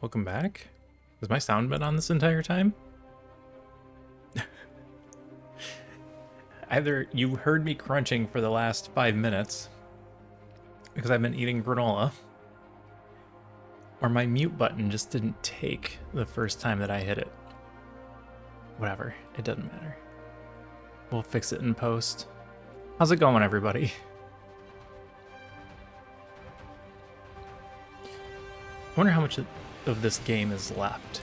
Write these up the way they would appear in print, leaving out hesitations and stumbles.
Welcome back. Has my sound been on this entire time? Either you heard me crunching for the last 5 minutes because I've been eating granola, or my mute button just didn't take the first time that I hit it. Whatever, it doesn't matter. We'll fix it in post. How's it going, everybody? I wonder how much of this game is left.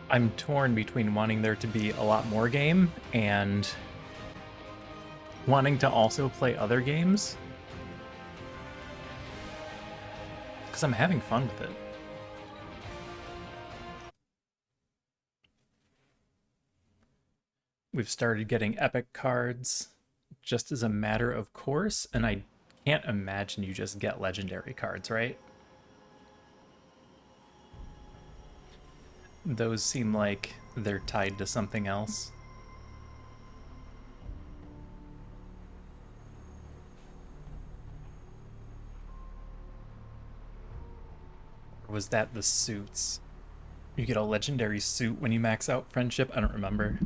I'm torn between wanting there to be a lot more game and wanting to also play other games, because I'm having fun with it. We've started getting epic cards just as a matter of course, and I can't imagine you just get legendary cards, right? Those seem like they're tied to something else. Or was that the suits? You get a legendary suit when you max out friendship? I don't remember.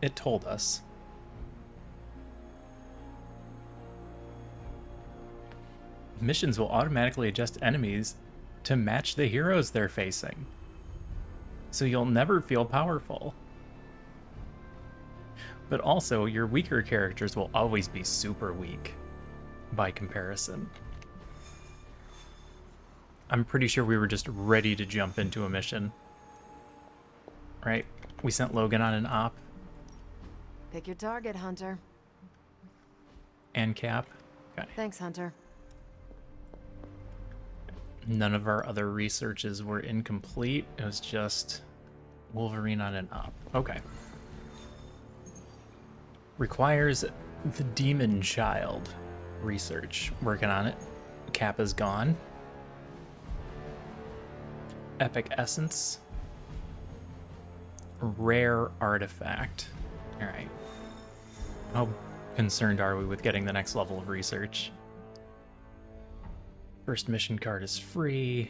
It told us. Missions will automatically adjust enemies to match the heroes they're facing, so you'll never feel powerful. But also, your weaker characters will always be super weak by comparison. I'm pretty sure we were just ready to jump into a mission. Right? We sent Logan on an op. Pick your target, Hunter. And Cap. Okay. Thanks, Hunter. None of our other researches were incomplete. It was just Wolverine on an op. Okay. Requires the Demon Child research. Working on it. Cap is gone. Epic Essence. Rare Artifact. Alright. How concerned are we with getting the next level of research? First mission card is free.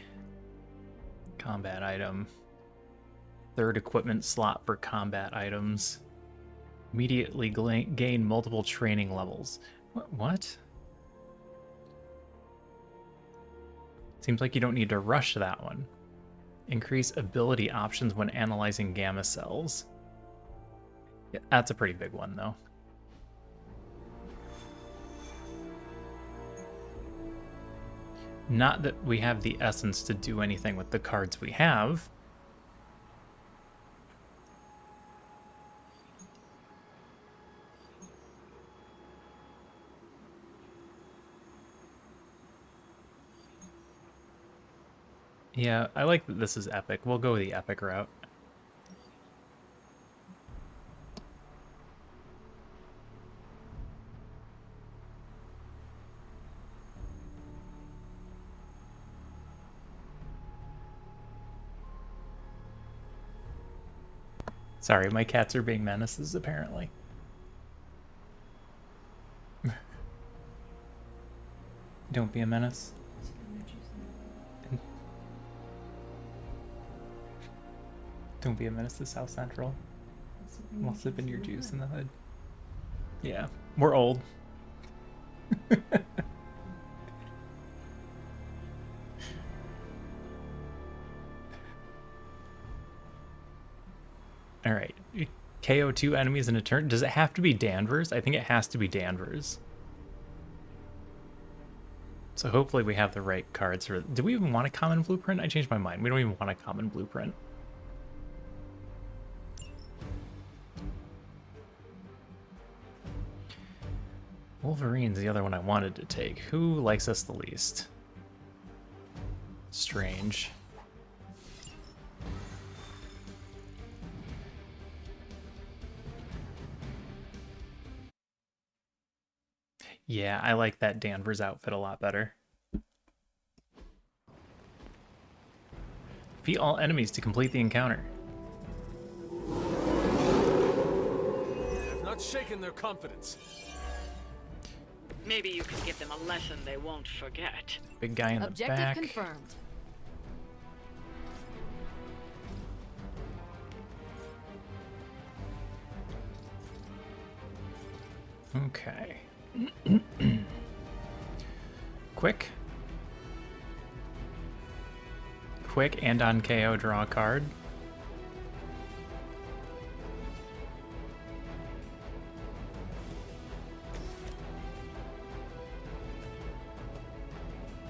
Combat item. Third equipment slot for combat items. Immediately gain multiple training levels. What? Seems like you don't need to rush that one. Increase ability options when analyzing gamma cells. Yeah, that's a pretty big one, though. Not that we have the essence to do anything with the cards we have. Yeah, I like that this is epic. We'll go the epic route. Sorry, my cats are being menaces, apparently. Don't be a menace. Don't be a menace to South Central. While sipping your juice in the hood. Yeah, we're old. All right, KO 2 enemies in a turn. Does it have to be Danvers? I think it has to be Danvers. So hopefully we have the right cards for... Do we even want a common blueprint? I changed my mind. We don't even want a common blueprint. Wolverine's the other one I wanted to take. Who likes us the least? Strange. Yeah, I like that Danvers outfit a lot better. Defeat all enemies to complete the encounter. not shaking their confidence. Maybe you can give them a lesson they won't forget. Big guy in the Objective back. confirmed. Okay. Quick. Quick and on KO draw a card.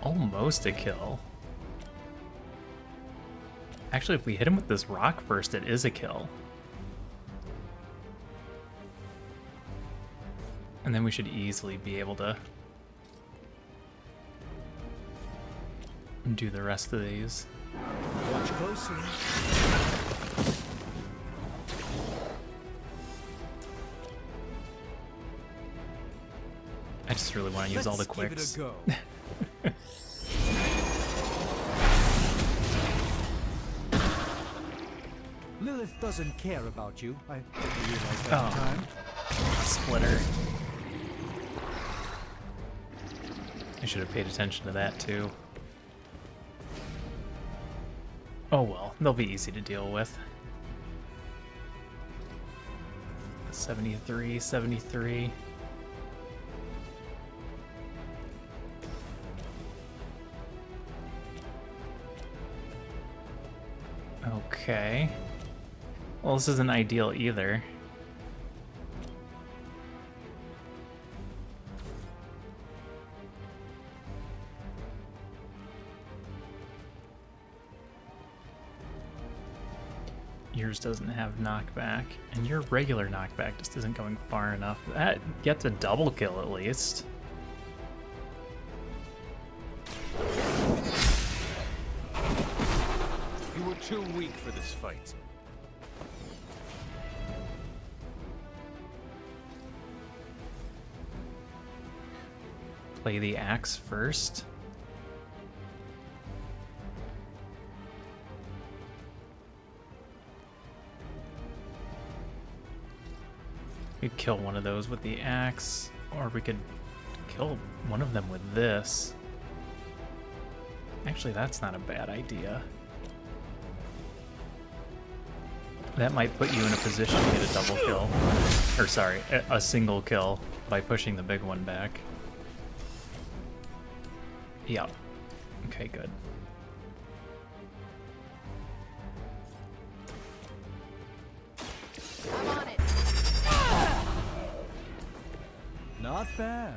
Almost a kill. Actually, if we hit him with this rock first, it is a kill. And then we should easily be able to do the rest of these. Watch closely. I just really want to use all the Let's give it quicks. a go. Lilith doesn't care about you. I didn't realize that at the Oh. time. Splitter. I should have paid attention to that too. Oh well, they'll be easy to deal with. 73, 73. Okay. Well, this isn't ideal either. Yours doesn't have knockback, and your regular knockback just isn't going far enough. That gets a double kill at least. You were too weak for this fight. Play the axe first. We could kill one of those with the axe, or we could kill one of them with this. Actually, that's not a bad idea. That might put you in a position to get a double kill. Or sorry, a single kill by pushing the big one back. Yeah. Okay, good. I'm on it. Not bad.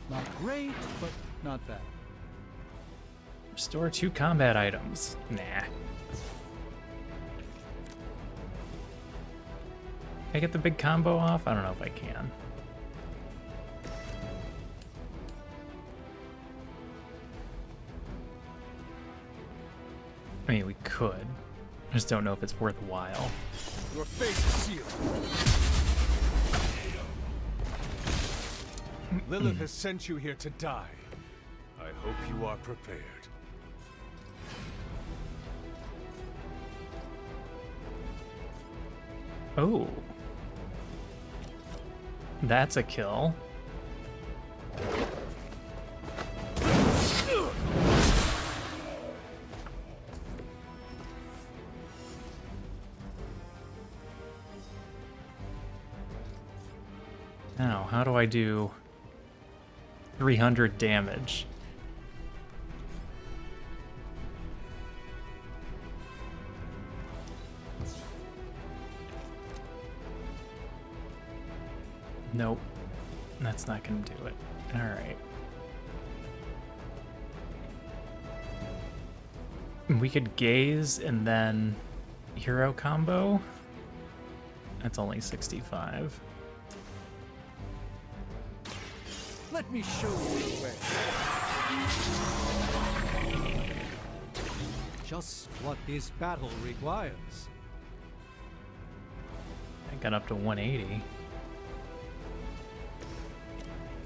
Not great, but not bad. Restore 2 combat items. Nah. Can I get the big combo off? I don't know if I can. I mean, we could. I just don't know if it's worthwhile. Your fate is sealed. Lilith has sent you here to die. I hope you are prepared. Oh. That's a kill. Now, how do I do 300 damage? Nope. That's not gonna do it. Alright. We could gaze and then hero combo. That's only 65. Let me show you the way. Just what this battle requires. I got up to 180.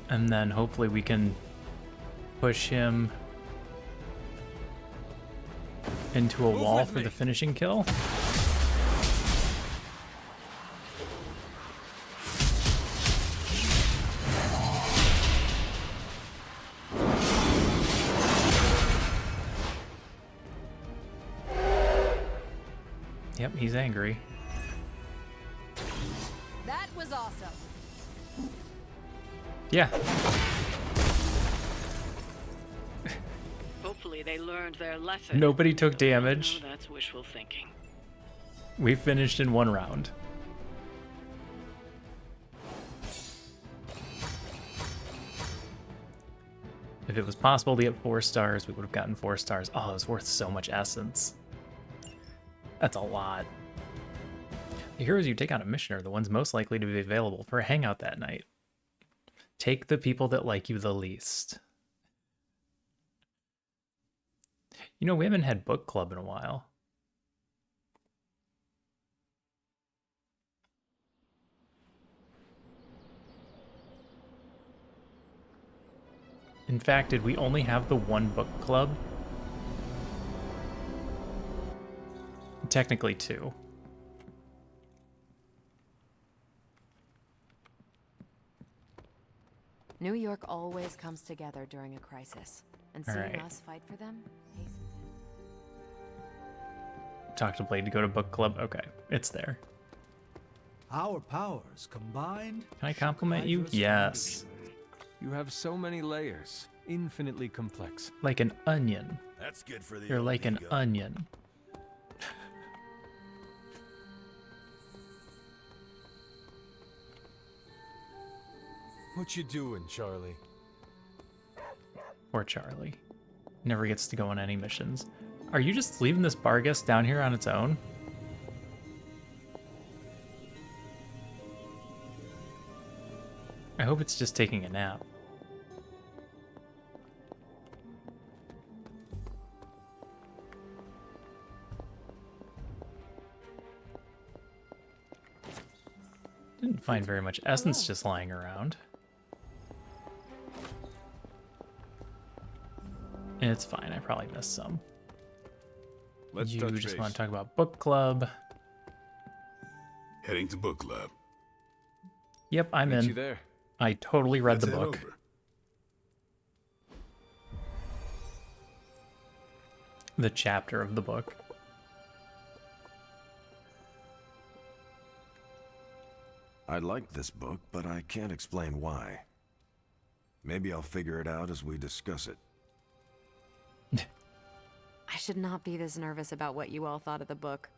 And then hopefully we can push him into a Move wall with for me. the finishing kill. Yep, he's angry. That was awesome. Yeah. Hopefully they learned their lesson. Nobody took No, damage. that's wishful thinking. We finished in 1 round. If it was possible to get 4 stars, we would have gotten 4 stars. Oh, it was worth so much essence. That's a lot. The heroes you take on a mission are the ones most likely to be available for a hangout that night. Take the people that like you the least. You know, we haven't had book club in a while. In fact, did we only have the 1 book club? Technically 2. New York always comes together during a crisis, and seeing Alright. us fight for them hastens it. Talk to Blade to go to book club. Okay, it's there. Our powers combined. Can I compliment you? Hydras Yes. foundation. You have so many layers, infinitely complex. Like an onion. That's good for the You're old like an ego. onion. What you doing, Charlie? Poor Charlie. Never gets to go on any missions. Are you just leaving this Bargus down here on its own? I hope it's just taking a nap. Didn't find very much essence just lying around. It's fine, I probably missed some. Let's You touch just base. want to talk about book club. Heading to book club. Yep, I'm Meet you in. there. I totally read Let's the head book. over. The chapter of the book. I like this book, but I can't explain why. Maybe I'll figure it out as we discuss it. I should not be this nervous about what you all thought of the book.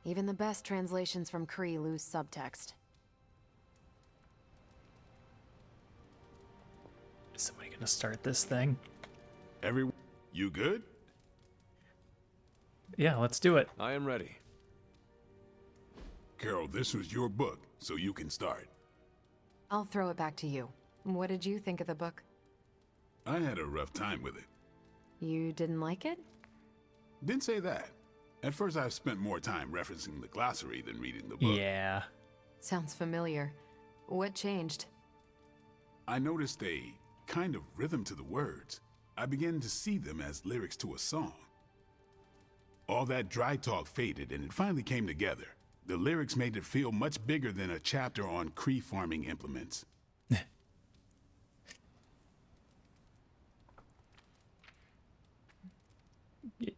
Even the best translations from Kree lose subtext. Is somebody gonna start this thing? You good? Yeah, let's do it. I am ready. Carol, this was your book, so you can start. I'll throw it back to you. What did you think of the book? I had a rough time with it. You didn't like it? Didn't say that. At first, I spent more time referencing the glossary than reading the book. Yeah. Sounds familiar. What changed? I noticed a kind of rhythm to the words. I began to see them as lyrics to a song. All that dry talk faded, and it finally came together. The lyrics made it feel much bigger than a chapter on Kree farming implements.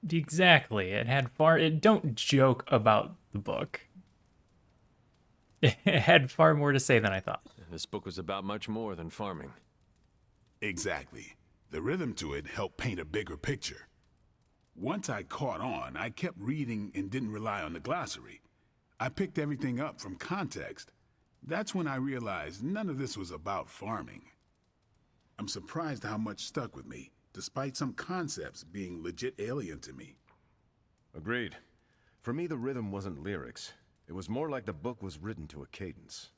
Exactly. It had far. Don't joke about the book. It had far more to say than I thought. This book was about much more than farming. Exactly. The rhythm to it helped paint a bigger picture. Once I caught on, I kept reading and didn't rely on the glossary. I picked everything up from context. That's when I realized none of this was about farming. I'm surprised how much stuck with me, despite some concepts being legit alien to me. Agreed. For me, the rhythm wasn't lyrics. It was more like the book was written to a cadence.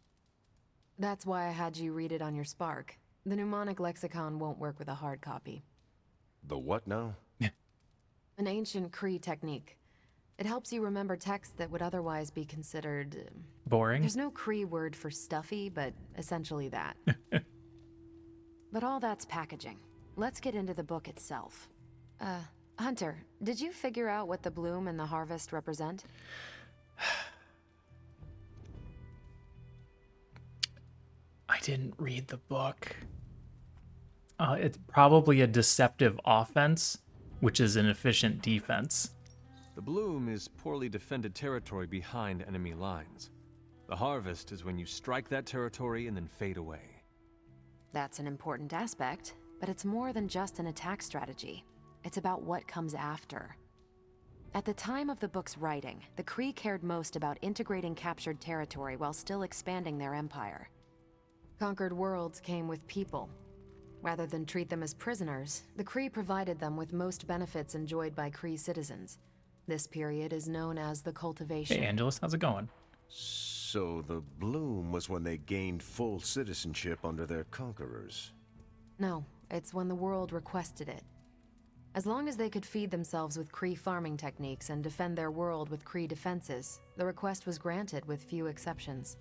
That's why I had you read it on your Spark. The mnemonic lexicon won't work with a hard copy. The what now? An ancient Kree technique. It helps you remember texts that would otherwise be considered... Boring. There's no Kree word for stuffy, but essentially that. But all that's packaging. Let's get into the book itself. Hunter, did you figure out what the bloom and the harvest represent? I didn't read the book. It's probably a deceptive offense, which is an efficient defense. The bloom is poorly defended territory behind enemy lines. The harvest is when you strike that territory and then fade away. That's an important aspect, but it's more than just an attack strategy. It's about what comes after. At the time of the book's writing, the Kree cared most about integrating captured territory while still expanding their empire. Conquered worlds came with people. Rather than treat them as prisoners, the Kree provided them with most benefits enjoyed by Kree citizens. This period is known as the cultivation. Hey, Angelus, how's it going? So the bloom was when they gained full citizenship under their conquerors. No, it's when the world requested it. As long as they could feed themselves with Kree farming techniques and defend their world with Kree defenses, the request was granted with few exceptions.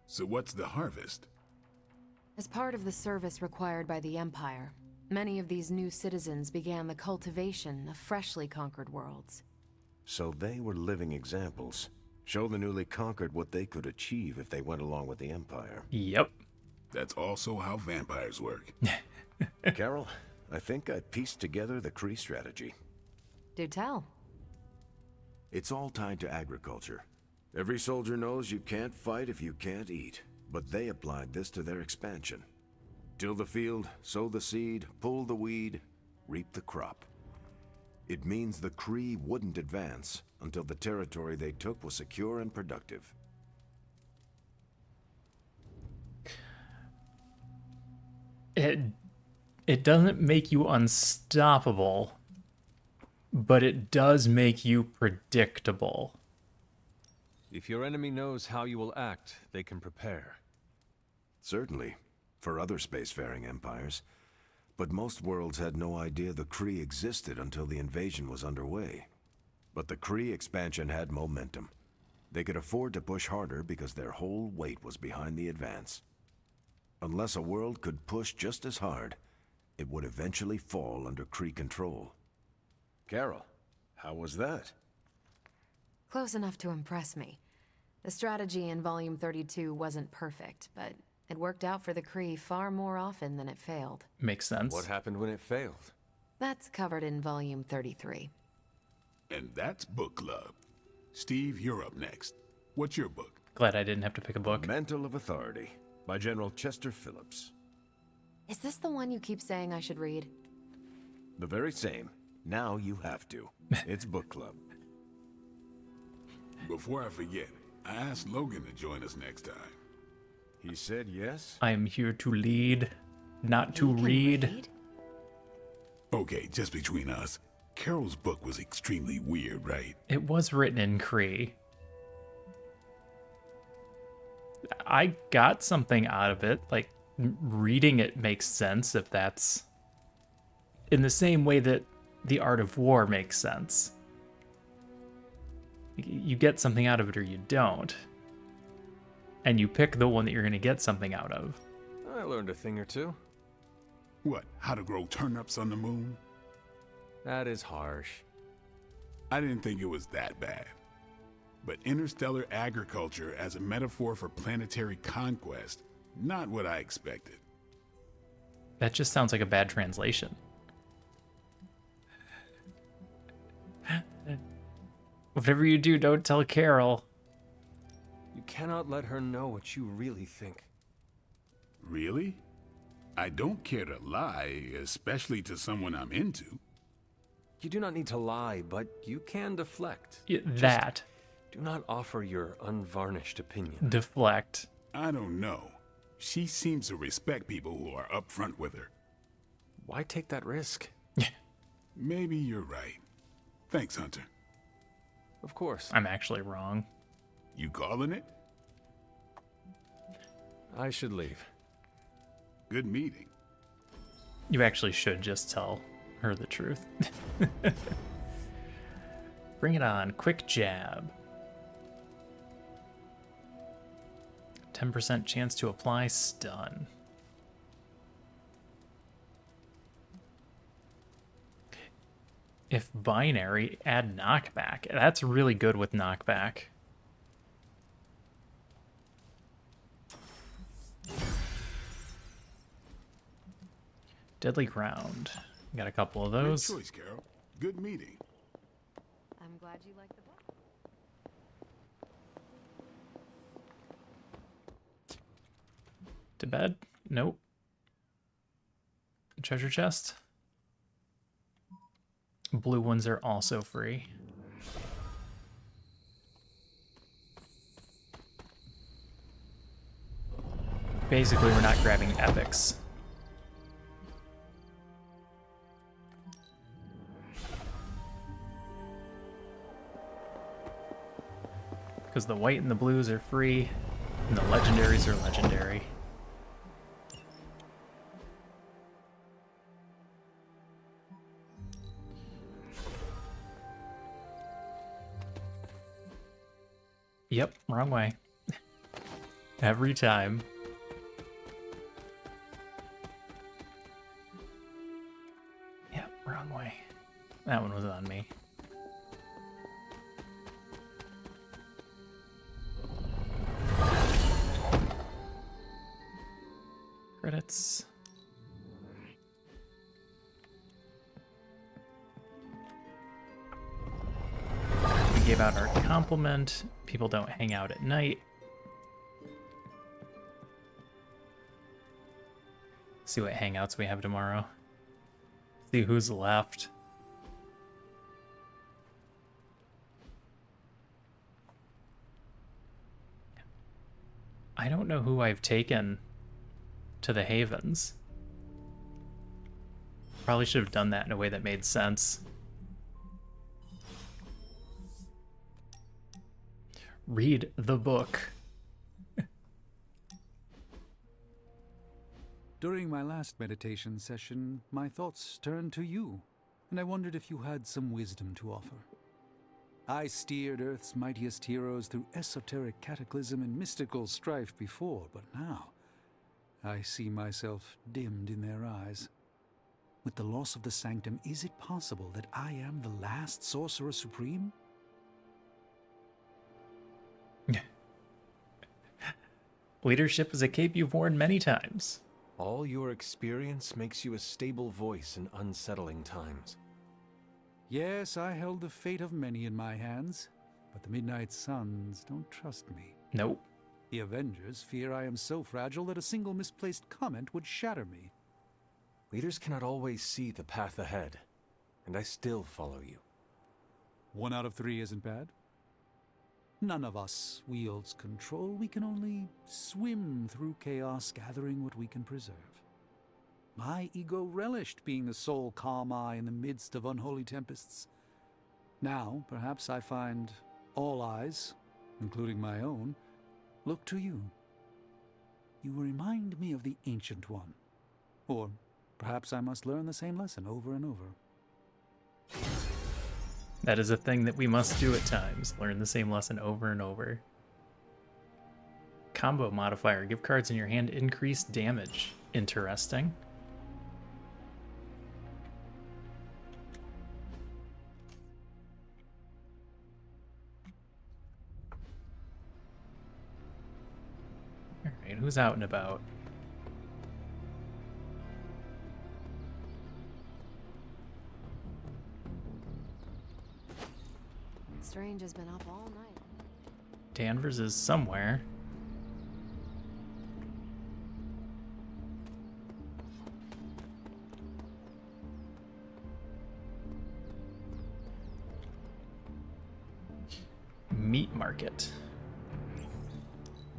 So what's the harvest? As part of the service required by the Empire, many of these new citizens began the cultivation of freshly conquered worlds. So they were living examples. Show the newly conquered what they could achieve if they went along with the Empire. Yep. That's also how vampires work. Carol, I think I pieced together the Kree strategy. Do tell. It's all tied to agriculture. Every soldier knows you can't fight if you can't eat, but they applied this to their expansion. Till the field, sow the seed, pull the weed, reap the crop. It means the Kree wouldn't advance until the territory they took was secure and productive. It doesn't make you unstoppable, but it does make you predictable. If your enemy knows how you will act, they can prepare. Certainly, for other spacefaring empires. But most worlds had no idea the Kree existed until the invasion was underway. But the Kree expansion had momentum. They could afford to push harder because their whole weight was behind the advance. Unless a world could push just as hard, it would eventually fall under Kree control. Carol, how was that? Close enough to impress me. The strategy in Volume 32 wasn't perfect, but it worked out for the Kree far more often than it failed. Makes sense. What happened when it failed? That's covered in Volume 33. And that's book club. Steve, you're up next. What's your book? Glad I didn't have to pick a book. Mantle of Authority by General Chester Phillips. Is this the one you keep saying I should read? The very same. Now you have to. It's book club. Before I forget, I asked Logan to join us next time. He said yes? I am here to lead, not to You can read. Okay, just between us, Carol's book was extremely weird, right? It was written in Kree. I got something out of it. Like, reading it makes sense if that's in the same way that The Art of War makes sense. You get something out of it or you don't. And you pick the one that you're going to get something out of. I learned a thing or two. What, how to grow turnips on the moon? That is harsh. I didn't think it was that bad. But interstellar agriculture as a metaphor for planetary conquest, not what I expected. That just sounds like a bad translation. Whatever you do, don't tell Carol. You cannot let her know what you really think. Really? I don't care to lie, especially to someone I'm into. You do not need to lie, but you can deflect. That. Do not offer your unvarnished opinion. Deflect. I don't know. She seems to respect people who are upfront with her. Why take that risk? Maybe you're right. Thanks, Hunter. Of course. I'm actually wrong. You calling it? I should leave. Good meeting. You actually should just tell her the truth. Bring it on. Quick jab. 10% chance to apply stun. If binary, add knockback. That's really good with knockback. Deadly ground. Got a couple of Great those. choice, Carol. Good meeting. I'm I'm glad you like the book. To bed? Nope. Treasure chest? Blue ones are also free. Basically, we're not grabbing epics. Because the white and the blues are free, and the legendaries are legendary. Yep, wrong way. Every time. Yep, wrong way. That one was on me. Credits. We gave out our compliment. People don't hang out at night. See what hangouts we have tomorrow. See who's left. I don't know who I've taken to the Havens. Probably should have done that in a way that made sense. Read the book. During my last meditation session, my thoughts turned to you, and I wondered if you had some wisdom to offer. I steered Earth's mightiest heroes through esoteric cataclysm and mystical strife before, but now I see myself dimmed in their eyes. With the loss of the Sanctum, is it possible that I am the last Sorcerer Supreme? Leadership is a cape you've worn many times. All your experience makes you a stable voice in unsettling times. Yes, I held the fate of many in my hands, but the Midnight Suns don't trust me. Nope. The Avengers fear I am so fragile that a single misplaced comment would shatter me. Leaders cannot always see the path ahead, and I still follow you. 1 out of 3 isn't bad. None of us wields control. We can only swim through chaos, gathering what we can preserve. My ego relished being the sole calm eye in the midst of unholy tempests. Now, perhaps I find all eyes, including my own, look to you. You remind me of the Ancient One. Or perhaps I must learn the same lesson over and over. That is a thing that we must do at times. Learn the same lesson over and over. Combo modifier. Give cards in your hand increased damage. Interesting. Alright, who's out and about? Strange has been up all night. Danvers is somewhere. Meat market.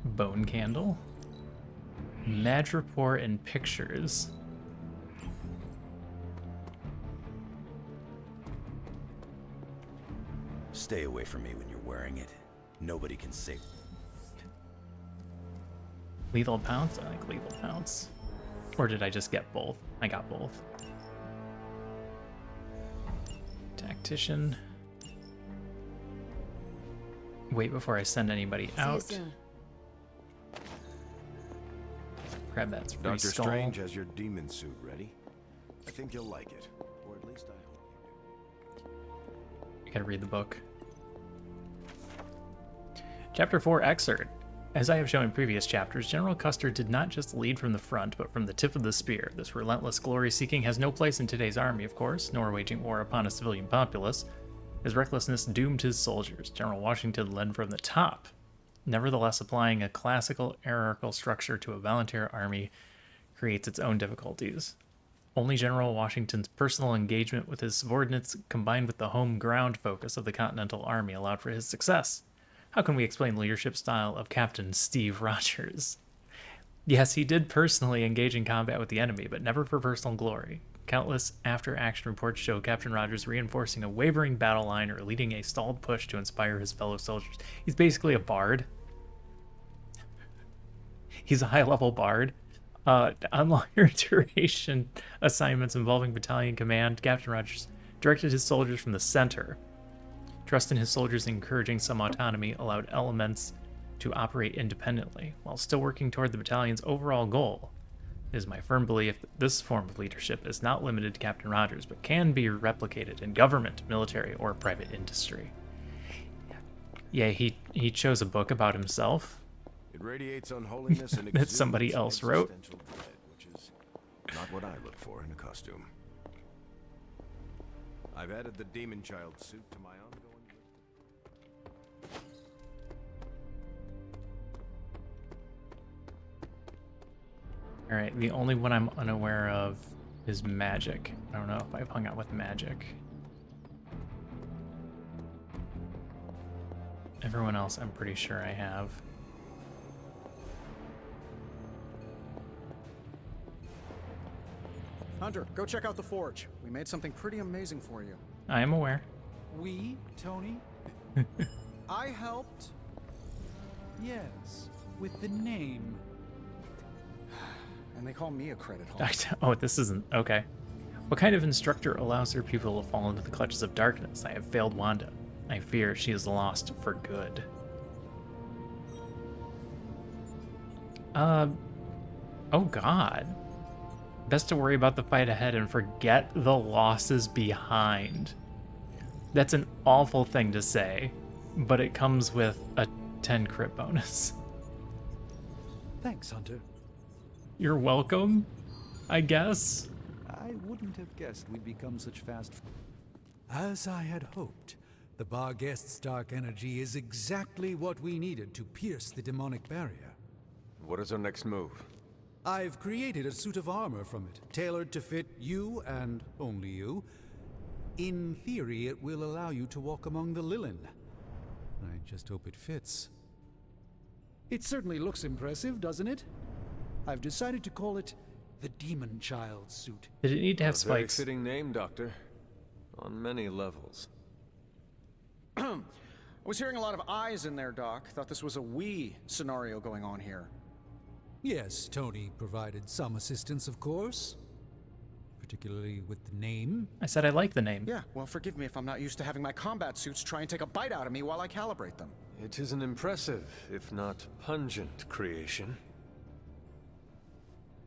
Bone candle. Madripoor and pictures. Stay away from me when you're wearing it. Nobody can save. Lethal pounce? I like lethal pounce. Or did I just get both? I got both. Tactician. Wait before I send anybody out. See you soon. Grab that free Dr. skull. Strange has your demon suit ready. I think you'll like it. Or at least I hope you do. You gotta read the book. Chapter 4 Excerpt. As I have shown in previous chapters, General Custer did not just lead from the front, but from the tip of the spear. This relentless glory-seeking has no place in today's army, of course, nor waging war upon a civilian populace. His recklessness doomed his soldiers. General Washington led from the top. Nevertheless, applying a classical hierarchical structure to a volunteer army creates its own difficulties. Only General Washington's personal engagement with his subordinates, combined with the home ground focus of the Continental Army, allowed for his success. How can we explain the leadership style of Captain Steve Rogers? Yes, he did personally engage in combat with the enemy, but never for personal glory. Countless after-action reports show Captain Rogers reinforcing a wavering battle line or leading a stalled push to inspire his fellow soldiers. He's basically a bard. He's a high-level bard. On longer duration assignments involving battalion command, Captain Rogers directed his soldiers from the center. Trust in his soldiers encouraging some autonomy allowed elements to operate independently, while still working toward the battalion's overall goal. It is my firm belief that this form of leadership is not limited to Captain Rogers, but can be replicated in government, military, or private industry. Yeah, he chose a book about himself. It radiates unholiness and that somebody else wrote. Dread, which is not what I look for in a costume. I've added the demon child suit to my ongoing list. Alright, the only one I'm unaware of is magic. I don't know if I've hung out with magic. Everyone else I'm pretty sure I have. Hunter, go check out the forge. We made something pretty amazing for you. I am aware. We, Tony? I helped. Yes, with the name. And they call me a credit hog. Oh, this isn't... Okay. What kind of instructor allows their pupil to fall into the clutches of darkness? I have failed Wanda. I fear she is lost for good. Oh god. Best to worry about the fight ahead and forget the losses behind. That's an awful thing to say, but it comes with a 10 crit bonus. Thanks, Hunter. You're welcome, I guess. I wouldn't have guessed we'd become such fast... As I had hoped, the bar guest's dark energy is exactly what we needed to pierce the demonic barrier. What is our next move? I've created a suit of armor from it, tailored to fit you and only you. In theory, it will allow you to walk among the Lilin. I just hope it fits. It certainly looks impressive, doesn't it? I've decided to call it the Demon Child suit. Did it need to have A very spikes? fitting name, Doctor. On many levels. I was hearing a lot of eyes in there, Doc. Thought this was a we scenario going on here. Yes, Tony provided some assistance, of course. Particularly with the name. I said I like the name. Yeah, well, forgive me if I'm not used to having my combat suits try and take a bite out of me while I calibrate them. It is an impressive, if not pungent, creation.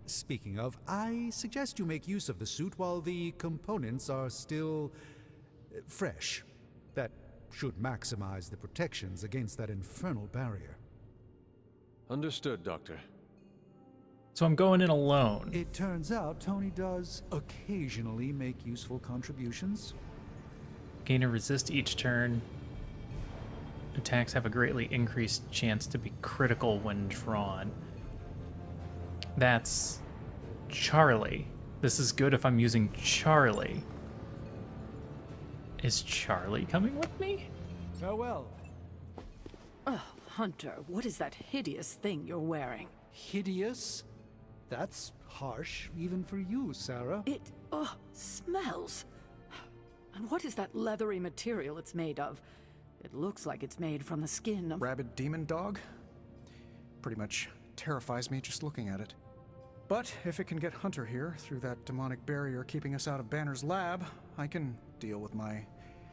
Speaking of, I suggest you make use of the suit while the components are still fresh. That should maximize the protections against that infernal barrier. Understood, Doctor. So I'm going in alone. It turns out Tony does occasionally make useful contributions. Gain a resist each turn. Attacks have a greatly increased chance to be critical when drawn. That's Charlie. This is good if I'm using Charlie. Is Charlie coming with me? Farewell. Oh, Hunter, what is that hideous thing you're wearing? Hideous? That's harsh, even for you, Sarah. It, smells. And what is that leathery material it's made of? It looks like it's made from the skin of... Rabid demon dog? Pretty much terrifies me just looking at it. But if it can get Hunter here through that demonic barrier keeping us out of Banner's lab, I can deal with my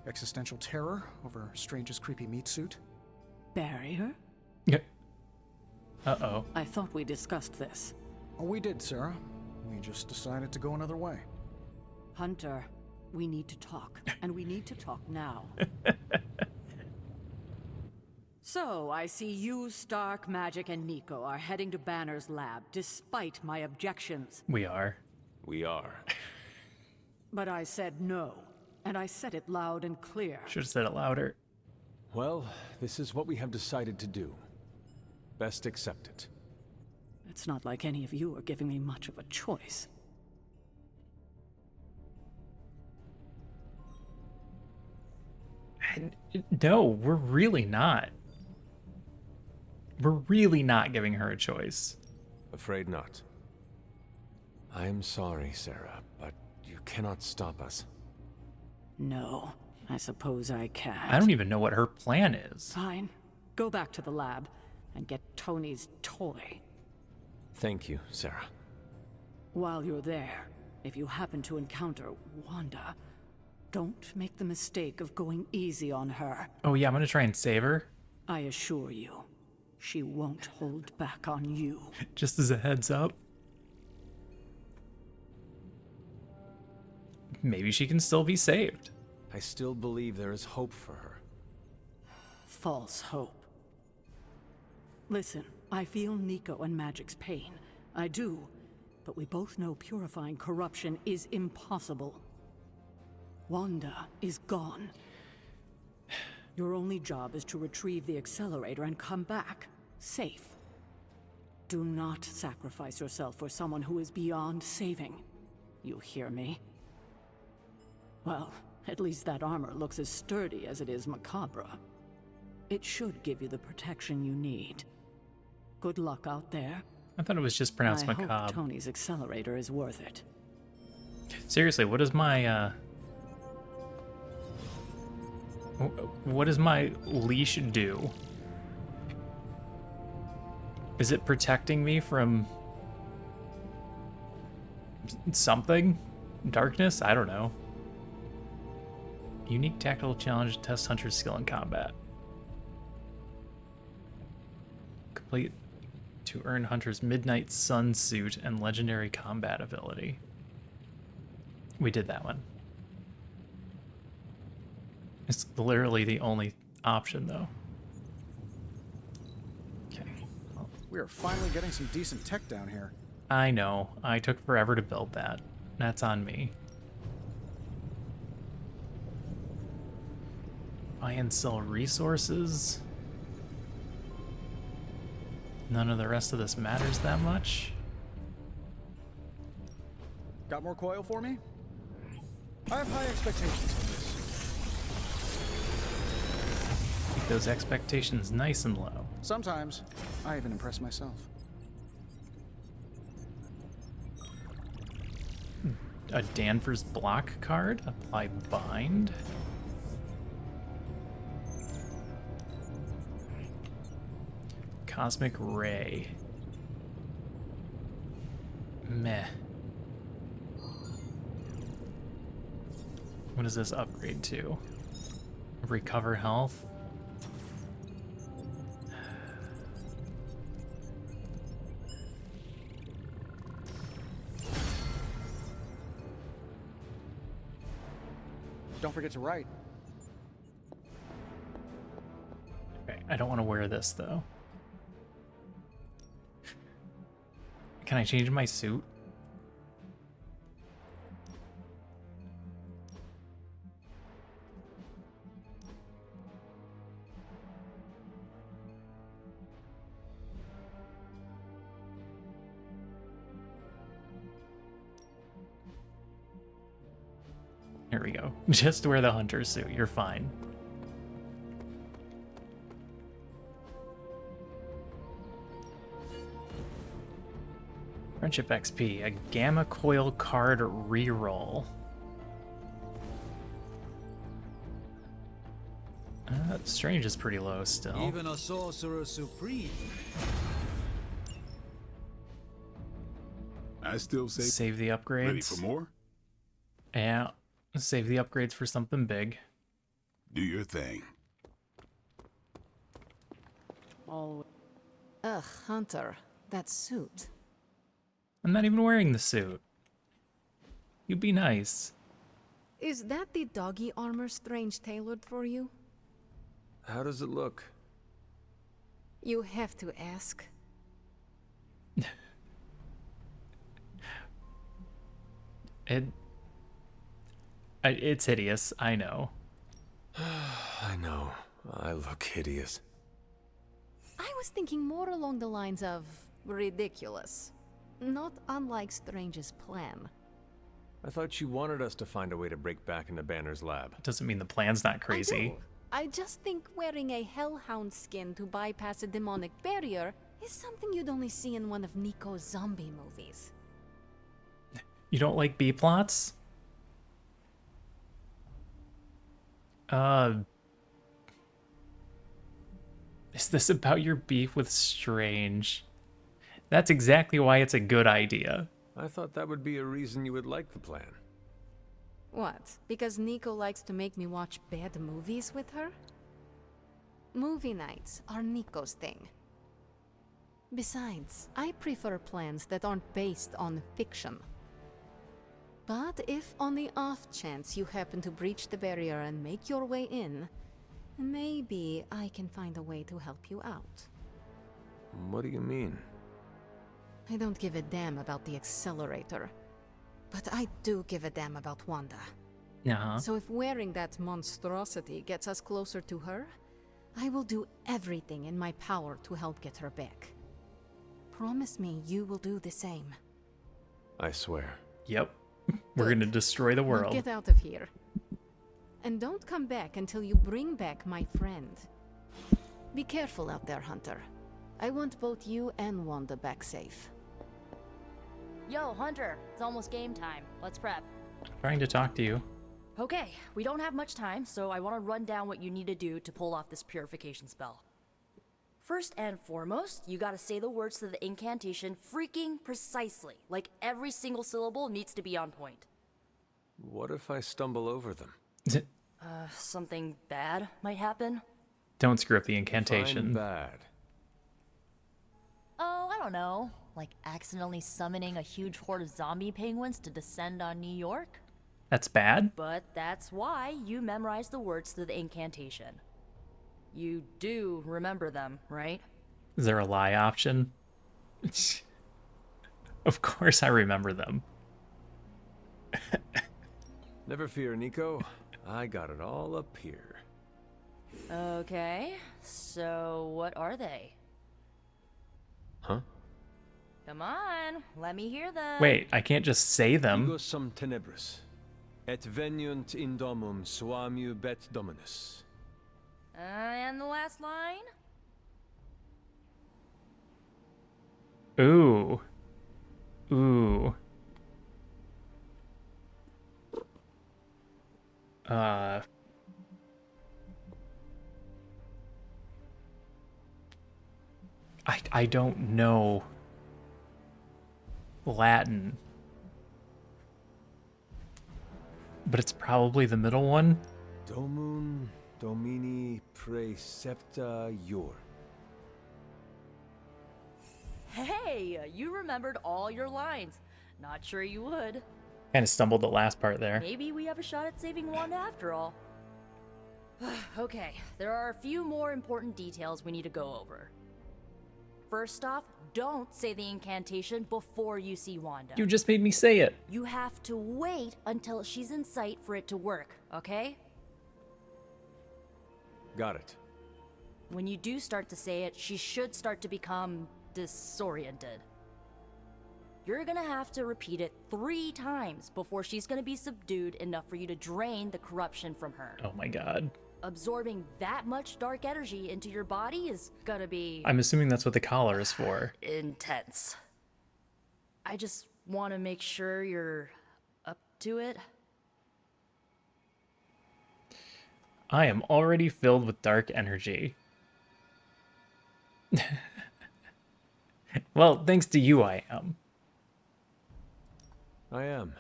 existential terror over Strange's creepy meat suit. Barrier? Yeah. Uh-oh. I thought we discussed this. Oh, we did, Sarah. We just decided to go another way. Hunter, we need to talk, and we need to talk now. So, I see you, Stark, Magic, and Nico are heading to Banner's lab, despite my objections. We are. We are. But I said no. and I said it loud and clear. Should have said it louder. Well, this is what we have decided to do. Best accept it. It's not like any of you are giving me much of a choice. No, we're really not. We're really not giving her a choice. Afraid not. I am sorry, Sarah, but you cannot stop us. No, I suppose I can't. I don't even know what her plan is. Fine. Go back to the lab and get Tony's toy. Thank you, Sarah. While you're there, if you happen to encounter Wanda, don't make the mistake of going easy on her. Oh yeah, I'm gonna try and save her. I assure you, she won't hold back on you. Just as a heads up. Maybe she can still be saved. I still believe there is hope for her. False hope. Listen, I feel Nico and Magic's pain. I do. But we both know purifying corruption is impossible. Wanda is gone. Your only job is to retrieve the accelerator and come back, safe. Do not sacrifice yourself for someone who is beyond saving. You hear me? Well, at least that armor looks as sturdy as it is macabre. It should give you the protection you need. Good luck out there. I thought it was just pronounced I macabre. hope Tony's accelerator is worth it. Seriously, what does my leash do? Is it protecting me from something? Darkness? I don't know. Unique tactical challenge to test Hunter's skill in combat. Complete to earn Hunter's Midnight Sun suit and legendary combat ability. We did that one. It's literally the only option, though. Okay. Well, We are finally getting some decent tech down here. I know. I took forever to build that. That's on me. Buy and sell resources. None of the rest of this matters that much. Got more coil for me? I have high expectations of this. Keep those expectations nice and low. Sometimes, I even impress myself. A Danvers block card. Apply bind. Cosmic Ray. Meh. What does this upgrade to? Recover health? Don't forget to write. Okay, I don't want to wear this though. Can I change my suit? Here we go. Just wear the hunter suit. You're fine. Friendship XP, a Gamma Coil card reroll. Strange is pretty low still. Even a sorcerer supreme. I still say Save the upgrades. ready for more? Yeah, save the upgrades for something big. Do your thing. Ugh, Hunter, that suit. I'm not even wearing the suit. You be nice. Is that the doggy armor Strange tailored for you? How does it look? You have to ask. It's hideous, I know. I know. I look hideous. I was thinking more along the lines of ridiculous. Not unlike Strange's plan. I thought you wanted us to find a way to break back into Banner's lab. Doesn't mean the plan's not crazy. I just think wearing a hellhound skin to bypass a demonic barrier is something you'd only see in one of Nico's zombie movies. You don't like B-plots? Is this about your beef with Strange? That's exactly why it's a good idea. I thought that would be a reason you would like the plan. What? Because Nico likes to make me watch bad movies with her? Movie nights are Nico's thing. Besides, I prefer plans that aren't based on fiction. But if on the off chance you happen to breach the barrier and make your way in, maybe I can find a way to help you out. What do you mean? I don't give a damn about the accelerator, but I do give a damn about Wanda. So if wearing that monstrosity gets us closer to her, I will do everything in my power to help get her back. Promise me you will do the same. I swear. Yep. We're gonna destroy the world. Now get out of here. And don't come back until you bring back my friend. Be careful out there, Hunter. I want both you and Wanda back safe. Yo, Hunter, it's almost game time. Let's prep. Trying to talk to you. Okay, we don't have much time, so I want to run down what you need to do to pull off this purification spell. First and foremost, you gotta say the words to the incantation freaking precisely. Like every single syllable needs to be on point. What if I stumble over them? Something bad might happen? Don't screw up the incantation. Fine bad. Oh, I don't know. Like accidentally summoning a huge horde of zombie penguins to descend on New York? That's bad? But that's why you memorize the words to the incantation. You do remember them, right? Is there a lie option? Of course I remember them. Never fear, Nico. I got it all up here. Okay, so what are they? Huh? Come on, let me hear them. Wait, I can't just say them. Ego sum tenebris, et veniunt in domum suamiu bet dominus. And the last line? Ooh. Ooh. I don't know Latin. But it's probably the middle one. Domum Domini precepta iur. Hey, you remembered all your lines. Not sure you would. Kind of stumbled the last part there. Maybe we have a shot at saving Wanda after all. Okay, there are a few more important details we need to go over. First off, don't say the incantation before you see Wanda. You just made me say it. You have to wait until she's in sight for it to work, okay? Got it. When you do start to say it, she should start to become disoriented. You're gonna have to repeat it 3 times before she's gonna be subdued enough for you to drain the corruption from her. Oh my god. Absorbing that much dark energy into your body is gonna be... I'm assuming that's what the collar is for. intense. I just want to make sure you're up to it. I am already filled with dark energy. Well, thanks to you, I am. I am.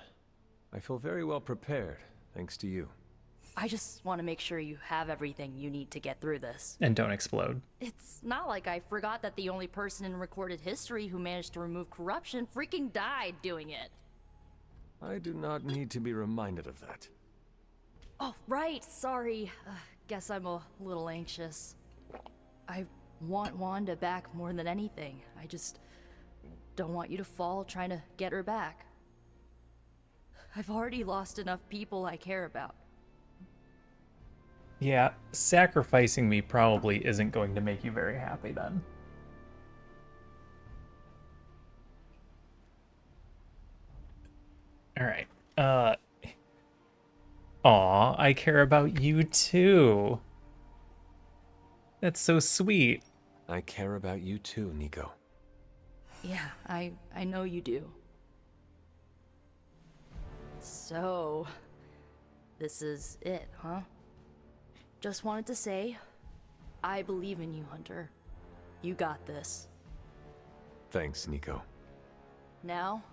I feel very well prepared, thanks to you. I just want to make sure you have everything you need to get through this. And don't explode. It's not like I forgot that the only person in recorded history who managed to remove corruption freaking died doing it. I do not need to be reminded of that. Oh, right, sorry. Guess I'm a little anxious. I want Wanda back more than anything. I just don't want you to fall trying to get her back. I've already lost enough people I care about. Yeah, sacrificing me probably isn't going to make you very happy then. Alright. Aw, I care about you too. That's so sweet. I care about you too, Nico. Yeah, I know you do. So, this is it, huh? Just wanted to say, I believe in you, Hunter. You got this. Thanks, Nico. Now,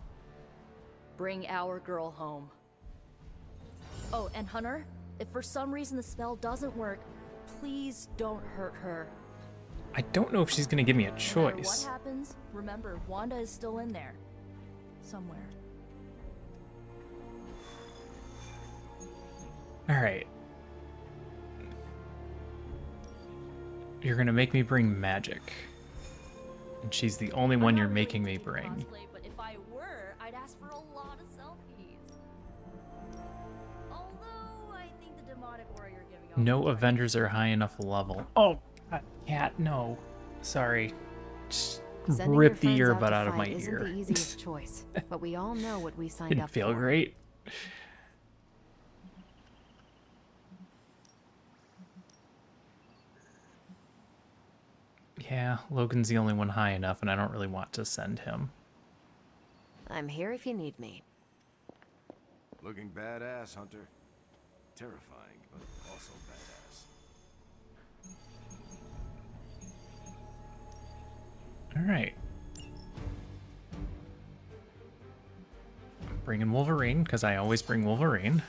bring our girl home. Oh, and Hunter, if for some reason the spell doesn't work, please don't hurt her. I don't know if she's gonna give me a No choice. matter what happens, remember, Wanda is still in there. Somewhere. Alright. You're gonna make me bring magic. And she's the only one you're making me bring. Cosplay, but if I were, I'd ask for a lot of selfies. Although, I think the demonic warrior giving off No Avengers are high enough level. Oh, God, cat, no. Sorry. Just Sending rip the your friends earbud to out of my fight isn't ear. the easiest choice, but we all know what we signed Didn't up feel for. great. Yeah, Logan's the only one high enough, and I don't really want to send him. I'm here if you need me. Looking badass, Hunter. Terrifying, but also badass. Alright. Bringing Wolverine, because I always bring Wolverine.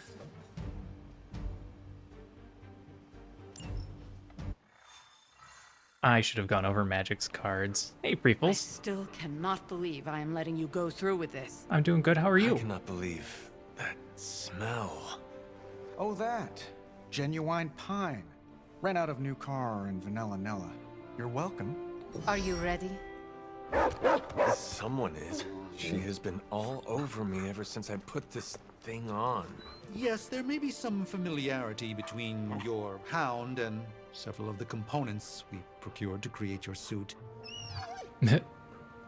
I should have gone over Magic's cards. Hey, I Preeples. still cannot believe I am letting you go through with this. I'm doing good. How are you? I cannot believe that smell. Oh, that. Genuine pine. Ran out of new car in Vanilla Nella. You're welcome. Are you ready? Someone is. She has been all over me ever since I put this thing on. Yes, there may be some familiarity between your hound and several of the components we procured to create your suit.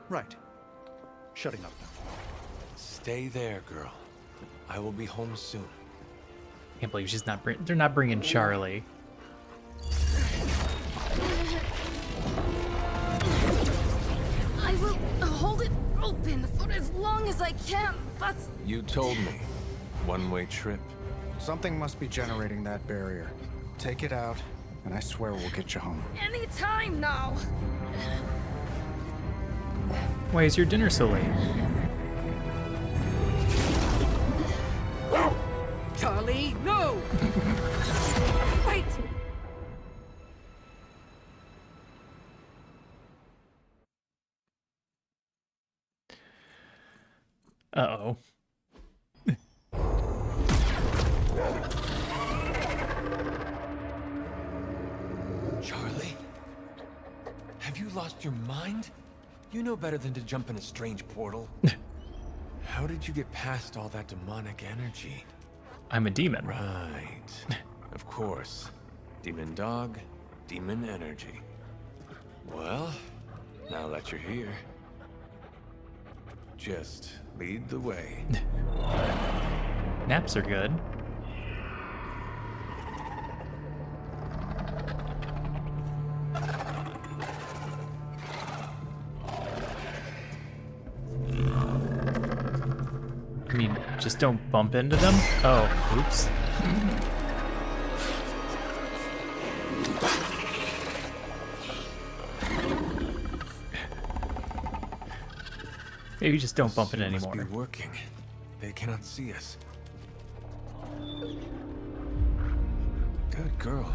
Right. Shutting up now. Stay there, girl. I will be home soon. Can't believe she's not. They're not bringing Charlie. I will hold it open for as long as I can, but... You told me. One-way trip. Something must be generating that barrier. Take it out, and I swear we'll get you home. Any time now! Why is your dinner so late? Charlie, no! Wait! Uh-oh. Charlie? Have you lost your mind? You know better than to jump in a strange portal. How did you get past all that demonic energy? I'm a demon. Right. Of course. Demon dog, demon energy. Well, now that you're here, just lead the way. Naps are good. I mean, just don't bump into them? Oh, oops. Maybe just don't bump it anymore. Must be working. They cannot see us. Good girl.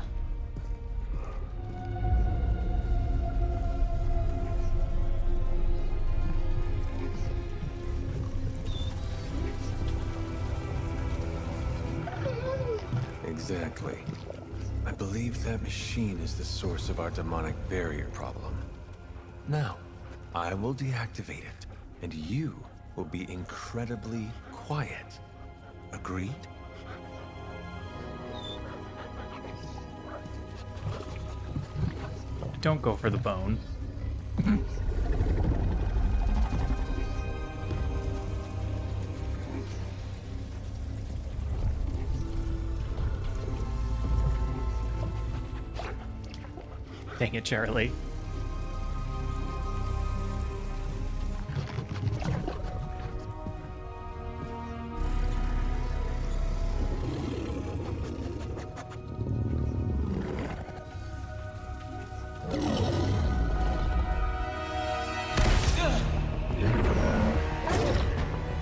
Exactly. I believe that machine is the source of our demonic barrier problem. Now, I will deactivate it, and you will be incredibly quiet. Agreed? Don't go for the bone. Dang it, Charlie.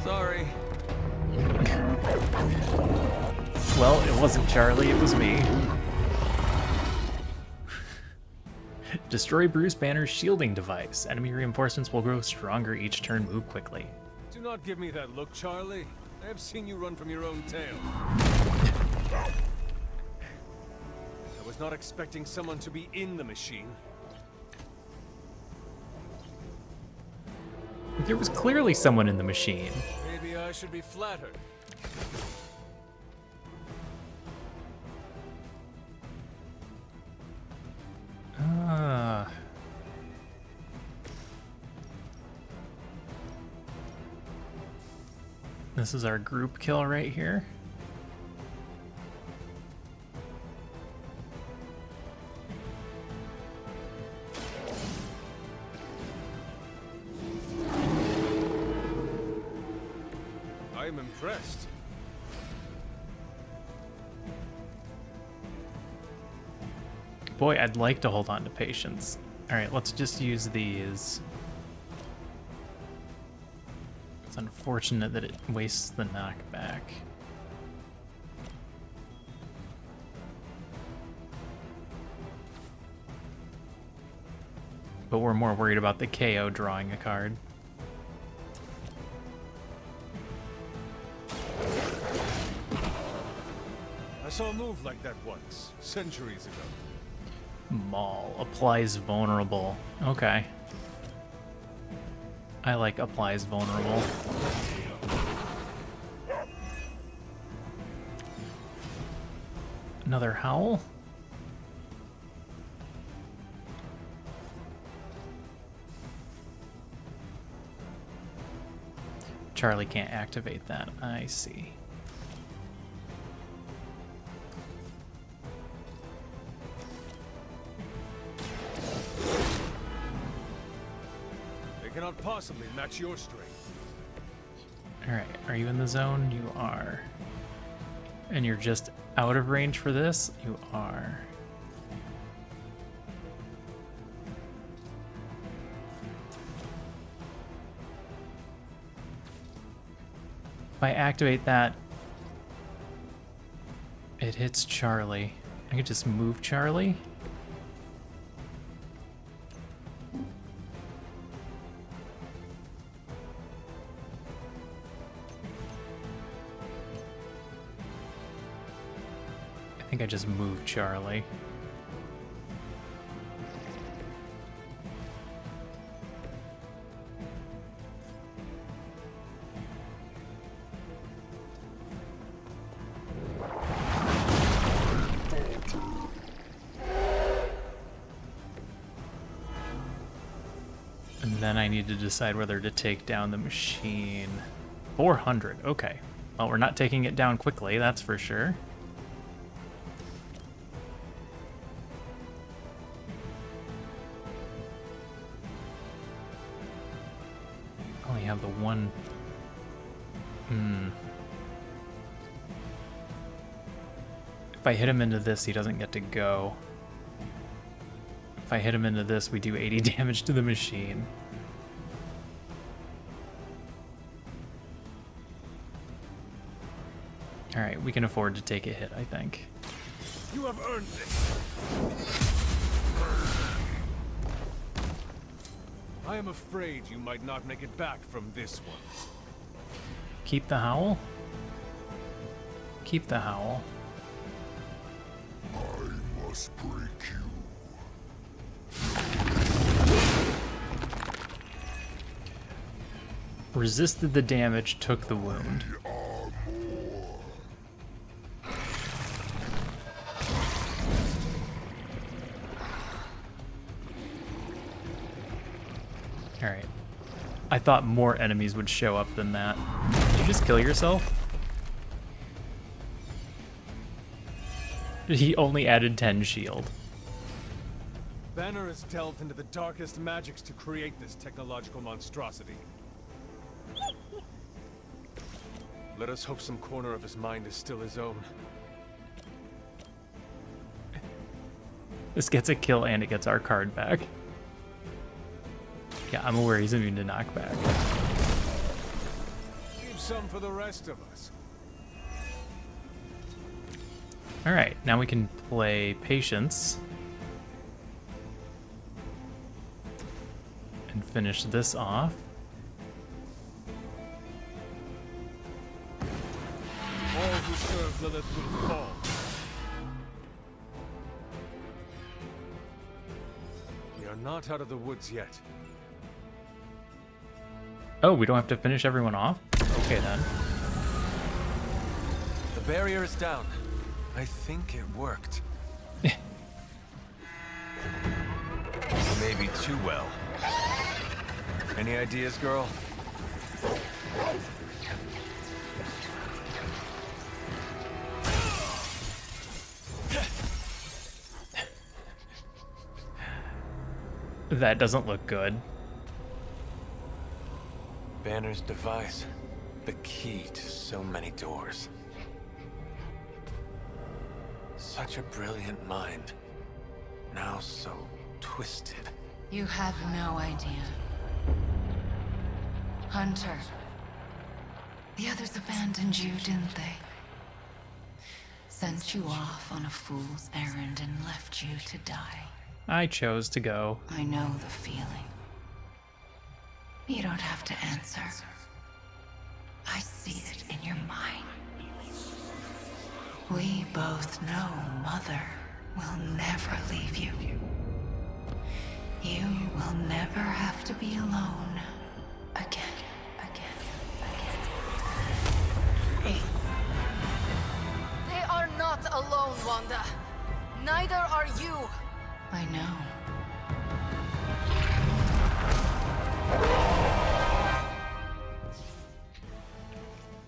Sorry. Well, it wasn't Charlie, it was me. Destroy Bruce Banner's shielding device. Enemy reinforcements will grow stronger each turn. Move quickly. Do not give me that look, Charlie. I have seen you run from your own tail. I was not expecting someone to be in the machine. There was clearly someone in the machine. Maybe I should be flattered. This is our group kill right here. I am impressed. Boy, I'd like to hold on to patience. All right, let's just use these. It's unfortunate that it wastes the knockback. But we're more worried about the KO drawing a card. I saw a move like that once, centuries ago. Maul applies vulnerable. Okay. I like applies vulnerable. Another howl? Charlie can't activate that. I see. They cannot possibly match your strength. Alright, are you in the zone? You are. And you're just out of range for this? You are. If I activate that, it hits Charlie. I could just move Charlie. I think I just moved Charlie. And then I need to decide whether to take down the machine. 400, okay. Well, we're not taking it down quickly, that's for sure. Only have the one. If I hit him into this, he doesn't get to go. If I hit him into this, we do 80 damage to the machine. Alright, we can afford to take a hit, I think. You have earned this. I am afraid you might not make it back from this one. Keep the howl? Keep the howl. I must break you. Resisted the damage, took the wound. Alright. I thought more enemies would show up than that. Did you just kill yourself? He only added 10 shield. Banner has delved into the darkest magics to create this technological monstrosity. Let us hope some corner of his mind is still his own. This gets a kill and it gets our card back. Yeah, I'm aware he's immune to knockback. Leave some for the rest of us. Alright, now we can play Patience. And finish this off. All who serve Lilith will fall. We are not out of the woods yet. Oh, we don't have to finish everyone off? Okay then. The barrier is down. I think it worked. Maybe too well. Any ideas, girl? That doesn't look good. Banner's device. The key to so many doors. Such a brilliant mind. Now so twisted. You have no idea. Hunter. The others abandoned you, didn't they? Sent you off on a fool's errand and left you to die. I chose to go. I know the feeling. You don't have to answer. I see it in your mind. We both know Mother will never leave you. You will never have to be alone again. They are not alone, Wanda. Neither are you. I know.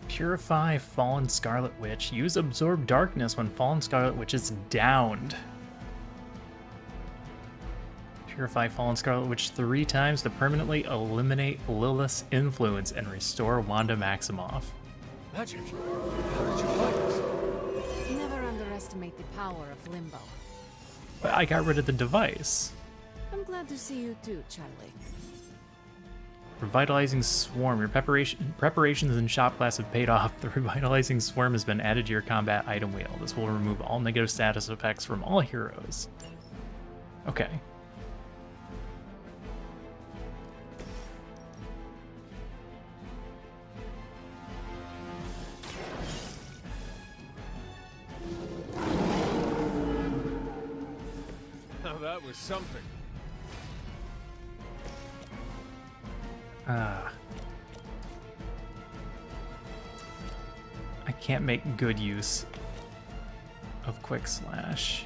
Purify Fallen Scarlet Witch. Use Absorb Darkness when Fallen Scarlet Witch is downed. Purify Fallen Scarlet Witch 3 times to permanently eliminate Lilith's influence and restore Wanda Maximoff. Magic? How did you find us? Never underestimate the power of Limbo. But I got rid of the device. I'm glad to see you too, Charlie. Revitalizing Swarm. Your preparations in shop class have paid off. The Revitalizing Swarm has been added to your combat item wheel. This will remove all negative status effects from all heroes. Okay. Now that was something. I can't make good use of Quick Slash.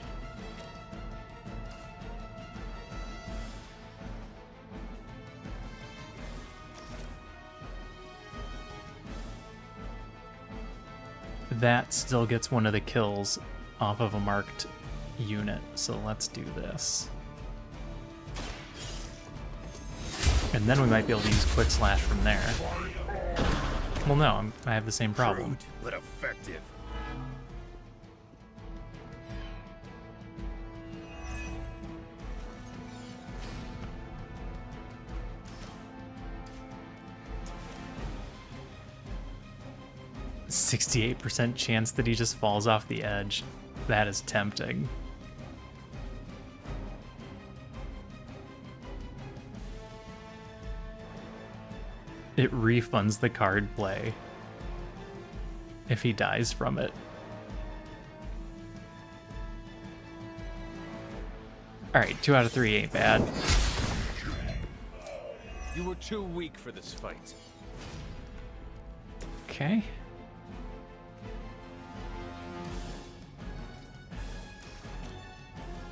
That still gets one of the kills off of a marked unit, so let's do this. And then we might be able to use Quick Slash from there. Well, no, I have the same problem. Crude, but effective. %68% chance that he just falls off the edge. That is tempting. It refunds the card play if he dies from it. Alright, 2 out of 3 ain't bad. You were too weak for this fight. Okay.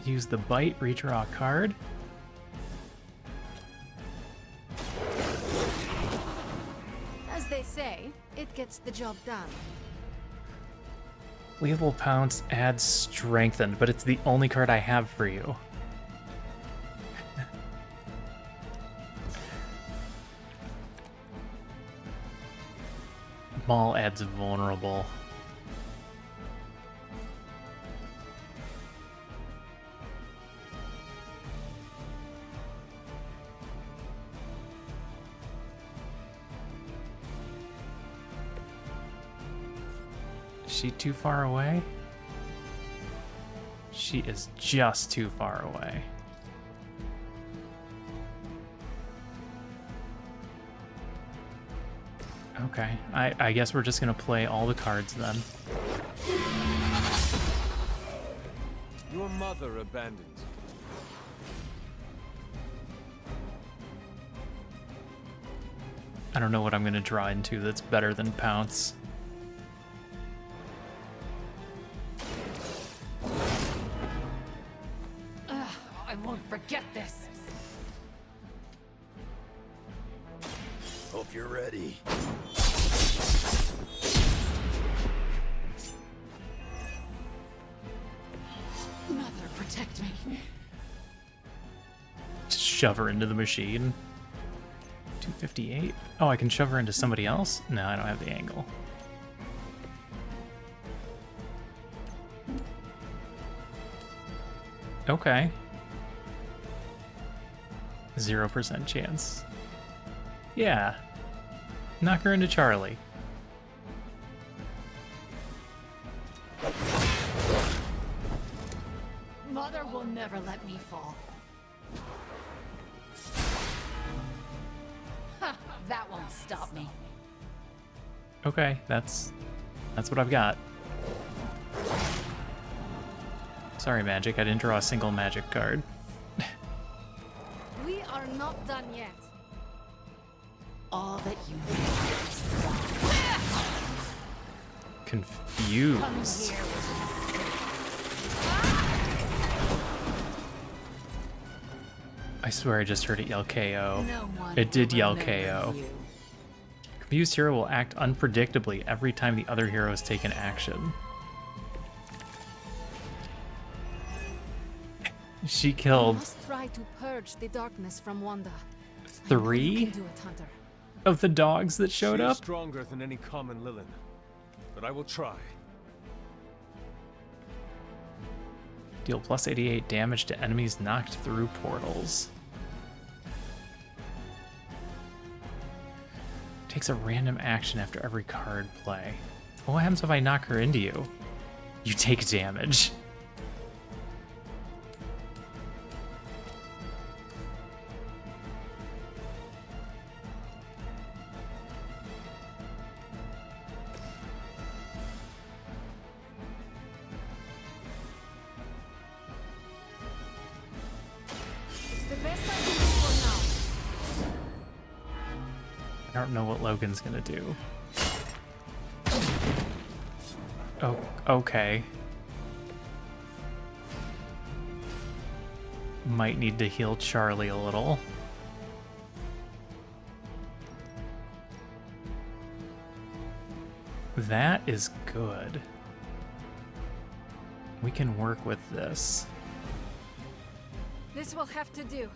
Use the bite, redraw a card. they say, it gets the job done. Lethal Pounce adds Strengthened, but it's the only card I have for you. Maul adds Vulnerable. Is she too far away? She is just too far away. Okay, I guess we're just gonna play all the cards then. Your mother abandoned you. I don't know what I'm gonna draw into that's better than Pounce. I won't forget this. Hope you're ready. Mother, protect me. Just shove her into the machine. 258. Oh, I can shove her into somebody else? No, I don't have the angle. Okay. 0% chance. Yeah. Knock her into Charlie. Mother will never let me fall. Ha, that won't stop me. Okay, that's what I've got. Sorry, Magic. I didn't draw a single Magic card. We are not done yet. All that you need is Confused. coming here was a mistake. I swear I just heard it yell KO. No one It did will yell remember KO. you. Confused hero will act unpredictably every time the other hero has taken action. She We killed must try to purge the darkness from Wanda. I know 3 you can do it, Hunter. of the dogs that showed She up. is stronger than any common Lilin, but I will try. Deal plus 88 damage to enemies knocked through portals. Takes a random action after every card play. What happens if I knock her into you? You take damage. It's the best I can do for now. I don't know what Logan's gonna do. Oh, okay. Might need to heal Charlie a little. That is good. We can work with this. This will have to do.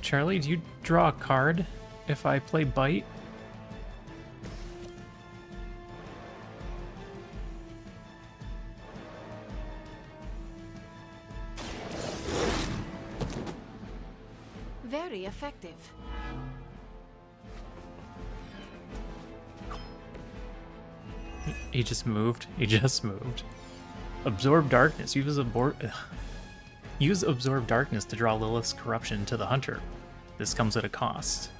Charlie, do you draw a card if I play Bite? Very effective. He just moved. He just moved. Absorb Darkness. Use Absorb Darkness to draw Lilith's Corruption to the Hunter. This comes at a cost.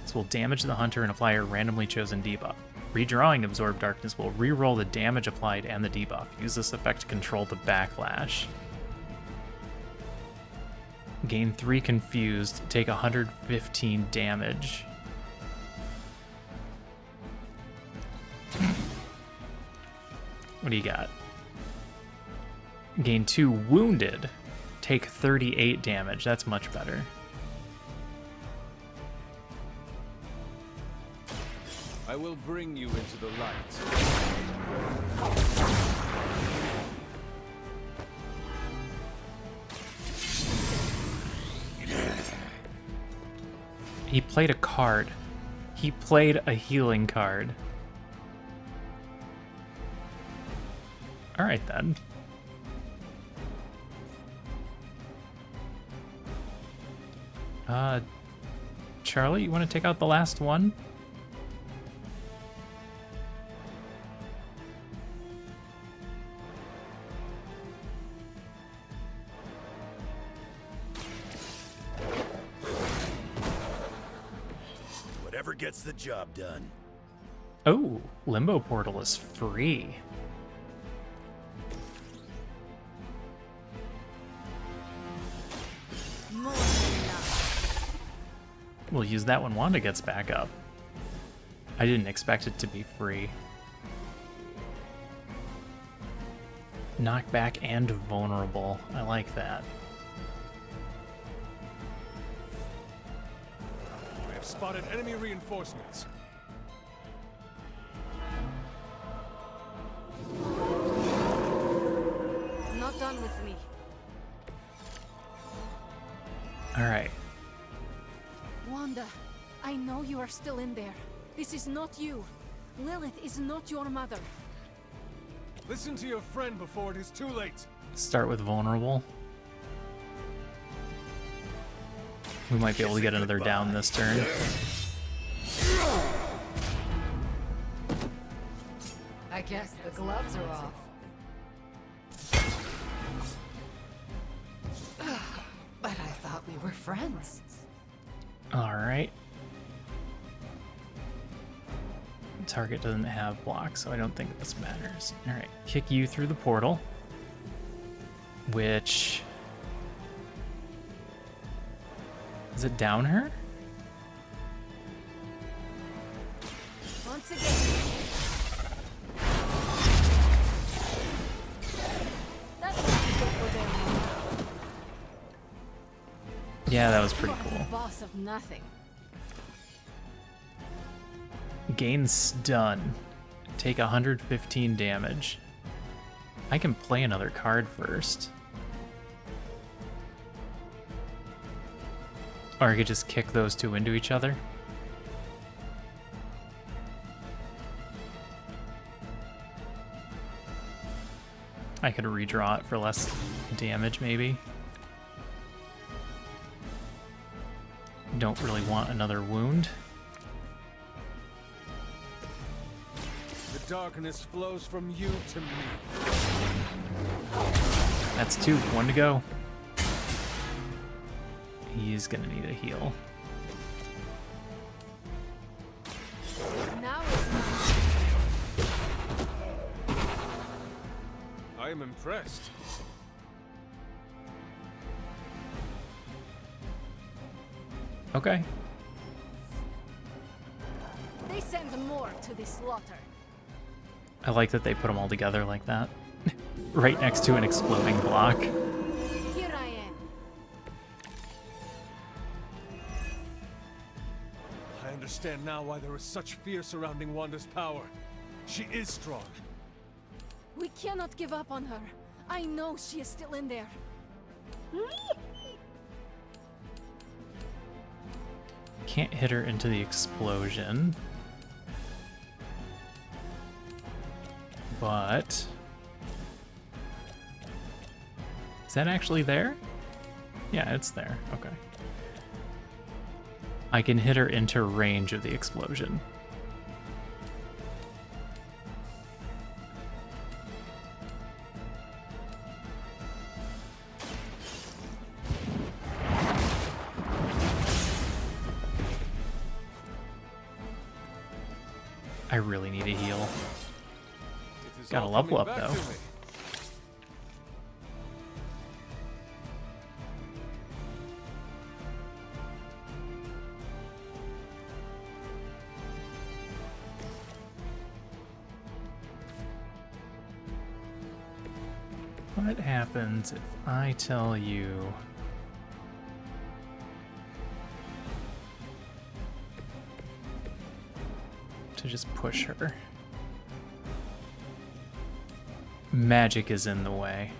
This will damage the Hunter and apply a randomly chosen debuff. Redrawing Absorb Darkness will reroll the damage applied and the debuff. Use this effect to control the backlash. Gain 3 Confused. Take 115 damage. What do you got? Gain 2 Wounded. take 38 damage. That's much better. I will bring you into the light. He played a card. He played a healing card. All right, then. Charlie, you want to take out the last one? Whatever gets the job done. Oh, Limbo Portal is free. We'll use that when Wanda gets back up. I didn't expect it to be free. Knockback and vulnerable. I like that. I have spotted enemy reinforcements. Not done with me. All right. Wanda, I know you are still in there. This is not you. Lilith is not your mother. Listen to your friend before it is too late. Start with vulnerable. We might be able to get another down this turn. I guess the gloves are off. But I thought we were friends. All right. Target doesn't have blocks, so I don't think this matters. All right, kick you through the portal, which is it down her? Once again. Yeah, that was pretty You are cool. the boss of nothing. Gain stun. Take 115 damage. I can play another card first. Or I could just kick those two into each other. I could redraw it for less damage, maybe. Don't really want another wound. The darkness flows from you to me. That's two. One to go. He's gonna need a heal. Now is I am impressed. Okay. They send more to the slaughter. I like that they put them all together like that. Right next to an exploding block. Here I am. I understand now why there is such fear surrounding Wanda's power. She is strong. We cannot give up on her. I know she is still in there. Can't hit her into the explosion. But... is that actually there? Yeah, it's there. Okay. I can hit her into range of the explosion. I really need a heal. Gotta level up though. What happens if I tell you to just push her? Magic is in the way.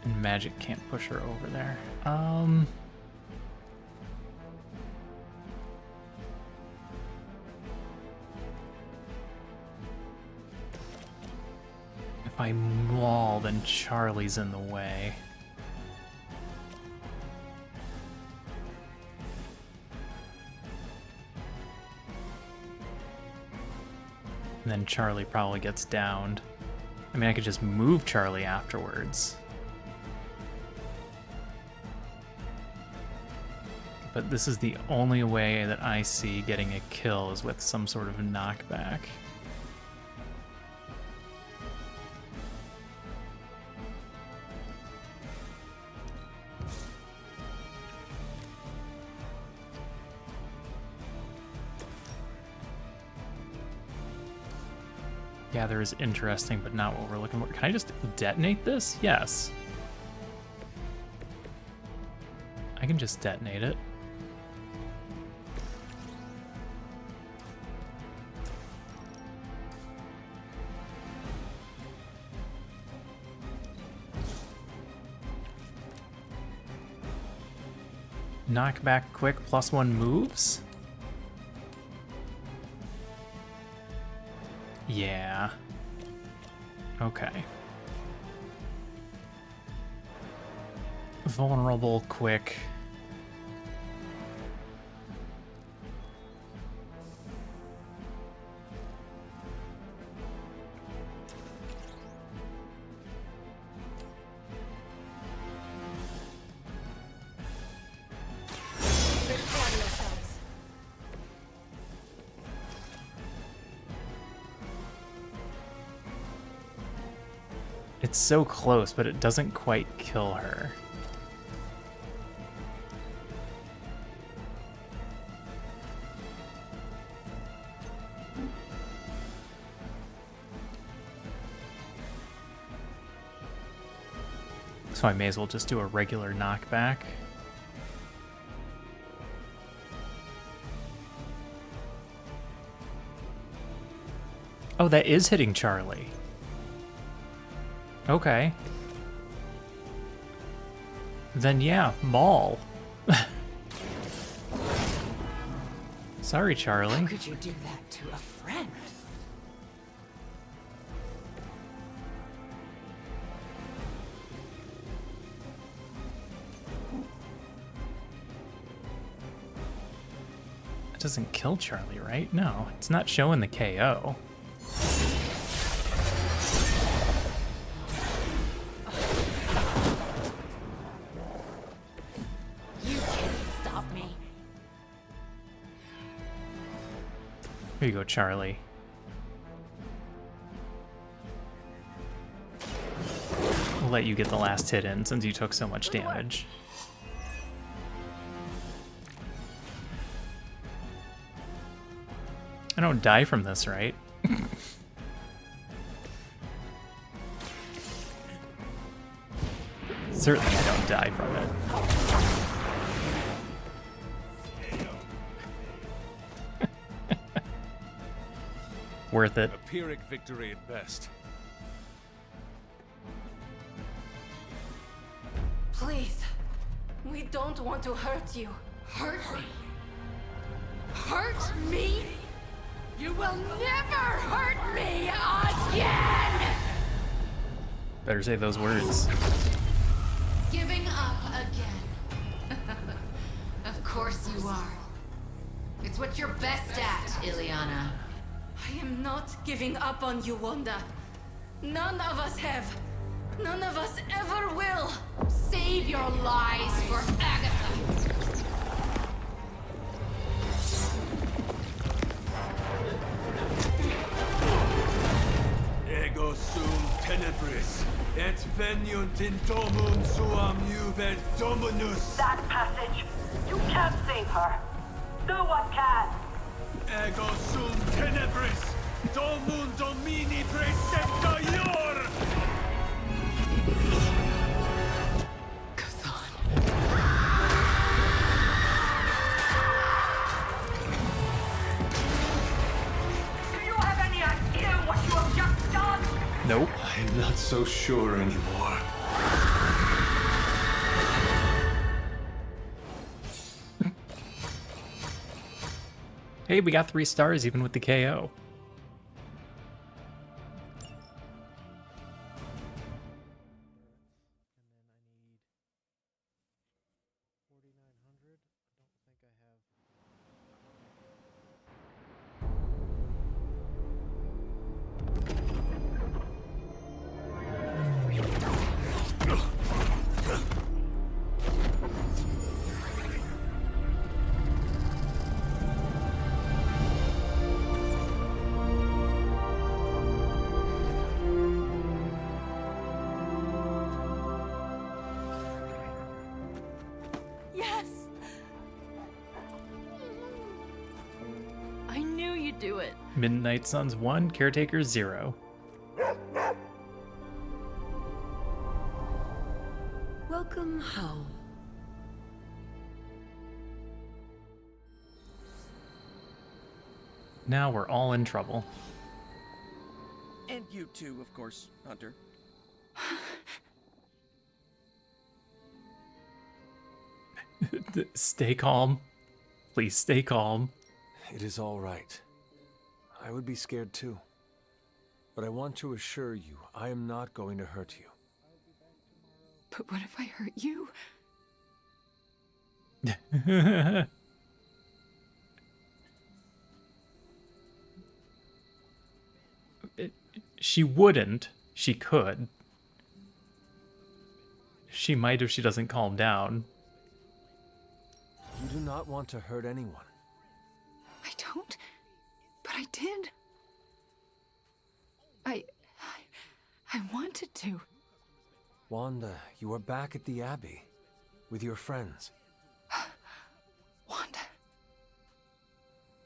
And magic can't push her over there. If I maul, then Charlie's in the way. And then Charlie probably gets downed. I mean, I could just move Charlie afterwards. But this is the only way that I see getting a kill is with some sort of knockback. Gather is interesting, but not what we're looking for. Can I just detonate this? Yes. I can just detonate it. Knockback quick +1 moves? Yeah. Okay. Vulnerable, quick. It's so close, but it doesn't quite kill her. So I may as well just do a regular knockback. Oh, that is hitting Charlie. Okay. Then yeah, maul. Sorry, Charlie. How could you do that to a friend? That doesn't kill Charlie, right? No, it's not showing the KO. Here you go, Charlie. We'll let you get the last hit in since you took so much damage. I don't die from this, right? Certainly I don't die from it. Worth it. A Pyrrhic victory at best. Please, we don't want to hurt you. Hurt me? Hurt me? You will never hurt me again! Better say those words. Giving up again. Of course you are. It's what you're best at, Ileana. I am not giving up on you, Wanda. None of us have. None of us ever will. Save your lies for Agatha. Ego sum tenebris, Et veniunt in domum suam juve dominus. That passage. You can't save her. No one can. Ego sum tenebris. Domum domini precepta ior. Do you have any idea what you have just done? Nope. I'm not so sure anymore. Hey, we got 3 stars even with the KO. Yes! I knew you'd do it. Midnight Suns 1, Caretaker 0. Welcome home. Now we're all in trouble. And you too, of course, Hunter. Stay calm. Please stay calm. It is all right. I would be scared too. But I want to assure you, I am not going to hurt you. But what if I hurt you? She wouldn't. She could. She might if she doesn't calm down. You do not want to hurt anyone. I don't, but I did. I wanted to. Wanda, you are back at the Abbey. With your friends. Wanda.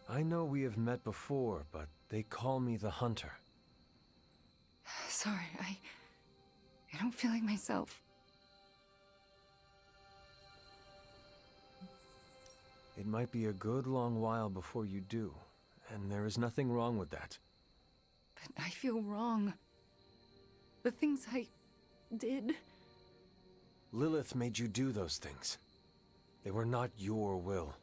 I know we have met before, but they call me the Hunter. Sorry, I don't feel like myself. It might be a good long while before you do, and there is nothing wrong with that. But I feel wrong. The things I did. Lilith made you do those things. They were not your will.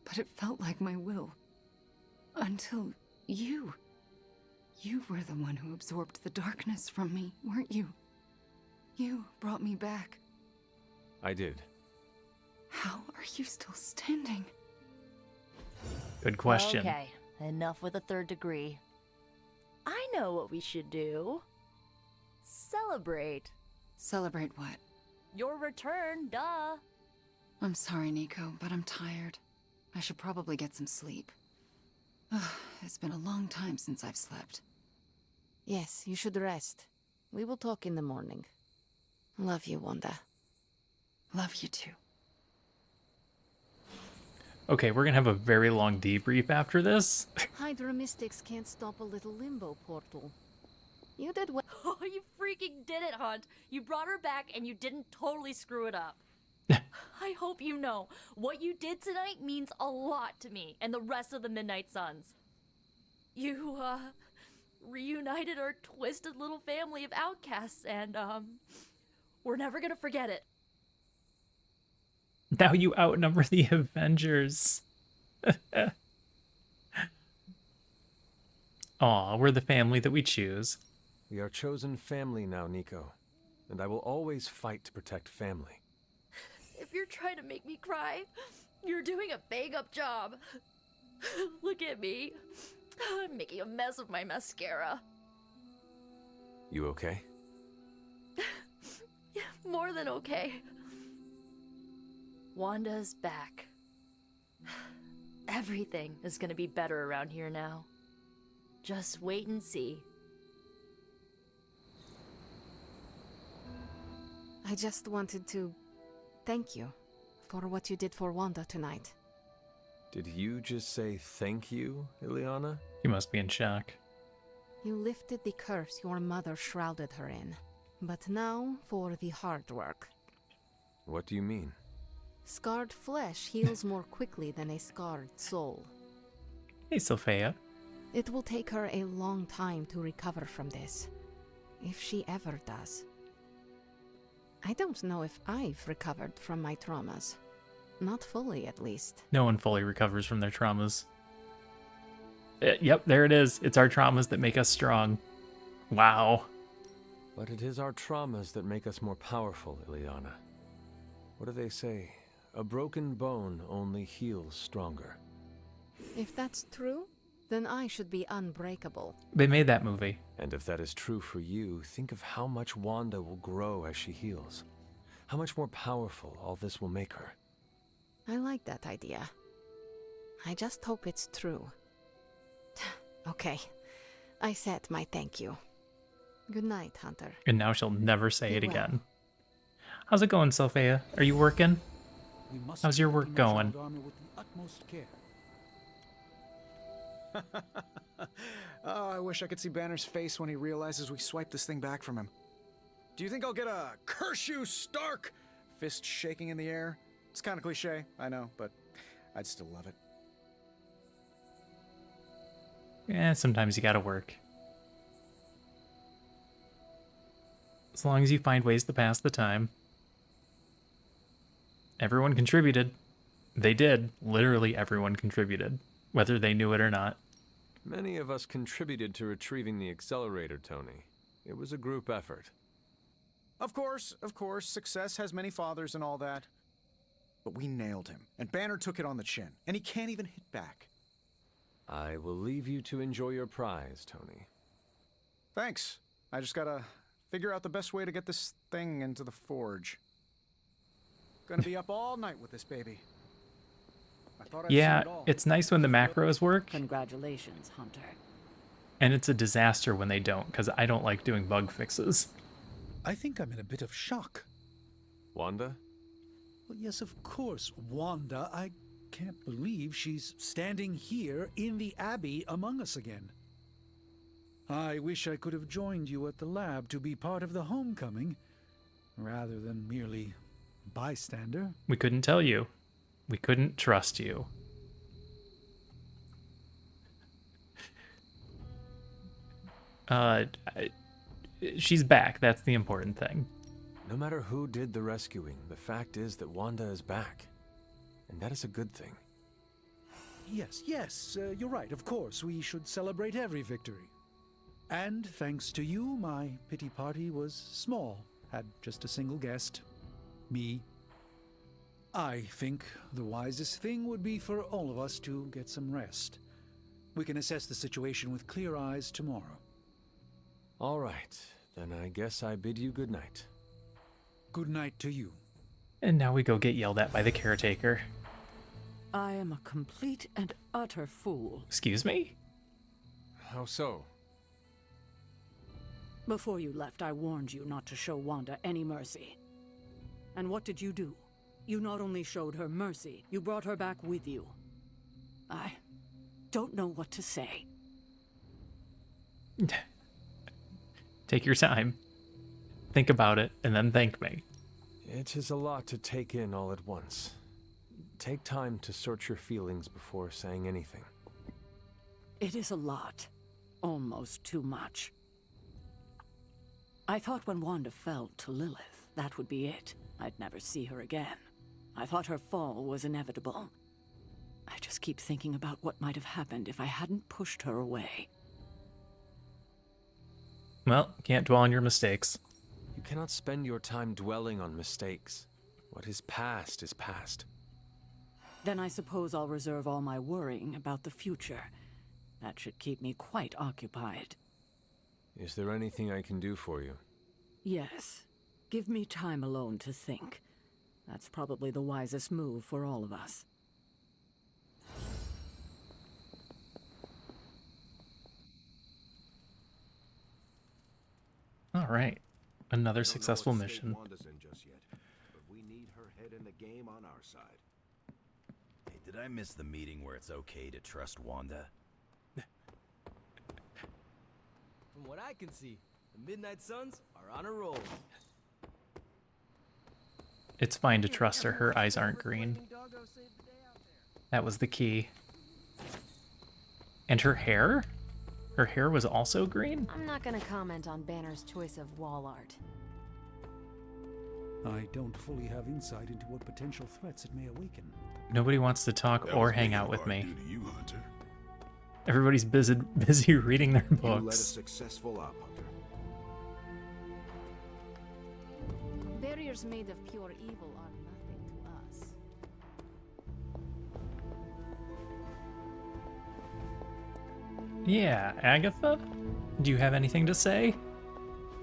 But it felt like my will. Until you. You were the one who absorbed the darkness from me, weren't you? You brought me back. I did. How are you still standing? Good question. Okay, enough with the 3rd degree. I know what we should do. Celebrate. Celebrate what? Your return, duh. I'm sorry, Nico, but I'm tired. I should probably get some sleep. It's been a long time since I've slept. Yes, you should rest. We will talk in the morning. Love you, Wanda. Love you too. Okay, we're gonna have a very long debrief after this. Hydra mystics can't stop a little limbo portal. You did well. Oh, you freaking did it, Hunt. You brought her back and you didn't totally screw it up. I hope you know, what you did tonight means a lot to me and the rest of the Midnight Suns. You, reunited our twisted little family of outcasts and, we're never gonna forget it. Now you outnumber the Avengers. Aw, we're the family that we choose. We are chosen family now, Nico. And I will always fight to protect family. If you're trying to make me cry, you're doing a bang-up job. Look at me. I'm making a mess of my mascara. You okay? More than okay. Wanda's back. Everything is gonna be better around here now. Just wait and see. I just wanted to thank you for what you did for Wanda tonight. Did you just say thank you, Ileana? You must be in shock. You lifted the curse your mother shrouded her in. But now for the hard work. What do you mean? Scarred flesh heals more quickly than a scarred soul. Hey, Sophia. It will take her a long time to recover from this. If she ever does. I don't know if I've recovered from my traumas. Not fully, at least. No one fully recovers from their traumas. Yep, there it is. It's our traumas that make us strong. Wow. But it is our traumas that make us more powerful, Ileana. What do they say? A broken bone only heals stronger. If that's true, then I should be unbreakable. They made that movie. And if that is true for you, think of how much Wanda will grow as she heals. How much more powerful all this will make her. I like that idea. I just hope it's true. Okay, I said my thank you. Good night, Hunter. And now she'll never say it Be well. again. How's it going, Sophia? Are you working? How's your work going? With the utmost care. Oh, I wish I could see Banner's face when he realizes we swiped this thing back from him. Do you think I'll get a "curse you, Stark" fist shaking in the air? It's kind of cliche, I know, but I'd still love it. Yeah, sometimes you gotta work. As long as you find ways to pass the time. Everyone contributed. They did. Literally everyone contributed, whether they knew it or not. Many of us contributed to retrieving the accelerator, Tony. It was a group effort. Of course, success has many fathers and all that. But we nailed him, and Banner took it on the chin, and he can't even hit back. I will leave you to enjoy your prize, Tony. Thanks. I just gotta figure out the best way to get this thing into the forge. Gonna be up all night with this baby. I thought I'd Yeah, seen it all. it's nice when the macros work, Congratulations, Hunter. and it's a disaster when they don't, because I don't like doing bug fixes. I think I'm in a bit of shock. Wanda? Well, yes, of course, Wanda. I can't believe she's standing here in the Abbey among us again. I wish I could have joined you at the lab to be part of the homecoming, rather than merely bystander. We couldn't tell you. We couldn't trust you. She's back. That's the important thing. No matter who did the rescuing, the fact is that Wanda is back. And that is a good thing. Yes, you're right. Of course, we should celebrate every victory. And thanks to you, my pity party was small. Had just a single guest. Me. I think the wisest thing would be for all of us to get some rest. We can assess the situation with clear eyes tomorrow. All right, then I guess I bid you good night. Good night to you. And now we go get yelled at by the caretaker. I am a complete and utter fool. Excuse me? How so? Before you left, I warned you not to show Wanda any mercy. And what did you do? You not only showed her mercy, you brought her back with you. I don't know what to say. Take your time. Think about it, and then thank me. It is a lot to take in all at once. Take time to sort your feelings before saying anything. It is a lot. Almost too much. I thought when Wanda fell to Lilith, that would be it. I'd never see her again. I thought her fall was inevitable. I just keep thinking about what might have happened if I hadn't pushed her away. Well, can't dwell on your mistakes. You cannot spend your time dwelling on mistakes. What is past is past. Then I suppose I'll reserve all my worrying about the future. That should keep me quite occupied. Is there anything I can do for you? Yes. Give me time alone to think. That's probably the wisest move for all of us. All right. Another successful mission. Wanda's in just yet, but we need her head in the game on our side. Hey, did I miss the meeting where it's okay to trust Wanda? From what I can see, the Midnight Suns are on a roll. It's fine to trust her. Her eyes aren't green. That was the key. And her hair? Her hair was also green? I'm not gonna comment on Banner's choice of wall art. I don't fully have insight into what potential threats it may awaken. Nobody wants to talk That or was hang big out and with hard me. due to you, Hunter. Everybody's busy reading their You led a books. successful op, Hunter. Barriers made of pure evil are nothing to us. Yeah, Agatha? Do you have anything to say?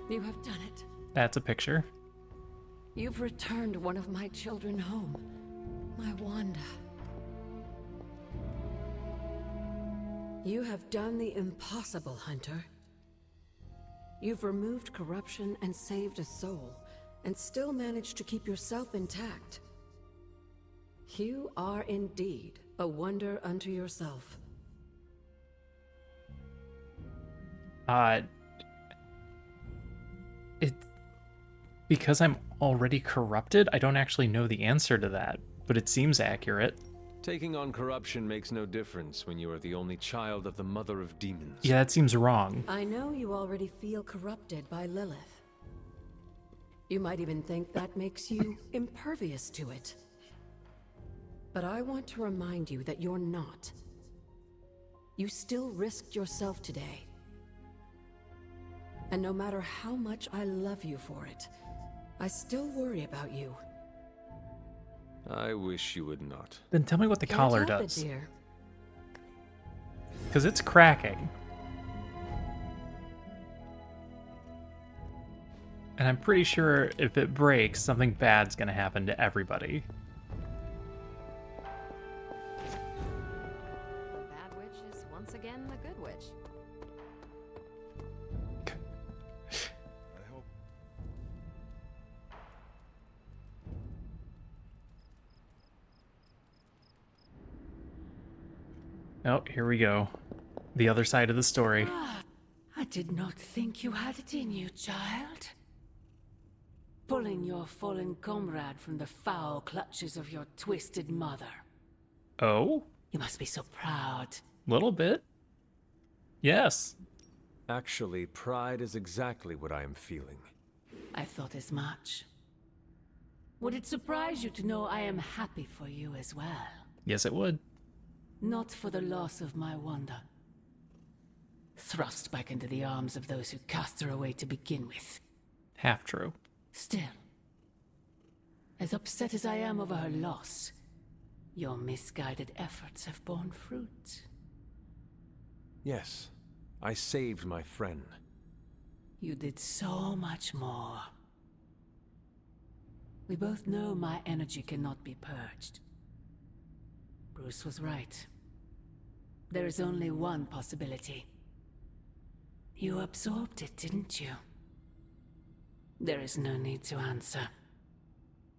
You have done it. That's a picture. You've returned one of my children home. My Wanda. You have done the impossible, Hunter. You've removed corruption and saved a soul, and still managed to keep yourself intact. You are indeed a wonder unto yourself. Because I'm already corrupted, I don't actually know the answer to that, but it seems accurate. Taking on corruption makes no difference when you are the only child of the mother of demons. Yeah, that seems wrong. I know you already feel corrupted by Lilith. You might even think that makes you impervious to it. But I want to remind you that you're not. You still risked yourself today. And no matter how much I love you for it, I still worry about you. I wish you would not. Then tell me what the collar Can't help it, does. dear. Because it's cracking. And I'm pretty sure if it breaks, something bad's gonna happen to everybody. The bad witch is once again the good witch. I hope. Oh, here we go. The other side of the story. I did not think you had it in you, child. Pulling your fallen comrade from the foul clutches of your twisted mother. Oh? You must be so proud. Little bit. Yes. Actually, pride is exactly what I am feeling. I thought as much. Would it surprise you to know I am happy for you as well? Yes, it would. Not for the loss of my Wanda. Thrust back into the arms of those who cast her away to begin with. Half true. Still, as upset as I am over her loss, your misguided efforts have borne fruit. Yes, I saved my friend. You did so much more. We both know my energy cannot be purged. Bruce was right. There is only one possibility. You absorbed it, didn't you? There is no need to answer.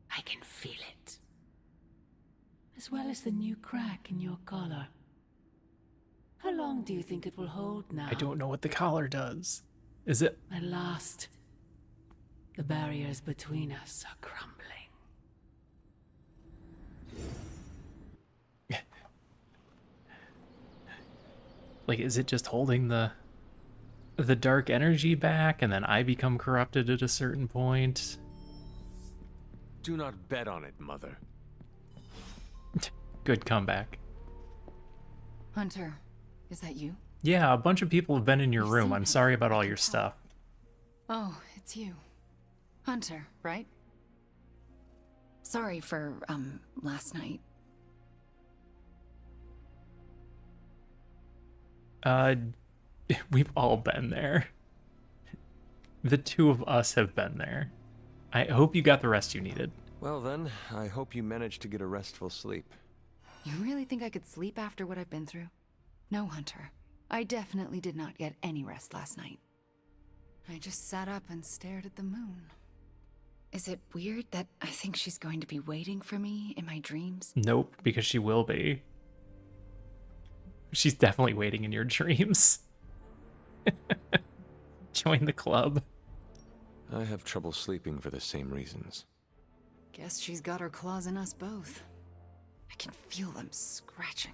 I can feel it. As well as the new crack in your collar. How long do you think it will hold now? I don't know what the collar does. Is it? At last, the barriers between us are crumbling. Like, is it just holding the dark energy back and then I become corrupted at a certain point? Do not bet on it, Mother. Good comeback. Hunter, is that you? Yeah, a bunch of people have been in your You've room. seen I'm it. sorry about all I your can tell. stuff. Oh, it's you. Hunter, right? Sorry for, last night. We've all been there. The two of us have been there. I hope you got the rest you needed. Well then, I hope you managed to get a restful sleep. You really think I could sleep after what I've been through? No, Hunter. I definitely did not get any rest last night. I just sat up and stared at the moon. Is it weird that I think she's going to be waiting for me in my dreams? Nope, because she will be. She's definitely waiting in your dreams. Join the club. I have trouble sleeping for the same reasons. Guess she's got her claws in us both. I can feel them scratching.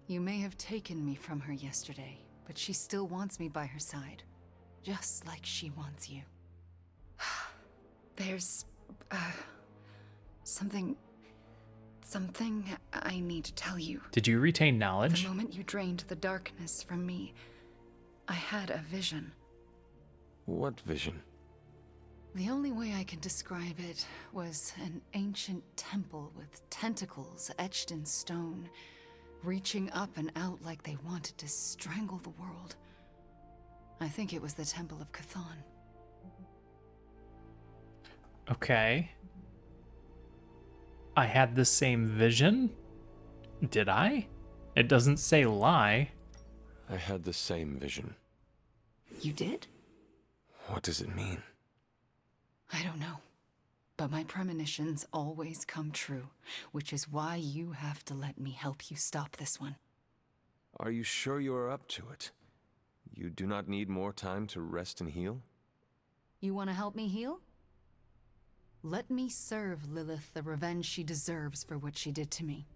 You may have taken me from her yesterday, but she still wants me by her side. Just like she wants you. There's... something I need to tell you. Did you retain knowledge? The moment you drained the darkness from me, I had a vision. What vision? The only way I can describe it was an ancient temple with tentacles etched in stone, reaching up and out like they wanted to strangle the world. I think it was the Temple of Chthon. Okay. I had the same vision? Did I? It doesn't say lie. I had the same vision. You did? What does it mean? I don't know. But my premonitions always come true, which is why you have to let me help you stop this one. Are you sure you are up to it? You do not need more time to rest and heal? You want to help me heal? Let me serve Lilith the revenge she deserves for what she did to me.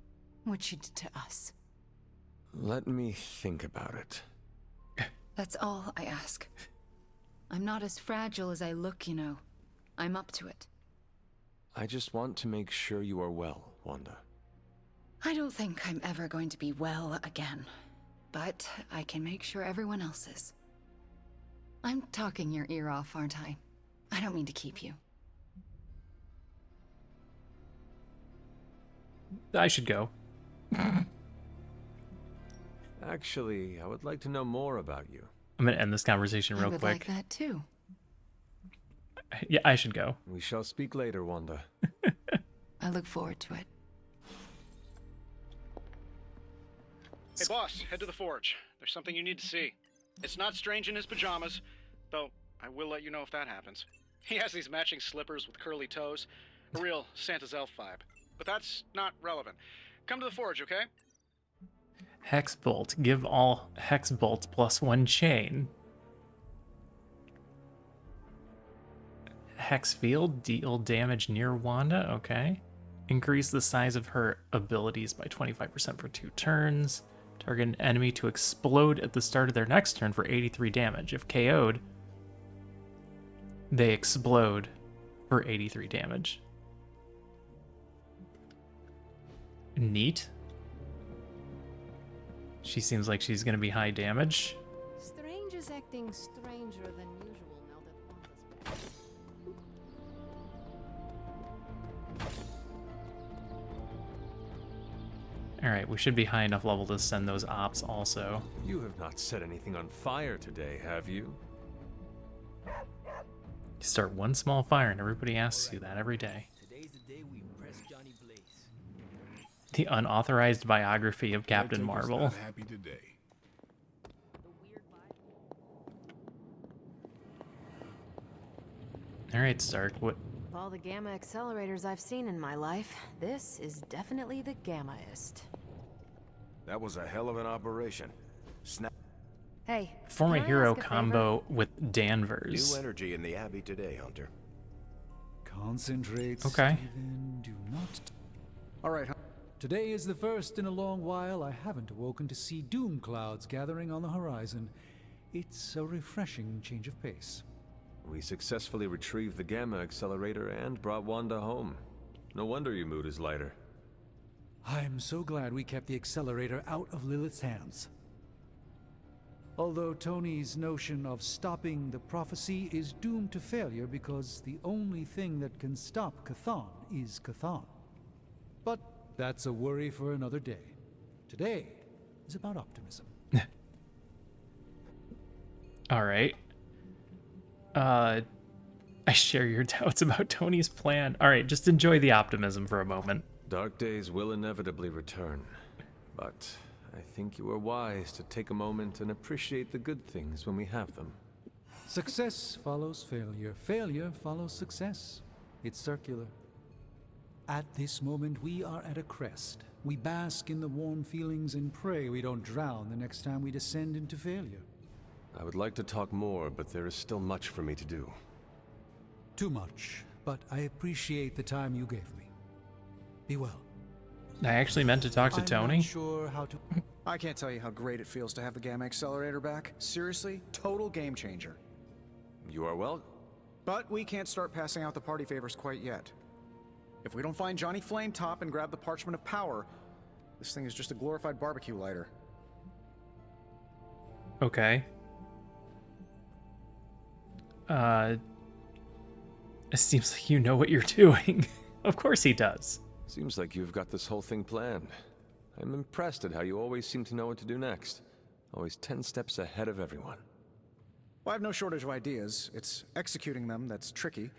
What she did to us. Let me think about it. That's all I ask. I'm not as fragile as I look, you know. I'm up to it. I just want to make sure you are well, Wanda. I don't think I'm ever going to be well again. But I can make sure everyone else is. I'm talking your ear off, aren't I? I don't mean to keep you. I should go. Actually, I would like to know more about you. I'm gonna end this conversation real I would quick. like that too. Yeah, I should go. We shall speak later, Wanda. I look forward to it. Hey boss, head to the forge. There's something you need to see. It's not Strange in his pajamas, though I will let you know if that happens. He has these matching slippers with curly toes. A real Santa's elf vibe. But that's not relevant. Come to the forge, okay? Hex bolt. Give all hex bolts +1 chain. Hex field. Deal damage near Wanda. Okay. Increase the size of her abilities by 25% for 2 turns. Target an enemy to explode at the start of their next turn for 83 damage. If KO'd, they explode for 83 damage. Neat. She seems like she's going to be high damage. Strange is acting stranger than usual now that Wanda's back. Alright, we should be high enough level to send those ops also. You have not set anything on fire today, have you? You start one small fire and everybody asks you that every day. Today's the day we impress Johnny Blaze. The unauthorized biography of Captain Caretaker's Marvel. not happy today. Alright, Stark, what? Of all the gamma accelerators I've seen in my life, this is definitely the gammaest. That was a hell of an operation. Snap. Hey, Form a can I hero ask a favor? combo with Danvers. New energy in the Abbey today, Hunter. Concentrate, Okay. Steven, do not... All right, today is the first in a long while I haven't awoken to see doom clouds gathering on the horizon. It's a refreshing change of pace. We successfully retrieved the Gamma Accelerator and brought Wanda home. No wonder your mood is lighter. I'm so glad we kept the accelerator out of Lilith's hands. Although Tony's notion of stopping the prophecy is doomed to failure because the only thing that can stop Chthon is Chthon. But that's a worry for another day. Today is about optimism. Alright. I share your doubts about Tony's plan. Alright, just enjoy the optimism for a moment. Dark days will inevitably return, but I think you are wise to take a moment and appreciate the good things when we have them. Success follows failure. Failure follows success. It's circular. At this moment, we are at a crest. We bask in the warm feelings and pray we don't drown the next time we descend into failure. I would like to talk more, but there is still much for me to do. Too much, but I appreciate the time you gave me. Be well. I actually meant to talk to Tony. I'm not sure how to... I can't tell you how great it feels to have the Gamma Accelerator back. Seriously, total game changer. You are well? But we can't start passing out the party favors quite yet. If we don't find Johnny Flametop and grab the Parchment of Power, this thing is just a glorified barbecue lighter. Okay. It seems like you know what you're doing. Of course he does. Seems like you've got this whole thing planned. I'm impressed at how you always seem to know what to do next. Always 10 steps ahead of everyone. Well, I have no shortage of ideas. It's executing them that's tricky.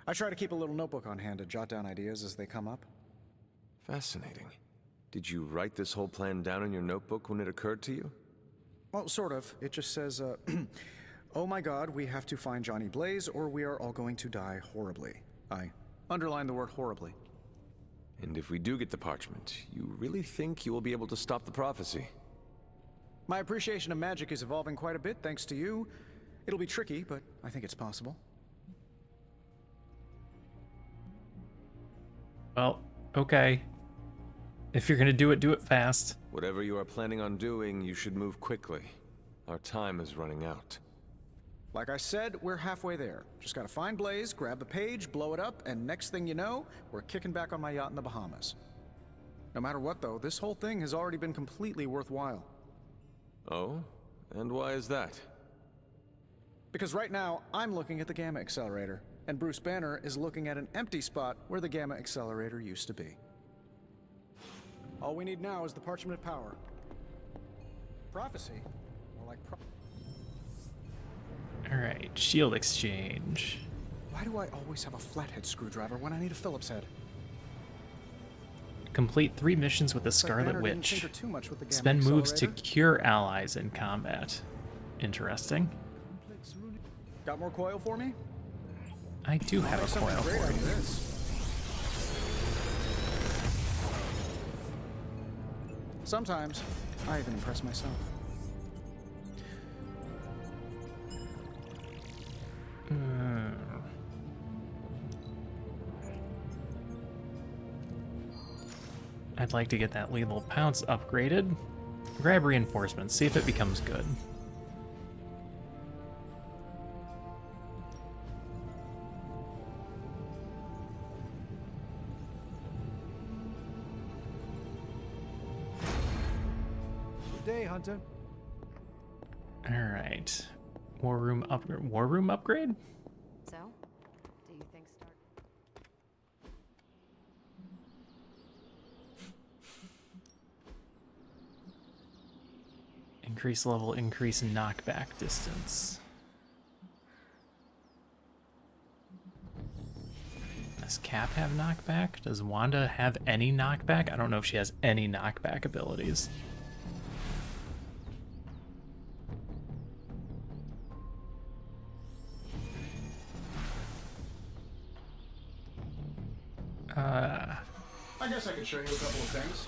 I try to keep a little notebook on hand to jot down ideas as they come up. Fascinating. Did you write this whole plan down in your notebook when it occurred to you? Well, sort of. It just says, oh my god, we have to find Johnny Blaze or we are all going to die horribly. I underline the word horribly. And if we do get the parchment, you really think you will be able to stop the prophecy? My appreciation of magic is evolving quite a bit thanks to you. It'll be tricky, but I think it's possible. Well, okay. If you're gonna do it fast. Whatever you are planning on doing, you should move quickly. Our time is running out. Like I said, we're halfway there. Just gotta find Blaze, grab the page, blow it up, and next thing you know, we're kicking back on my yacht in the Bahamas. No matter what, though, this whole thing has already been completely worthwhile. Oh? And why is that? Because right now, I'm looking at the Gamma Accelerator, and Bruce Banner is looking at an empty spot where the Gamma Accelerator used to be. All we need now is the Parchment of Power. Prophecy? More like Alright, shield exchange. Why do I always have a flathead screwdriver when I need a Phillips head? Complete 3 missions with the Scarlet Witch. Spend moves to cure allies in combat. Interesting. Got more coil for me? I do have a coil for you. Sometimes, I even impress myself. I'd like to get that lethal pounce upgraded. Grab reinforcements, see if it becomes good. Good day, Hunter. All right, war room upgrade. So, do you think start? Increase level, increase knockback distance. Does Cap have knockback? Does Wanda have any knockback? I don't know if she has any knockback abilities. I guess I could show you a couple of things.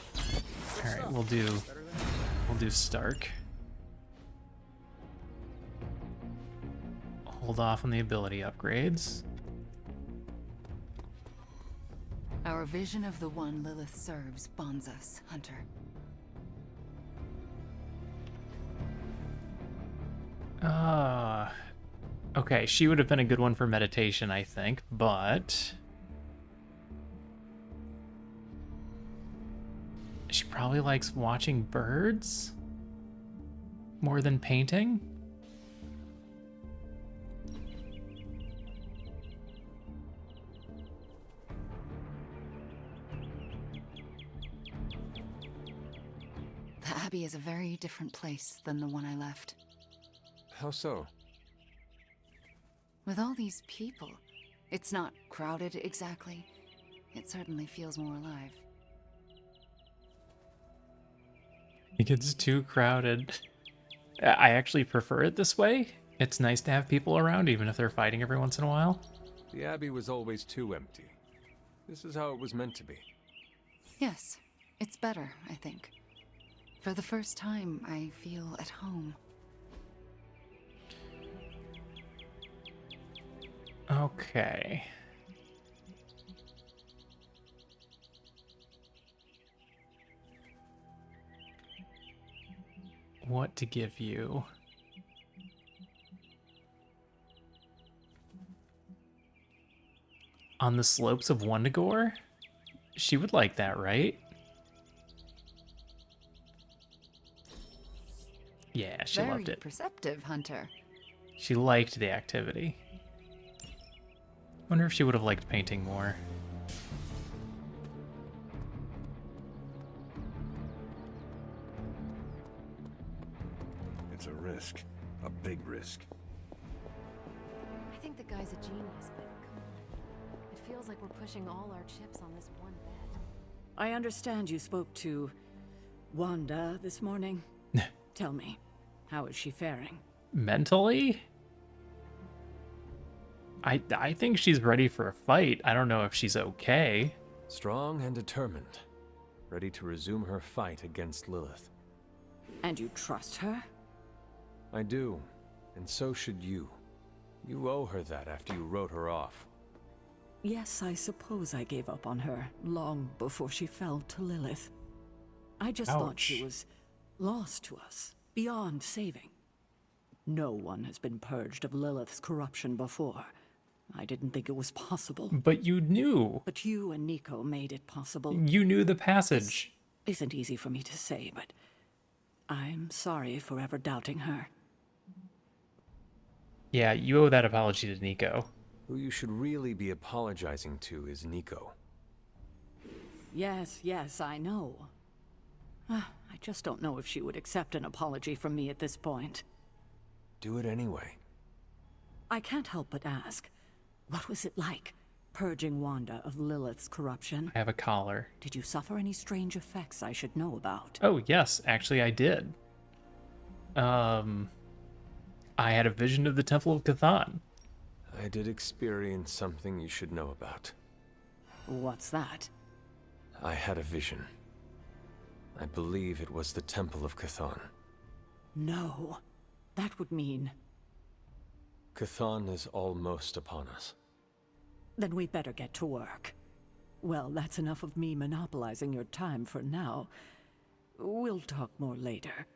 All right, we'll do Stark. Hold off on the ability upgrades. Our vision of the one Lilith serves bonds us, Hunter. Okay, she would have been a good one for meditation, I think, but she probably likes watching birds more than painting. The Abbey is a very different place than the one I left. How so? With all these people, it's not crowded exactly. It certainly feels more alive. It gets too crowded. I actually prefer it this way. It's nice to have people around, even if they're fighting every once in a while. The Abbey was always too empty. This is how it was meant to be. Yes, it's better, I think. For the first time, I feel at home. Okay. What to give you? On the slopes of Wundagore? She would like that, right? Yeah, she loved Very it. perceptive, Hunter. She liked the activity. Wonder if she would have liked painting more. It's a risk. A big risk. I think the guy's a genius, but come on. It feels like we're pushing all our chips on this one bet. I understand you spoke to Wanda this morning. Tell me, how is she faring? Mentally? I think she's ready for a fight. I don't know if she's okay. Strong and determined. Ready to resume her fight against Lilith. And you trust her? I do, and so should you. You owe her that after you wrote her off. Yes, I suppose I gave up on her long before she fell to Lilith. I just thought she was lost to us, beyond saving. No one has been purged of Lilith's corruption before. I didn't think it was possible. But you knew. But you and Nico made it possible. You knew the passage. This isn't easy for me to say, but I'm sorry for ever doubting her. Yeah, you owe that apology to Nico. Who you should really be apologizing to is Nico. Yes, I know. I just don't know if she would accept an apology from me at this point. Do it anyway. I can't help but ask, what was it like, purging Wanda of Lilith's corruption? I have a collar. Did you suffer any strange effects I should know about? Oh, yes, actually I did. I had a vision of the Temple of Cthon. I did experience something you should know about. What's that? I had a vision. I believe it was the Temple of Cthon. No. That would mean... Cthon is almost upon us. Then we better get to work. Well, that's enough of me monopolizing your time for now. We'll talk more later.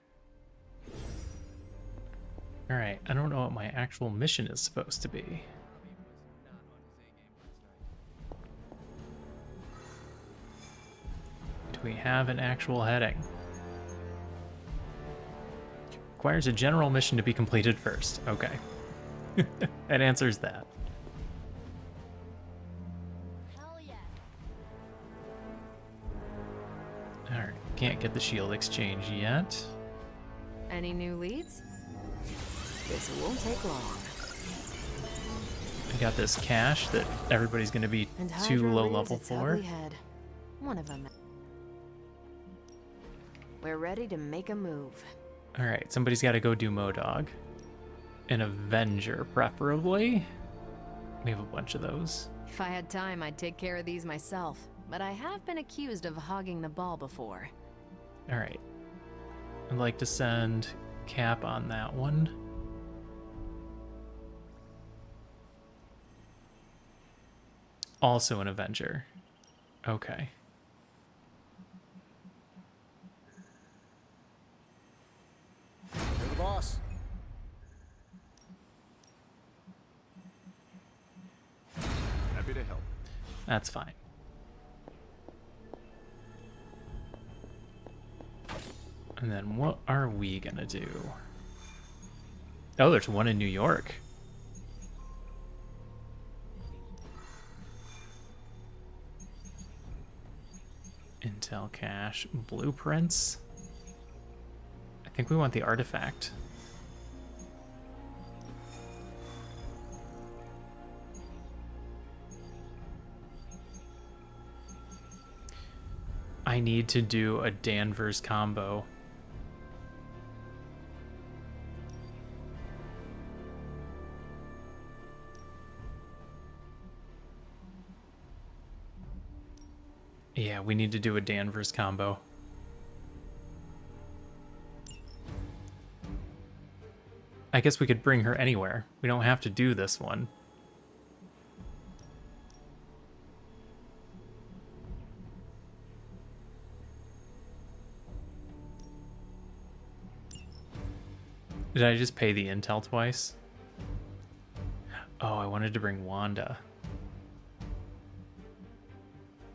Alright, I don't know what my actual mission is supposed to be. Do we have an actual heading? Requires a general mission to be completed first. Okay. That answers that. Hell yeah. Alright, can't get the shield exchange yet. Any new leads? Guess it won't take long. I got this cache that everybody's going to be too low level for. Head. One of them. We're ready to make a move. Alright, somebody's got to go do Modog. An Avenger, preferably. We have a bunch of those. If I had time, I'd take care of these myself. But I have been accused of hogging the ball before. Alright. I'd like to send Cap on that one. Also an Avenger. Okay. You're the boss. Happy to help. That's fine. And then what are we gonna do? Oh, there's one in New York. Intel cache, blueprints. I think we want the artifact. I need to do a Danvers combo. Yeah, we need to do a Danvers combo. I guess we could bring her anywhere. We don't have to do this one. Did I just pay the intel twice? Oh, I wanted to bring Wanda.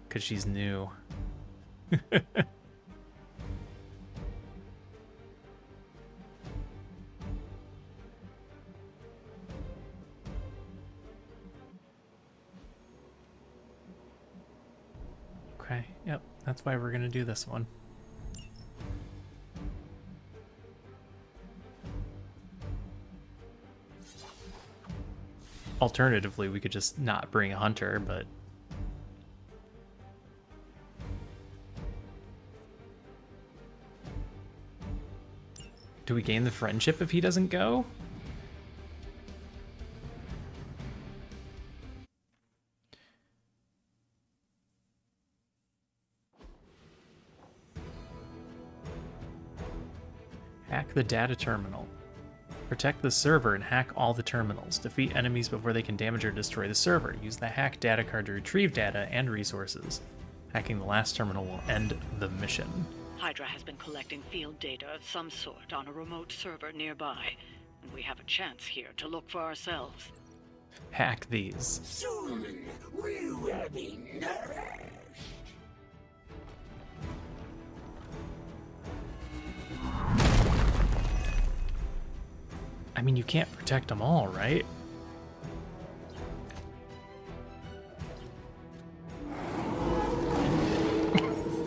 Because she's new. Okay, yep, that's why we're gonna do this one. Alternatively, we could just not bring a hunter, but... Do we gain the friendship if he doesn't go? Hack the data terminal. Protect the server and hack all the terminals. Defeat enemies before they can damage or destroy the server. Use the hack data card to retrieve data and resources. Hacking the last terminal will end the mission. Hydra has been collecting field data of some sort on a remote server nearby, and we have a chance here to look for ourselves. Hack these. Soon we will be nourished. I mean, you can't protect them all, right?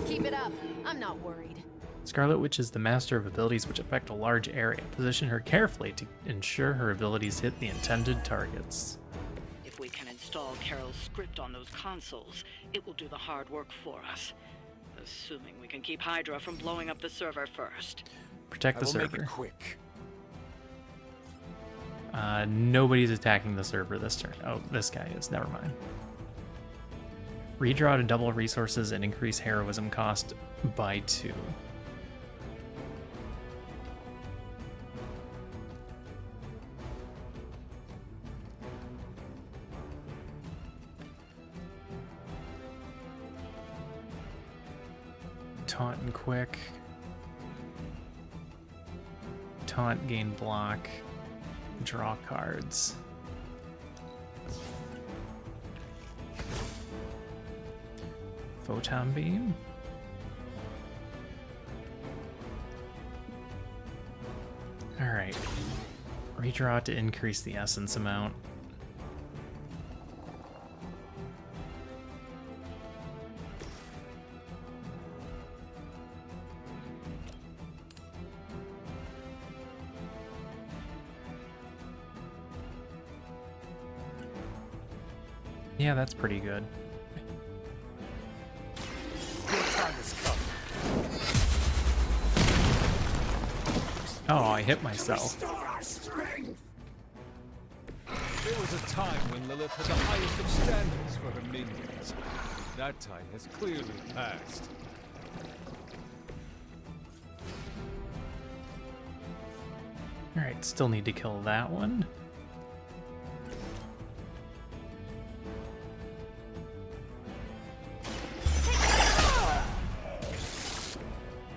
Keep it up. I'm not worried. Scarlet Witch is the master of abilities which affect a large area. Position her carefully to ensure her abilities hit the intended targets. If we can install Carol's script on those consoles, it will do the hard work for us. Assuming we can keep Hydra from blowing up the server first. Protect the server. Make it quick. Nobody's attacking the server this turn. Oh, this guy is. Never mind. Redraw to double resources and increase heroism cost by 2. Taunt and quick. Taunt, gain block. Draw cards. Photon beam. All right. Redraw to increase the essence amount. Yeah, that's pretty good. Oh, I hit myself. There was a time when Lilith had the highest of standards for her minions. That time has clearly passed. Alright, still need to kill that one.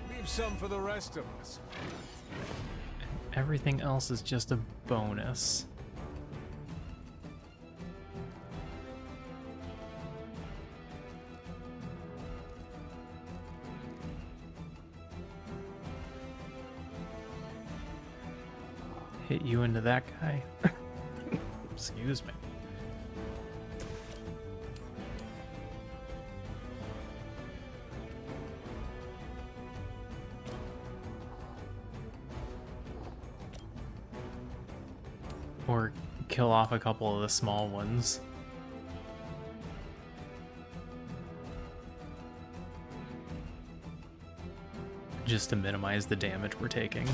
Leave some for the rest of us. Everything else is just a bonus. Hit you into that guy. Excuse me. Or kill off a couple of the small ones. Just to minimize the damage we're taking.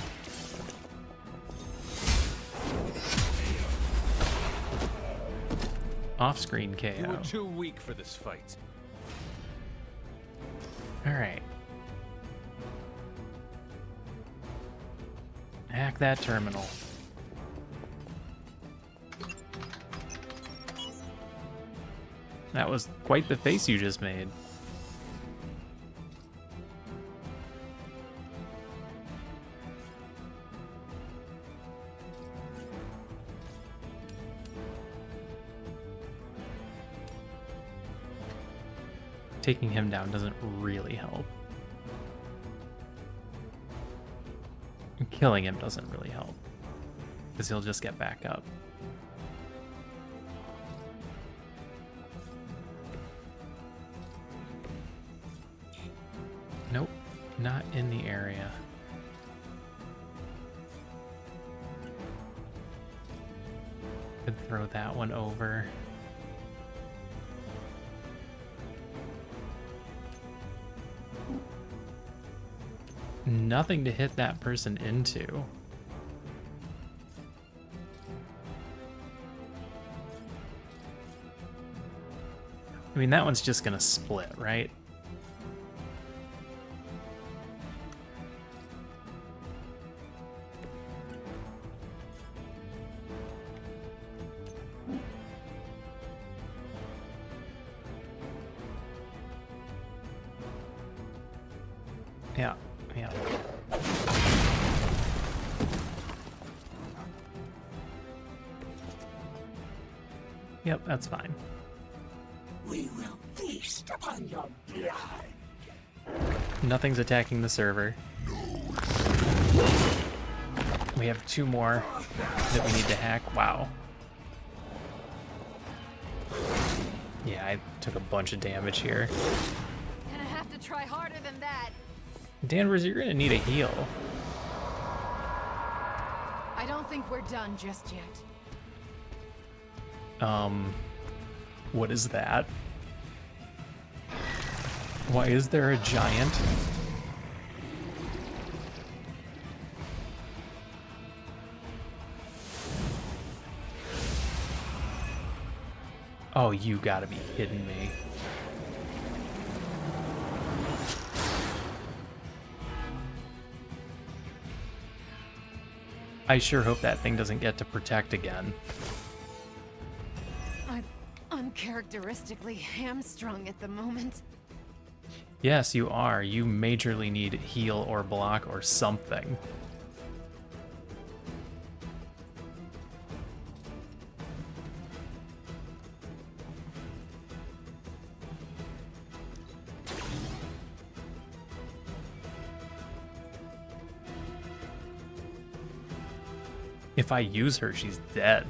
Off-screen KO. You were too weak for this fight. All right. Hack that terminal. That was quite the face you just made. Taking him down doesn't really help. Killing him doesn't really help, because he'll just get back up. Nope, not in the area. Could throw that one over. Nothing to hit that person into. I mean, that one's just gonna split, right? Yeah, yeah. Yep, that's fine. We will feast upon your blood. Nothing's attacking the server. We have 2 more that we need to hack. Wow. Yeah, I took a bunch of damage here. Gonna have to try harder than that. Danvers, you're gonna need a heal. I don't think we're done just yet. What is that? Why is there a giant? Oh, you gotta be kidding me. I sure hope that thing doesn't get to protect again. I'm uncharacteristically hamstrung at the moment. Yes, you are. You majorly need heal or block or something. If I use her, she's dead.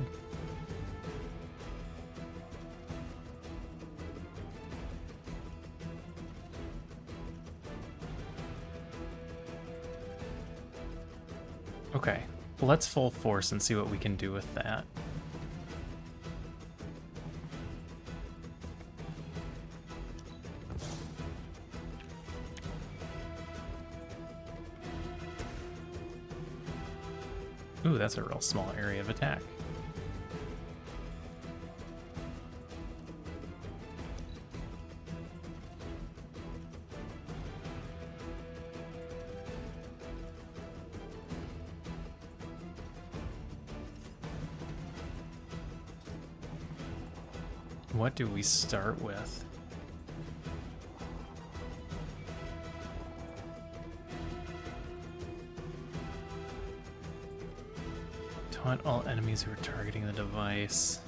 Okay, let's full force and see what we can do with that. Ooh, that's a real small area of attack. What do we start with? Taunt all enemies who are targeting the device.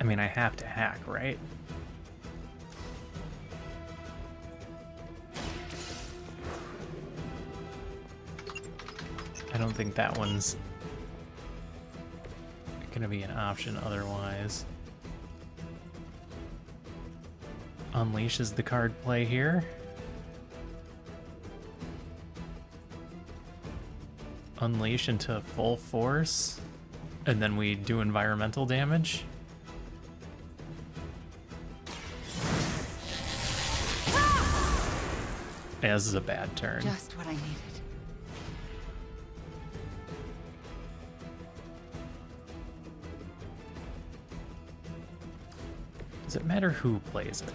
I mean, I have to hack, right? I don't think that one's gonna be an option otherwise. Unleash is the card play here. Unleash into full force, and then we do environmental damage. Yeah, this is a bad turn. Just what I needed. Does it matter who plays it?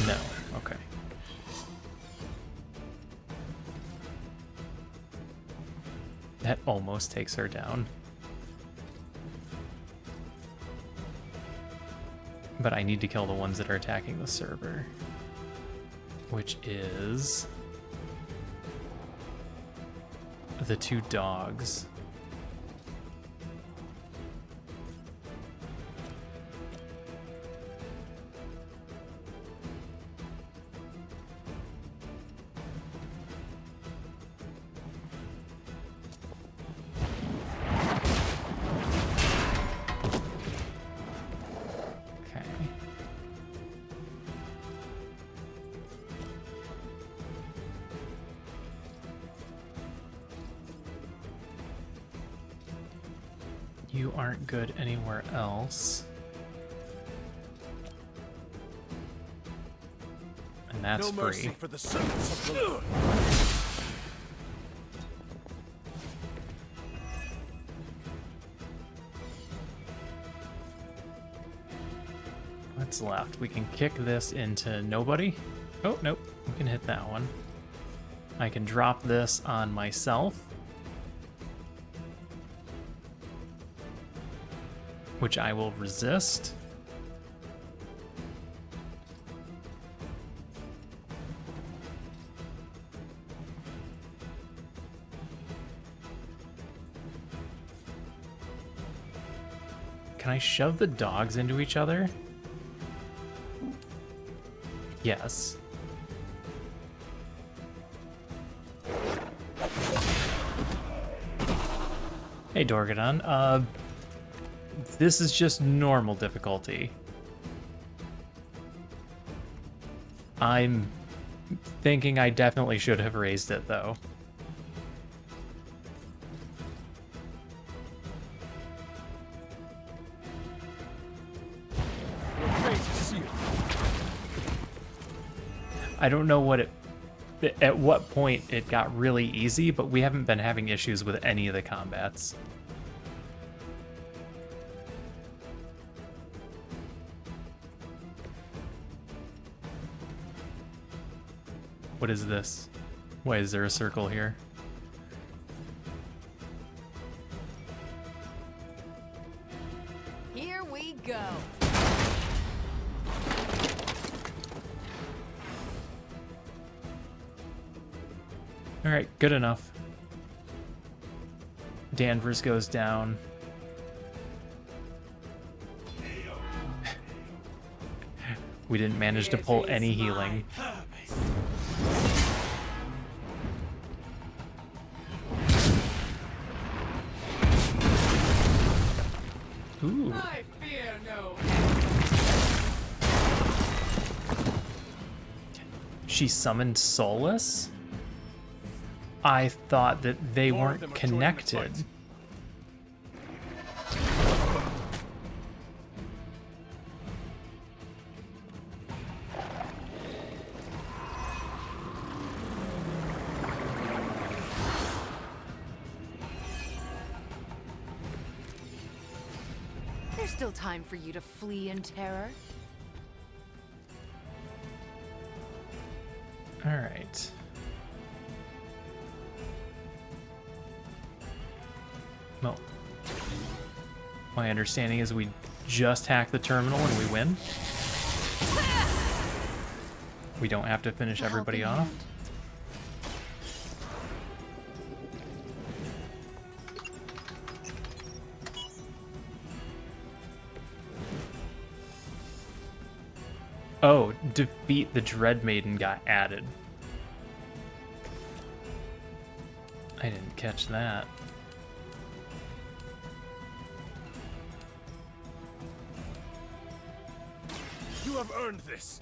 No. Okay. That almost takes her down. But I need to kill the ones that are attacking the server. Which is the 2 dogs. You aren't good anywhere else. And that's no mercy free. For the servants of the Lord. What's left? We can kick this into nobody. Oh, nope. We can hit that one. I can drop this on myself, which I will resist. Can I shove the dogs into each other? Yes. Hey, Dorgadon. This is just normal difficulty. I'm thinking I definitely should have raised it, though. I don't know what at what point it got really easy, but we haven't been having issues with any of the combats. What is this? Why is there a circle here? Here we go. All right, good enough. Danvers goes down. We didn't manage to pull any healing. Ooh. I fear no. She summoned Solus? I thought that they weren't connected. There's still time for you to flee in terror. All right. Well, my understanding is we just hack the terminal and we win. We don't have to finish everybody off. Oh, defeat the Dread Maiden got added. I didn't catch that. You have earned this.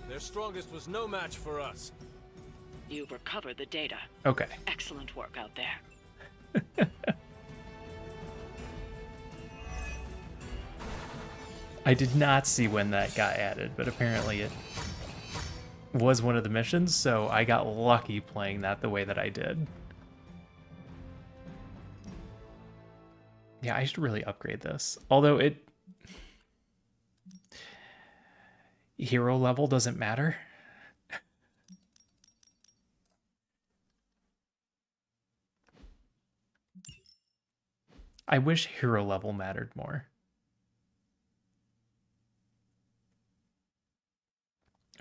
Their strongest was no match for us. You've recovered the data. Okay. Excellent work out there. I did not see when that got added, but apparently it was one of the missions, so I got lucky playing that the way that I did. Yeah, I should really upgrade this. Although hero level doesn't matter. I wish hero level mattered more.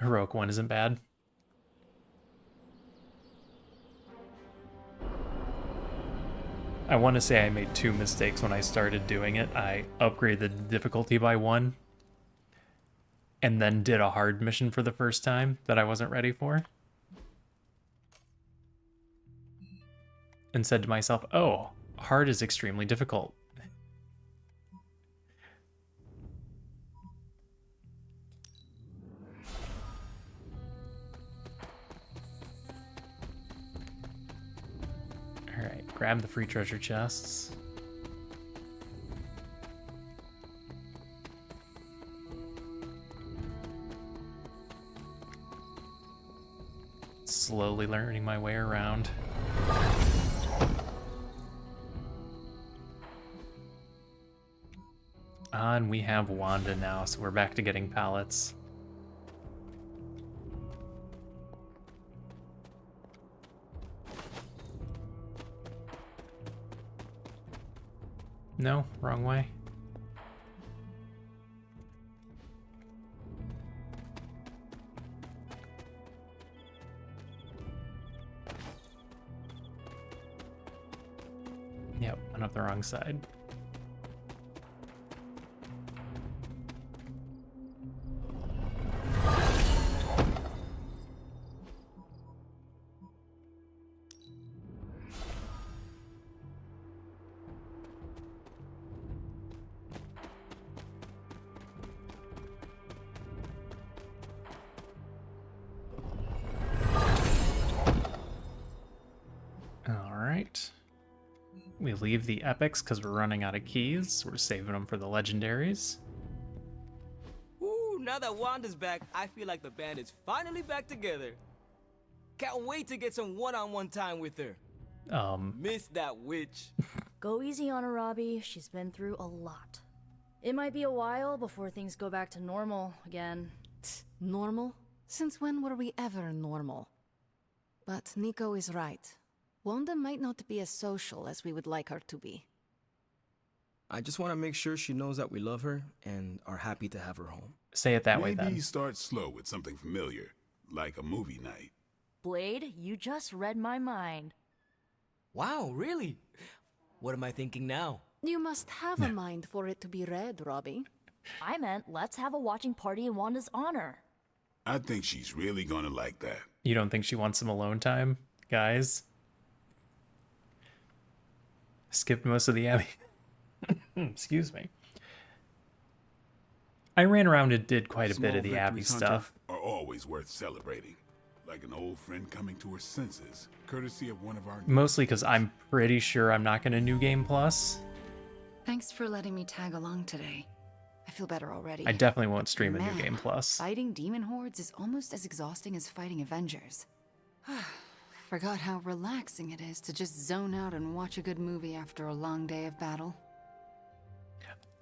Heroic one isn't bad. I want to say I made 2 mistakes when I started doing it. I upgraded the difficulty by 1 and then did a hard mission for the first time that I wasn't ready for. And said to myself, oh, hard is extremely difficult. Alright, grab the free treasure chests. Slowly learning my way around. And we have Wanda now, so we're back to getting pallets. No, wrong way. Yep, went up the wrong side. We leave the epics because we're running out of keys. We're saving them for the legendaries. Ooh, now that Wanda's back, I feel like the band is finally back together. Can't wait to get some one-on-one time with her. Miss that witch. Go easy on her, Robbie. She's been through a lot. It might be a while before things go back to normal again. Normal? Since when were we ever normal? But Nico is right. Wanda might not be as social as we would like her to be. I just want to make sure she knows that we love her and are happy to have her home. Say it that way, then. Maybe start slow with something familiar, like a movie night. Blade, you just read my mind. Wow, really? What am I thinking now? You must have a mind for it to be read, Robbie. I meant let's have a watching party in Wanda's honor. I think she's really gonna like that. You don't think she wants some alone time, guys? Skipped most of the Abbey. Excuse me. I ran around and did quite a bit of the Abbey stuff. Are always worth celebrating, like an old friend coming to her senses, courtesy of one of our. Mostly because I'm pretty sure I'm not going to New Game Plus. Thanks for letting me tag along today. I feel better already. I definitely won't stream a New Game Plus. Fighting demon hordes is almost as exhausting as fighting Avengers. Forgot how relaxing it is to just zone out and watch a good movie after a long day of battle.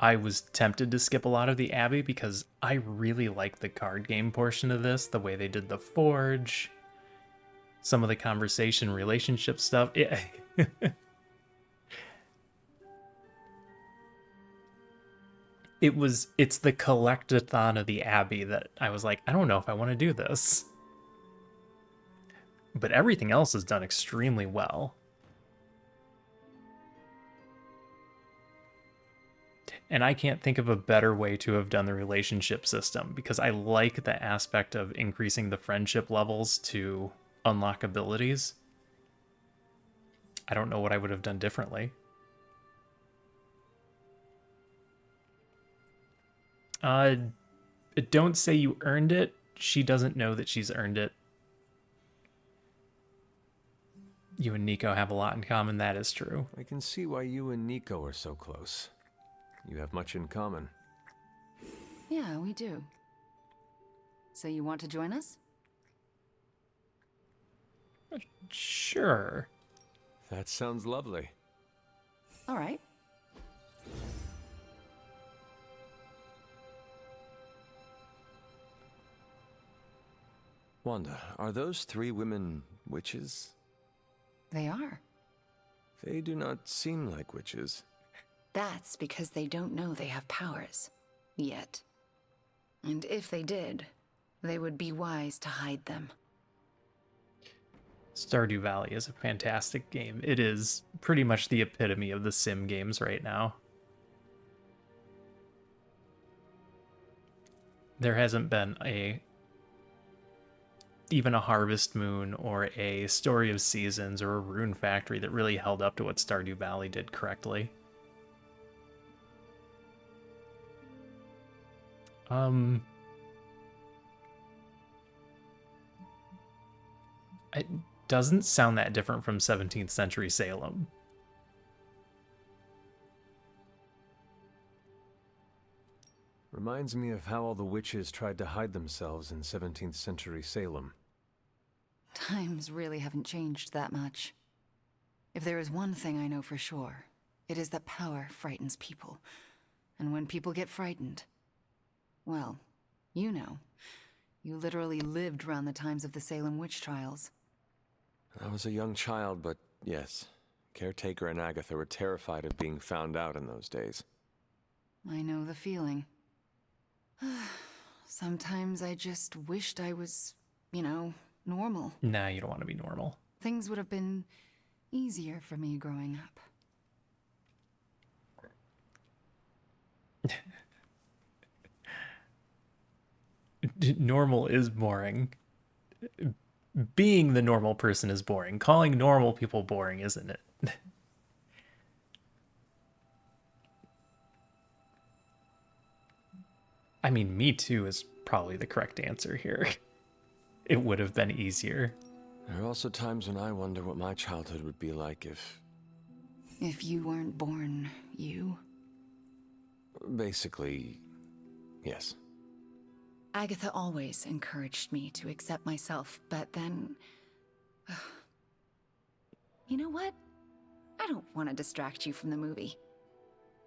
I was tempted to skip a lot of the Abbey because I really like the card game portion of this, the way they did the Forge, some of the conversation relationship stuff. It's the collectathon of the Abbey that I was like, I don't know if I want to do this. But everything else is done extremely well. And I can't think of a better way to have done the relationship system, because I like the aspect of increasing the friendship levels to unlock abilities. I don't know what I would have done differently. Don't say you earned it. She doesn't know that she's earned it. You and Nico have a lot in common, that is true. I can see why you and Nico are so close. You have much in common. Yeah, we do. So you want to join us? Sure. That sounds lovely. All right. Wanda, are those 3 women witches? They are. They do not seem like witches. That's because they don't know they have powers. Yet. And if they did, they would be wise to hide them. Stardew Valley is a fantastic game. It is pretty much the epitome of the sim games right now. There hasn't been even a Harvest Moon or a Story of Seasons or a Rune Factory that really held up to what Stardew Valley did correctly. It doesn't sound that different from 17th century Salem. Reminds me of how all the witches tried to hide themselves in 17th century Salem. Times really haven't changed that much. If there is one thing I know for sure, it is that power frightens people. And when people get frightened, well, you know, you literally lived around the times of the Salem witch trials. I was a young child, but yes, Caretaker and Agatha were terrified of being found out in those days. I know the feeling. Sometimes I just wished I was, you know, normal. Nah, you don't want to be normal. Things would have been easier for me growing up. Normal is boring. Being the normal person is boring. Calling normal people boring, isn't it? I mean, me too is probably the correct answer here. It would have been easier. There are also times when I wonder what my childhood would be like if... If you weren't born, you? Basically, yes. Agatha always encouraged me to accept myself, but then... You know what? I don't want to distract you from the movie.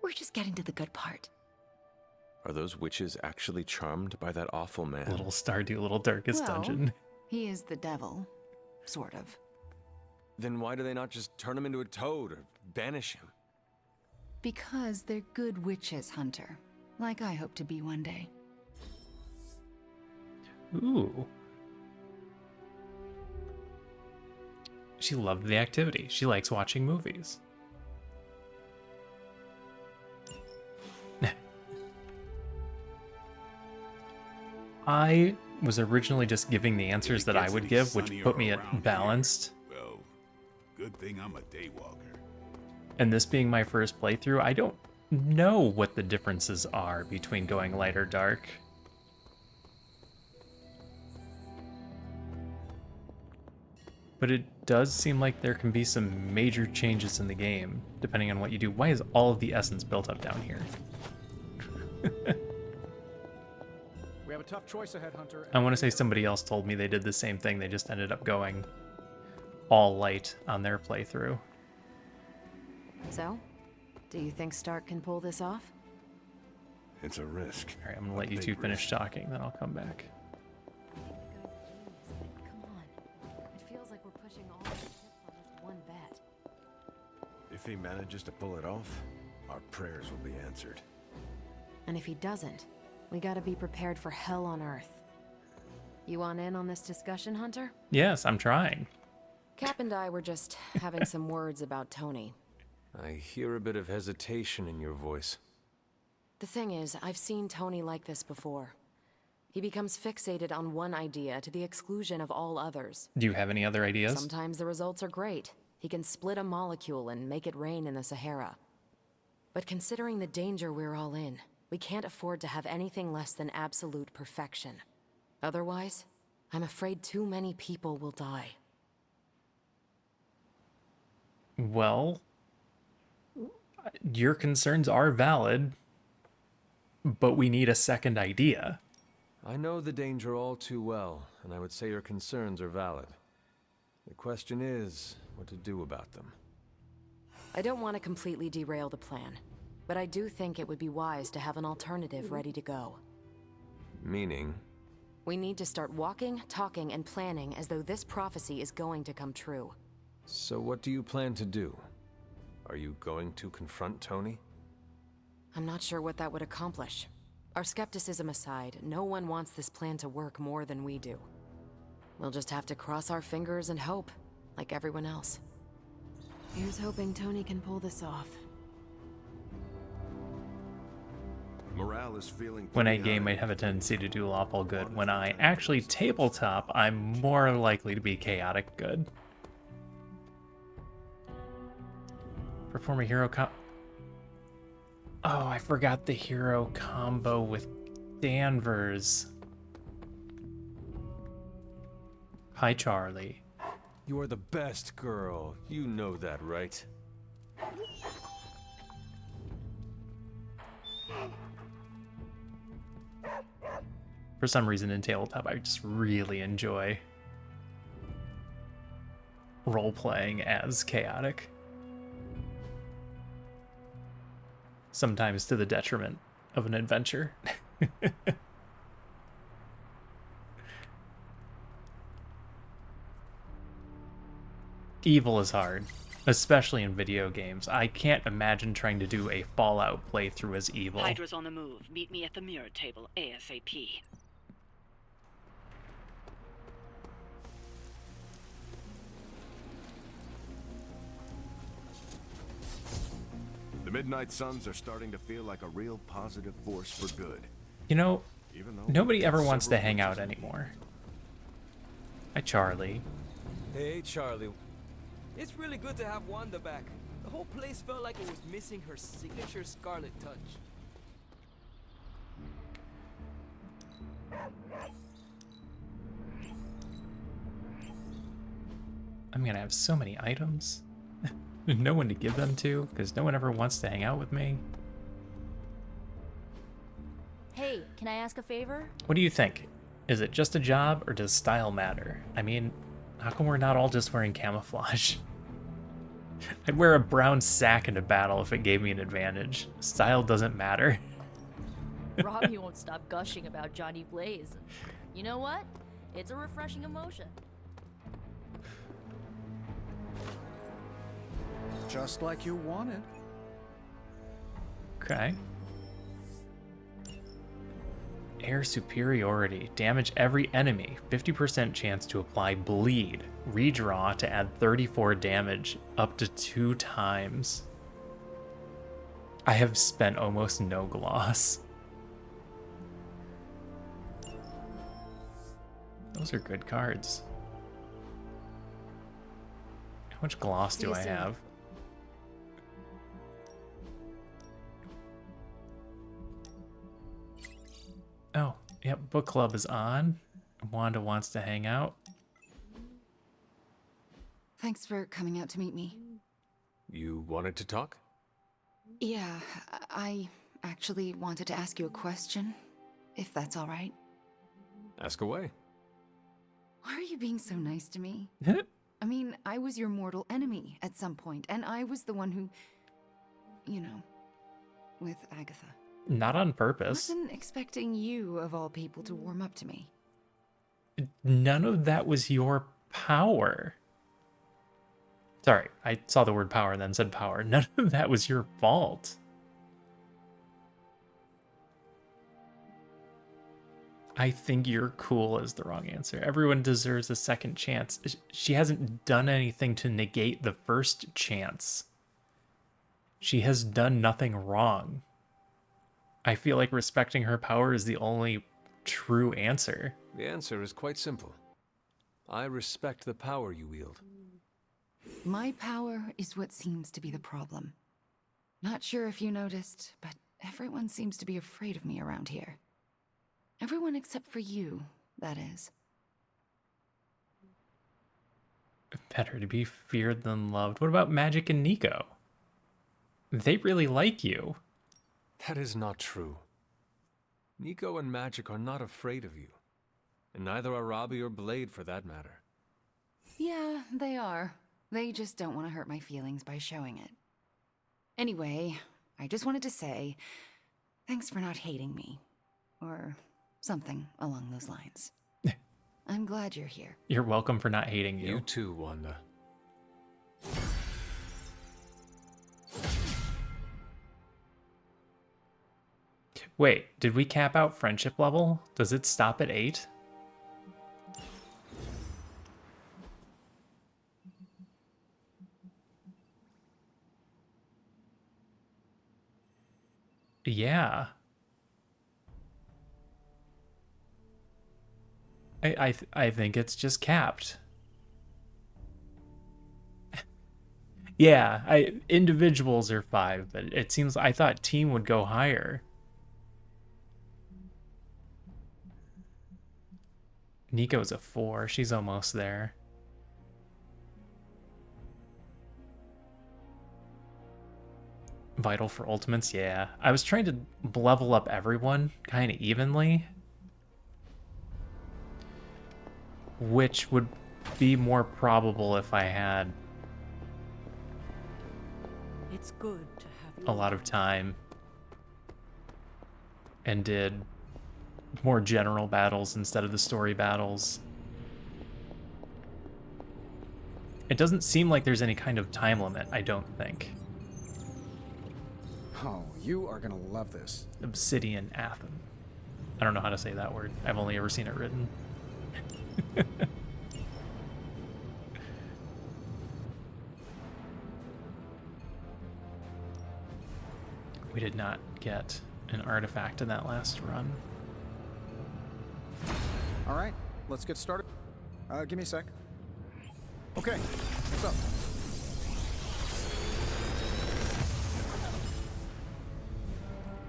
We're just getting to the good part. Are those witches actually charmed by that awful man? Little Stardew, Little Darkest Dungeon. He is the devil. Sort of. Then why do they not just turn him into a toad or banish him? Because they're good witches, Hunter. Like I hope to be one day. Ooh. She loved the activity. She likes watching movies. I was originally just giving the answers that I would give, which put me at balanced. Well, good thing I'm a daywalker. And this being my first playthrough, I don't know what the differences are between going light or dark. But it does seem like there can be some major changes in the game, depending on what you do. Why is all of the essence built up down here? We have a tough choice ahead, Hunter. I want to say somebody else told me they did the same thing. They just ended up going all light on their playthrough. So, do you think Stark can pull this off? It's a risk. All right, I'm going to let you two finish talking, then I'll come back. Come on. It feels like we're pushing all the chips on this one bet. If he manages to pull it off, our prayers will be answered. And if he doesn't, we gotta be prepared for hell on Earth. You want in on this discussion, Hunter? Yes, I'm trying. Cap and I were just having some words about Tony. I hear a bit of hesitation in your voice. The thing is, I've seen Tony like this before. He becomes fixated on one idea to the exclusion of all others. Do you have any other ideas? Sometimes the results are great. He can split a molecule and make it rain in the Sahara. But considering the danger we're all in, we can't afford to have anything less than absolute perfection. Otherwise, I'm afraid too many people will die. Well, your concerns are valid. but we need a second idea. I know the danger all too well, and I would say your concerns are valid. The question is, what to do about them. I don't want to completely derail the plan, but I do think it would be wise to have an alternative ready to go. Meaning? We need to start walking, talking, and planning as though this prophecy is going to come true. So what do you plan to do? Are you going to confront Tony? I'm not sure what that would accomplish. Our skepticism aside, no one wants this plan to work more than we do. We'll just have to cross our fingers and hope, like everyone else. Here's hoping Tony can pull this off. Morale is feeling When I pretty game, high. I have a tendency to do lawful good. When I actually tabletop, I'm more likely to be chaotic good. Perform a hero Oh, I forgot the hero combo with Danvers. Hi, Charlie. You are the best girl. You know that, right? For some reason in tabletop, I just really enjoy role-playing as chaotic. Sometimes to the detriment of an adventure. Evil is hard, especially in video games. I can't imagine trying to do a Fallout playthrough as evil. Hydra's on the move. Meet me at the mirror table ASAP. The Midnight Suns are starting to feel like a real positive force for good. You know, Even though nobody ever wants to several hang out witches- anymore. Hi, Charlie. Hey, Charlie. It's really good to have Wanda back. The whole place felt like it was missing her signature Scarlet touch. I'm gonna have so many items. No one to give them to, because no one ever wants to hang out with me. Hey, can I ask a favor? What do you think? Is it just a job, or does style matter? I mean, how come we're not all just wearing camouflage? I'd wear a brown sack into battle if it gave me an advantage. Style doesn't matter. Robbie won't stop gushing about Johnny Blaze. You know what? It's a refreshing emotion. Just like you wanted. Okay. Air superiority. Damage every enemy. 50% chance to apply bleed. Redraw to add 34 damage up to 2 times. I have spent almost no gloss. Those are good cards. How much gloss do I have? Oh, yep, book club is on. Wanda wants to hang out. Thanks for coming out to meet me. You wanted to talk? Yeah, I actually wanted to ask you a question, if that's all right. Ask away. Why are you being so nice to me? I mean, I was your mortal enemy at some point, and I was the one who, you know, with Agatha. Not on purpose. Wasn't expecting you, of all people, to warm up to me. None of that was your power. Sorry, I saw the word power and then said power. None of that was your fault. I think you're cool is the wrong answer. Everyone deserves a second chance. She hasn't done anything to negate the first chance. She has done nothing wrong. I feel like respecting her power is the only true answer. The answer is quite simple. I respect the power you wield. My power is what seems to be the problem. Not sure if you noticed, but everyone seems to be afraid of me around here. Everyone except for you, that is. Better to be feared than loved. What about Magic and Nico? They really like you. That is not true. Nico and Magic are not afraid of you. And neither are Robbie or Blade, for that matter. Yeah, they are. They just don't want to hurt my feelings by showing it. Anyway, I just wanted to say, thanks for not hating me. Or something along those lines. I'm glad you're here. You're welcome for not hating you. You too, Wanda. Wait, did we cap out friendship level? Does it stop at 8? Yeah. I think it's just capped. Yeah, individuals are 5, but it seems I thought team would go higher. Nico's a 4. She's almost there. Vital for ultimates, yeah. I was trying to level up everyone kind of evenly, which would be more probable if I had It's good to have a lot of time and did more general battles instead of the story battles. It doesn't seem like there's any kind of time limit, I don't think. Oh, you are gonna love this. Obsidian Atham. I don't know how to say that word. I've only ever seen it written. We did not get an artifact in that last run. All right, let's get started. Give me a sec. Okay, what's up?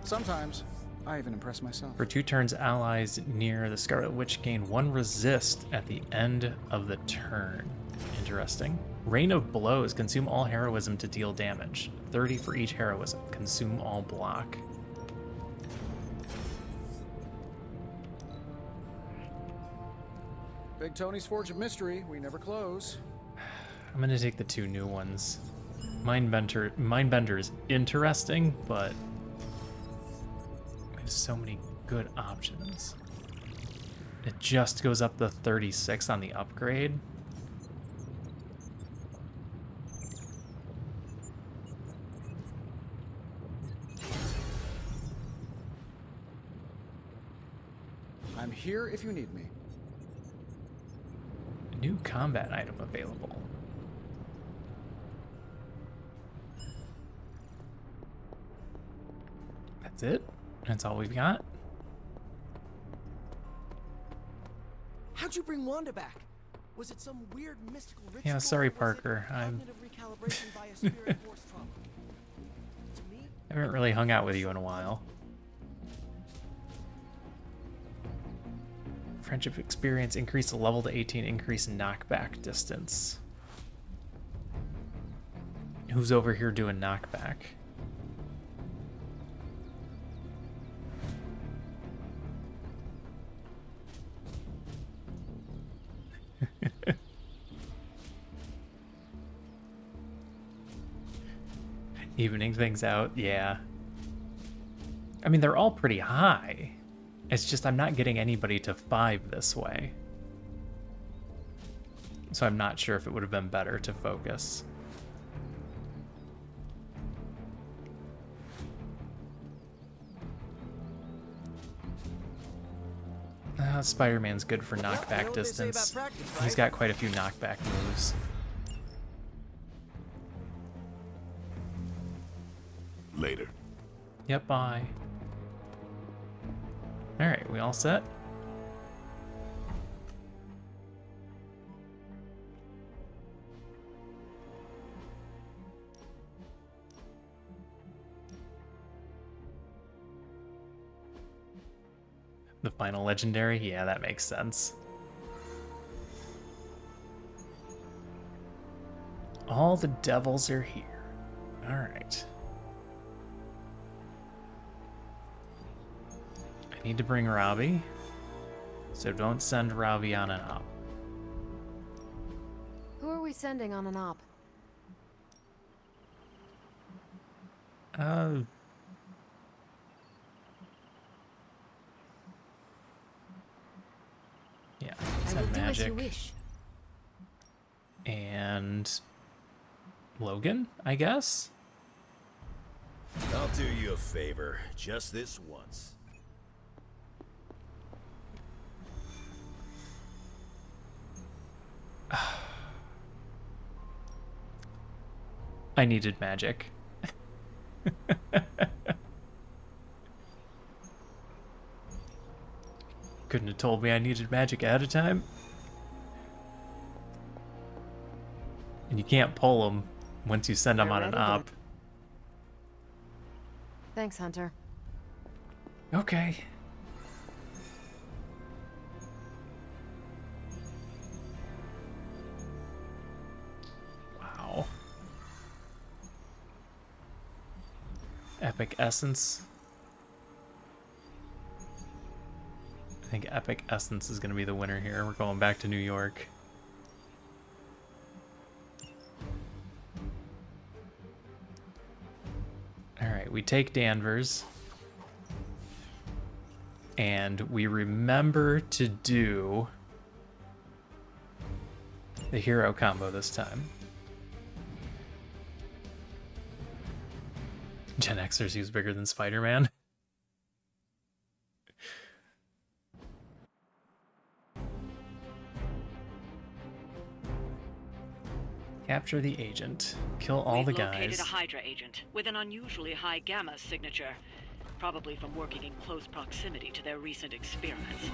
Sometimes I even impress myself. For 2 turns, allies near the Scarlet Witch gain 1 resist at the end of the turn. Interesting. Rain of Blows. Consume all heroism to deal damage. 30 for each heroism. Consume all block. Big Tony's Forge of Mystery. We never close. I'm gonna take the 2 new ones. Mindbender is interesting, but there's so many good options. It just goes up to 36 on the upgrade. I'm here if you need me. New combat item available. That's it? That's all we've got? How'd you bring Wanda back? Was it some weird mystical ritual? Yeah, sorry, Parker. I haven't really hung out with you in a while. Friendship experience, increase the level to 18, increase knockback distance. Who's over here doing knockback? Evening things out, yeah. I mean, they're all pretty high. It's just I'm not getting anybody to 5 this way. So I'm not sure if it would have been better to focus. Spider-Man's good for knockback distance. He's got quite a few knockback moves. Later. Yep, bye. Alright, we all set? The final legendary? Yeah, that makes sense. All the devils are here. Alright. I I need to bring Robbie, so don't send Robbie on an op. Who are we sending on an op? Yeah, I will send do as you Magic. wish. And Logan, I guess? I'll do you a favor, just this once. I needed Magic. Couldn't have told me I needed Magic ahead of time. And you can't pull them once you send them on an op. Thanks, Hunter. Okay. Wow. Epic Essence. I think Epic Essence is going to be the winner here. We're going back to New York. Alright, we take Danvers. And we remember to do the hero combo this time. Gen Xers use bigger than Spider-Man. Capture the agent. Kill all the guys. We've located a Hydra agent with an unusually high gamma signature, probably from working in close proximity to their recent experiments.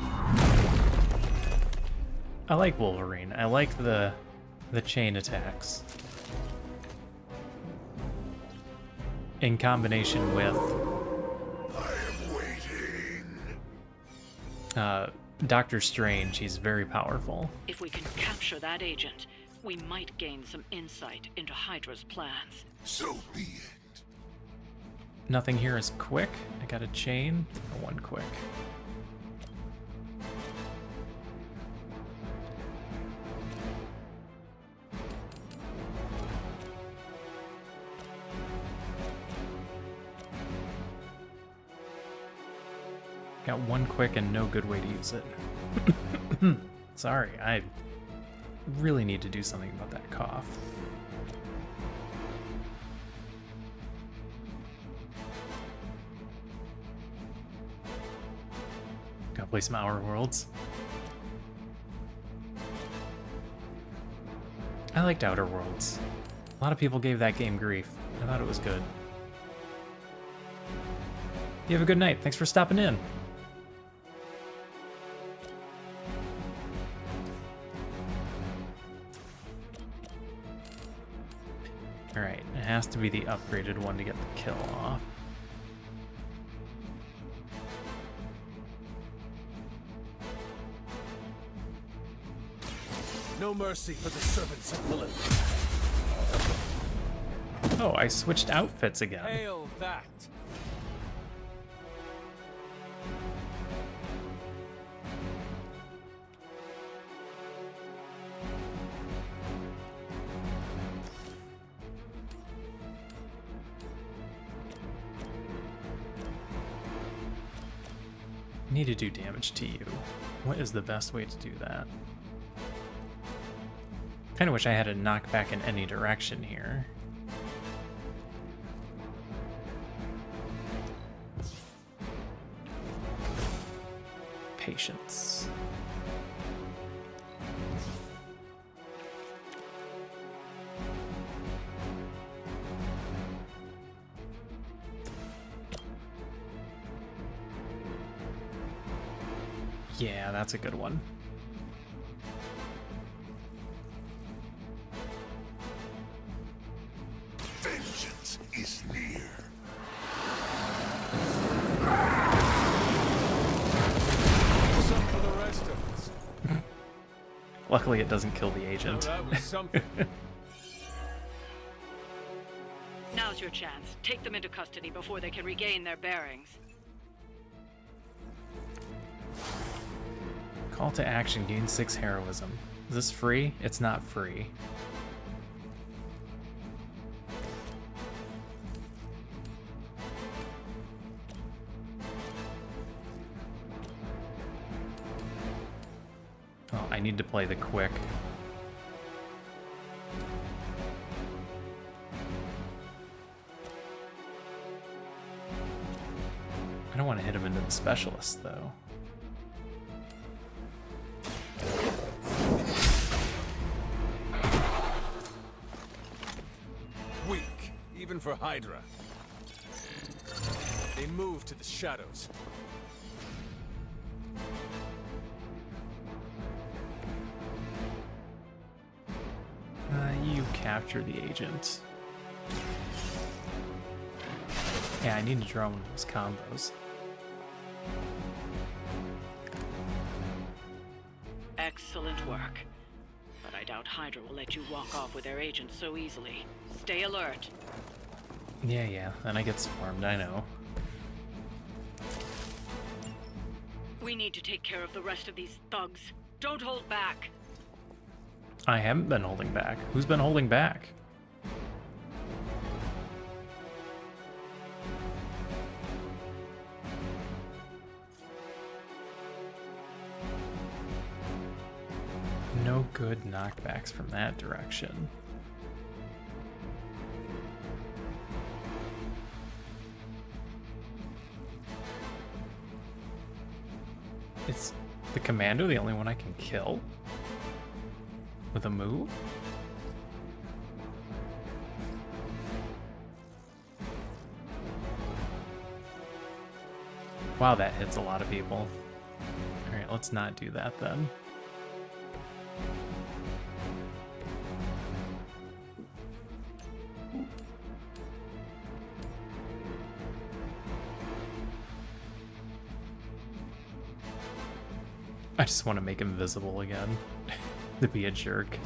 I like Wolverine. I like the chain attacks. In combination with Doctor Strange, he's very powerful. If we can capture that agent, we might gain some insight into Hydra's plans. So be it. Nothing here is quick. I got a chain. One quick. Got one quick and no good way to use it. Sorry, I really need to do something about that cough. Gotta play some Outer Worlds. I liked Outer Worlds. A lot of people gave that game grief. I thought it was good. You have a good night. Thanks for stopping in. Alright, it has to be the upgraded one to get the kill off. No mercy for the servants of Lilith. Oh, I switched outfits again. Hail that! Need to do damage to you. What is the best way to do that? Kind of wish I had a knockback in any direction here. Patience. Yeah, that's a good one. Vengeance is near. Some for the rest of us. Luckily, it doesn't kill the agent. Now that was something. Now's your chance. Take them into custody before they can regain their bearings. Call to action, gain 6 heroism. Is this free? It's not free. Oh, I need to play the quick. I don't want to hit him into the specialist, though. Weak, even for Hydra. They move to the shadows. You capture the agent. Yeah, I need to draw one of those combos. Excellent work. But I doubt Hydra will let you walk off with their agent so easily. Stay alert. Yeah, then I get swarmed, I know. We need to take care of the rest of these thugs. Don't hold back. I haven't been holding back. Who's been holding back? No good knockbacks from that direction. Is the commander the only one I can kill? With a move? Wow, that hits a lot of people. Alright, let's not do that then. I just want to make him visible again. To be a jerk.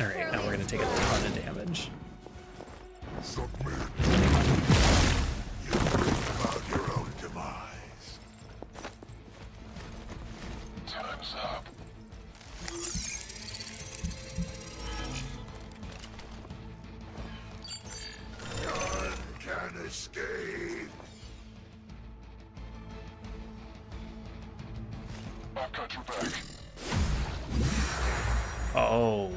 Alright, now we're gonna take a ton of damage. Submit. You bring about your own demise. Time's up. None can escape. I've got your back. Oh.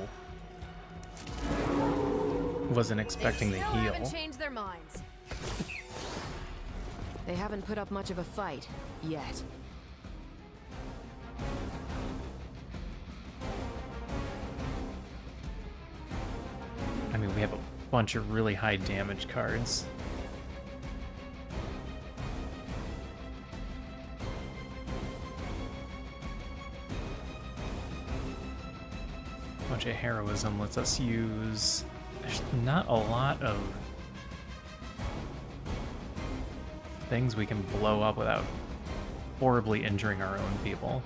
Wasn't expecting the They still heal. haven't changed their minds. They haven't put up much of a fight yet. I mean, we have a bunch of really high damage cards. Bunch of heroism lets us use... There's not a lot of things we can blow up without horribly injuring our own people.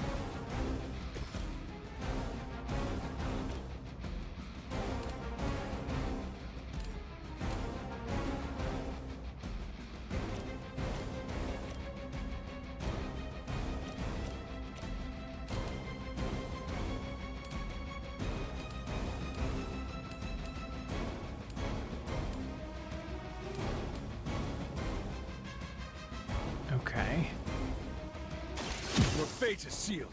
Okay. Your fate is sealed.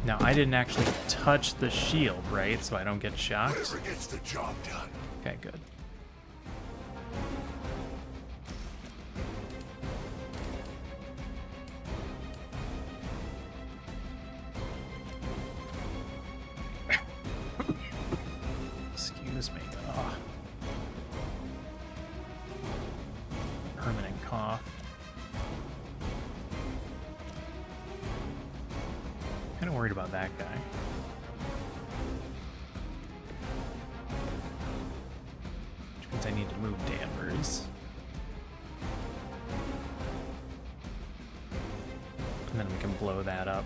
Now, I didn't actually touch the shield, right? So I don't get shocked? Whoever gets the job done. Okay, good. Excuse me. Ugh. Permanent cough. Kind of worried about that guy. Which means I need to move Danvers. And then we can blow that up.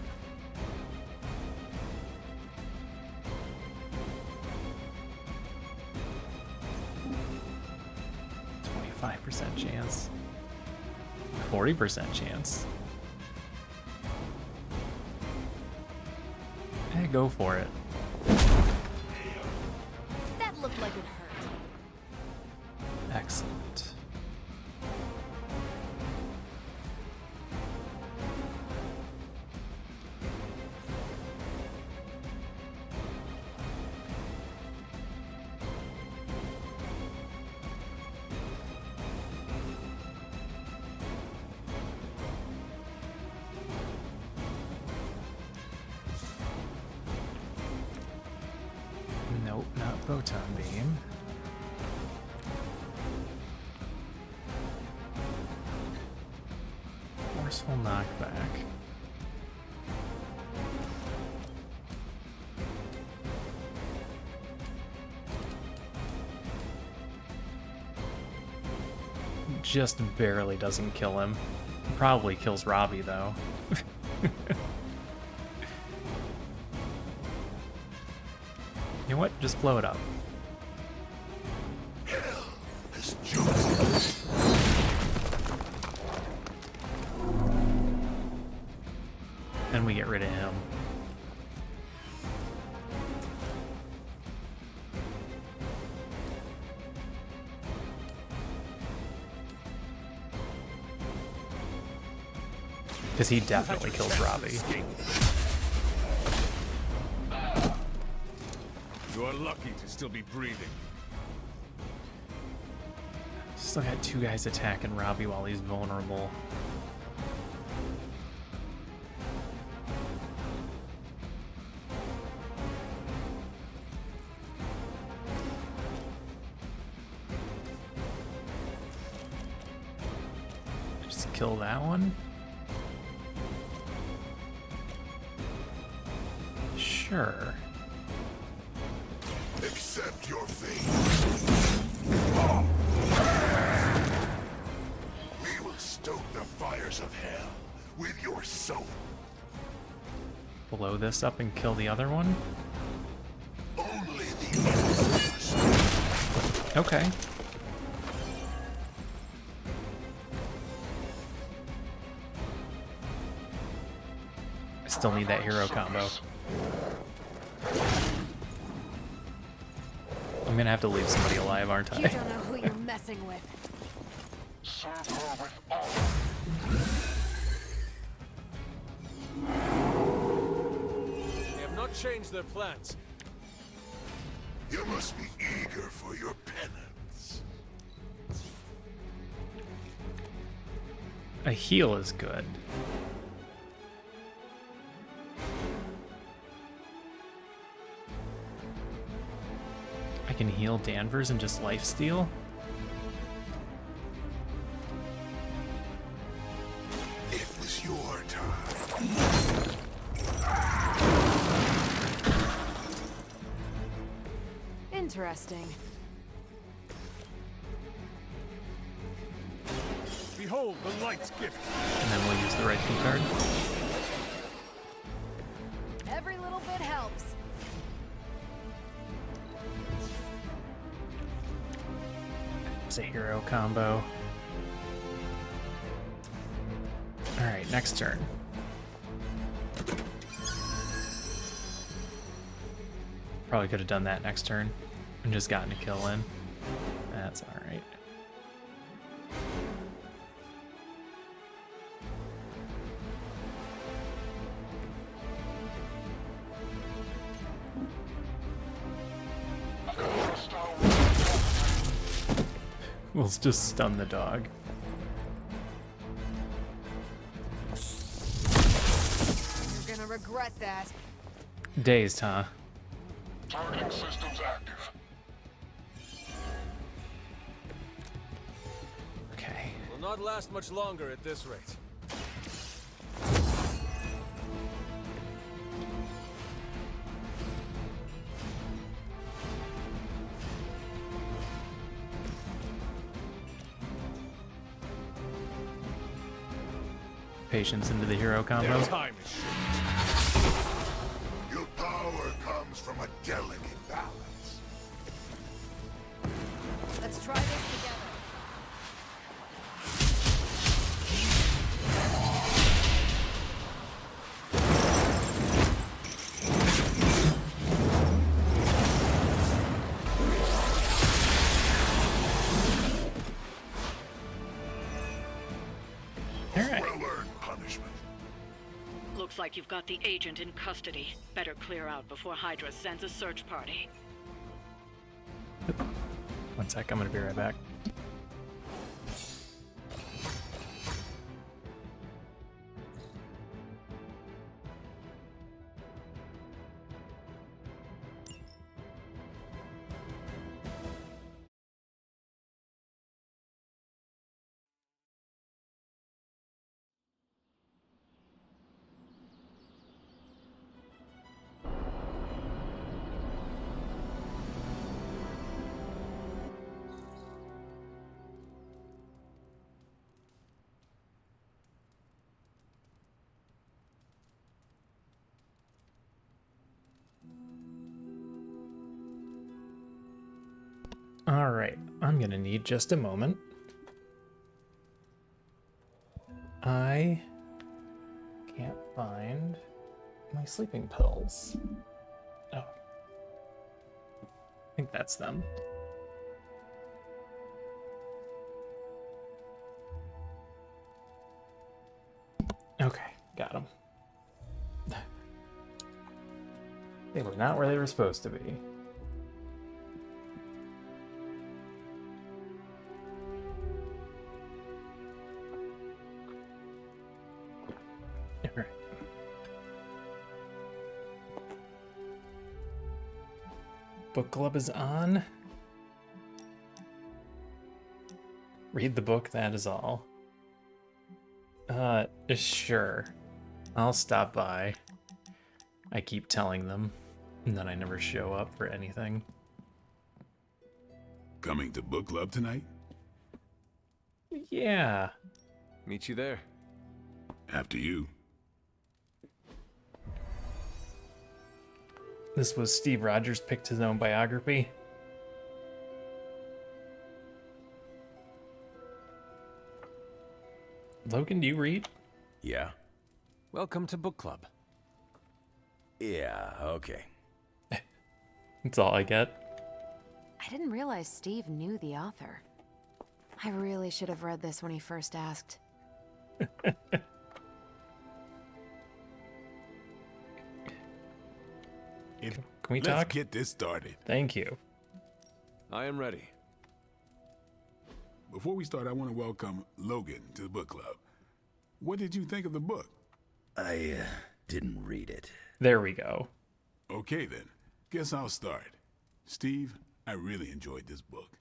50% chance. 40% chance. Hey, go for it. That looked like it hurt. Excellent. Nope, not photon beam. Forceful knockback. Just barely doesn't kill him. Probably kills Robbie though. You know what? Just blow it up. And we get rid of him. Because he definitely kills Robbie. You are lucky to still be breathing. Still got two guys attacking Robbie while he's vulnerable. Just kill that one. Sure. Accept your fate. We will stoke the fires of hell with your soul. Blow this up and kill the other one? Only the Okay. I still need that hero combo. I'm gonna have to leave somebody alive, aren't I? You don't know who you're messing with. serve her with all. They have not changed their plans. You must be eager for your penance. A heal is good. I can heal Danvers and just lifesteal? It was your time. Interesting. Behold the light's gift. And then we'll use the right key card. Every little bit helps. It's a hero combo. Alright, next turn. Probably could have done that next turn and just gotten a kill in. That's alright. We'll just stun the dog. You're gonna regret that. Dazed, huh? Targeting systems active. Okay. Will not last much longer at this rate. Patience into the hero combo. Their time is short. Your power comes from a delicate balance. Let's try this together. like you've got the agent in custody. Better clear out before Hydra sends a search party. One sec, I'm gonna be right back. Alright, I'm gonna need just a moment. I can't find my sleeping pills. Oh. I think that's them. Okay, got them. They were not where they were supposed to be. Alright. Book club is on. Read the book, that is all. Sure. I'll stop by. I keep telling them, and then I never show up for anything. Coming to book club tonight? Yeah. Meet you there. After you. This was Steve Rogers picked his own biography. Logan, do you read? Yeah. Welcome to book club. Yeah, okay. That's all I get. I didn't realize Steve knew the author. I really should have read this when he first asked. Can we Let's talk? get this started. Thank you. I am ready. Before we start, I want to welcome Logan to the book club. What did you think of the book? I didn't read it. There we go. Okay then, guess I'll start. Steve, I really enjoyed this book.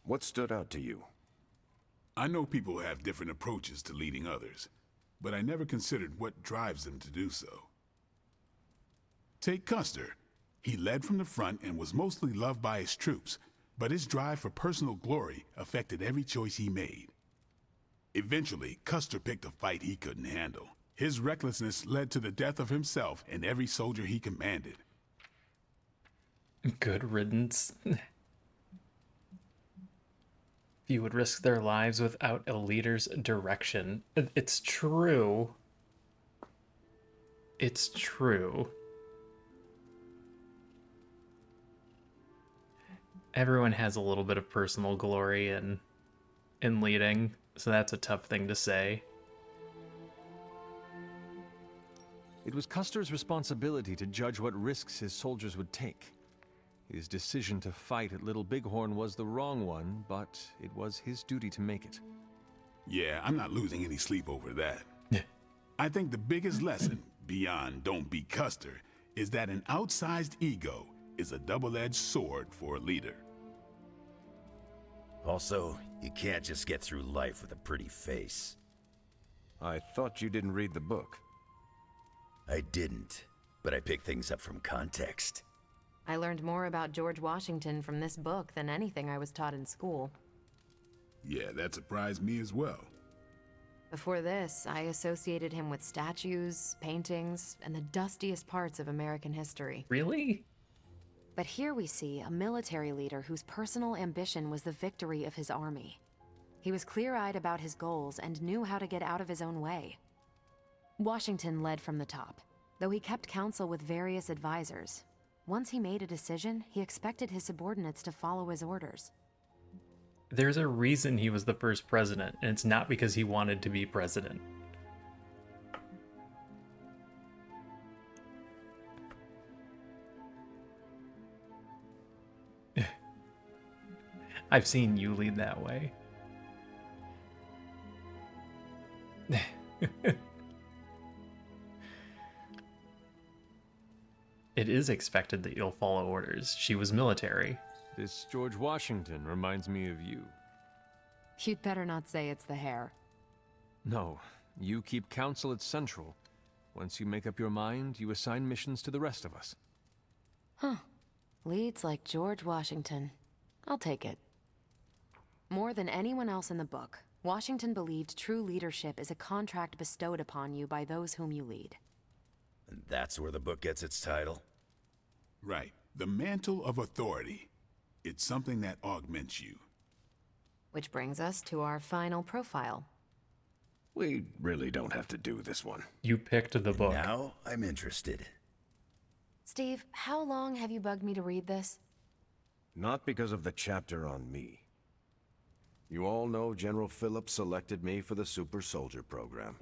What stood out to you? I know people have different approaches to leading others, but I never considered what drives them to do so. Take Custer. He led from the front and was mostly loved by his troops, but his drive for personal glory affected every choice he made. Eventually, Custer picked a fight he couldn't handle. His recklessness led to the death of himself and every soldier he commanded. Good riddance. Few would risk their lives without a leader's direction. It's true. It's true. Everyone has a little bit of personal glory in leading, so that's a tough thing to say. It was Custer's responsibility to judge what risks his soldiers would take. His decision to fight at Little Bighorn was the wrong one, but it was his duty to make it. Yeah, I'm not losing any sleep over that. I think the biggest lesson, beyond don't be Custer, is that an outsized ego is a double-edged sword for a leader. Also, you can't just get through life with a pretty face. I thought you didn't read the book. I didn't, but I picked things up from context. I learned more about George Washington from this book than anything I was taught in school. Yeah, that surprised me as well. Before this, I associated him with statues, paintings, and the dustiest parts of American history. Really? But here we see a military leader whose personal ambition was the victory of his army. He was clear-eyed about his goals and knew how to get out of his own way. Washington led from the top, though he kept counsel with various advisors. Once he made a decision, he expected his subordinates to follow his orders. There's a reason he was the first president, and it's not because he wanted to be president. I've seen you lead that way. It is expected that you'll follow orders. She was military. This George Washington reminds me of you. You'd better not say it's the hair. No, you keep counsel at Central. Once you make up your mind, you assign missions to the rest of us. Huh. Leads like George Washington. I'll take it. More than anyone else in the book, Washington believed true leadership is a contract bestowed upon you by those whom you lead. And that's where the book gets its title? Right. The mantle of authority. It's something that augments you. Which brings us to our final profile. We really don't have to do this one. You picked the book. Now I'm interested. Steve, how long have you bugged me to read this? Not because of the chapter on me. You all know General Phillips selected me for the Super Soldier program.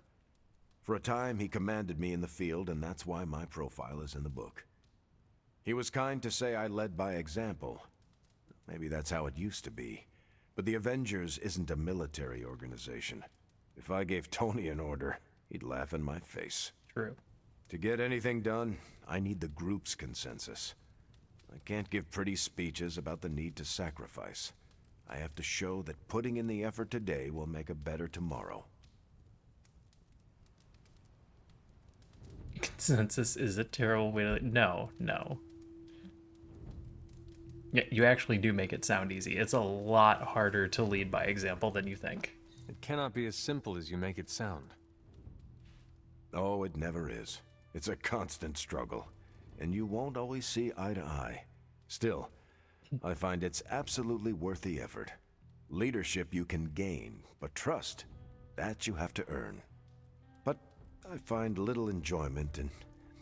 For a time, he commanded me in the field, and that's why my profile is in the book. He was kind to say I led by example. Maybe that's how it used to be. But the Avengers isn't a military organization. If I gave Tony an order, he'd laugh in my face. True. To get anything done, I need the group's consensus. I can't give pretty speeches about the need to sacrifice. I have to show that putting in the effort today will make a better tomorrow. Consensus is a terrible way to... No. Yeah, you actually do make it sound easy. It's a lot harder to lead by example than you think. It cannot be as simple as you make it sound. Oh, it never is. It's a constant struggle, and you won't always see eye to eye. Still, I find it's absolutely worth the effort. Leadership you can gain, but trust, that you have to earn. But I find little enjoyment in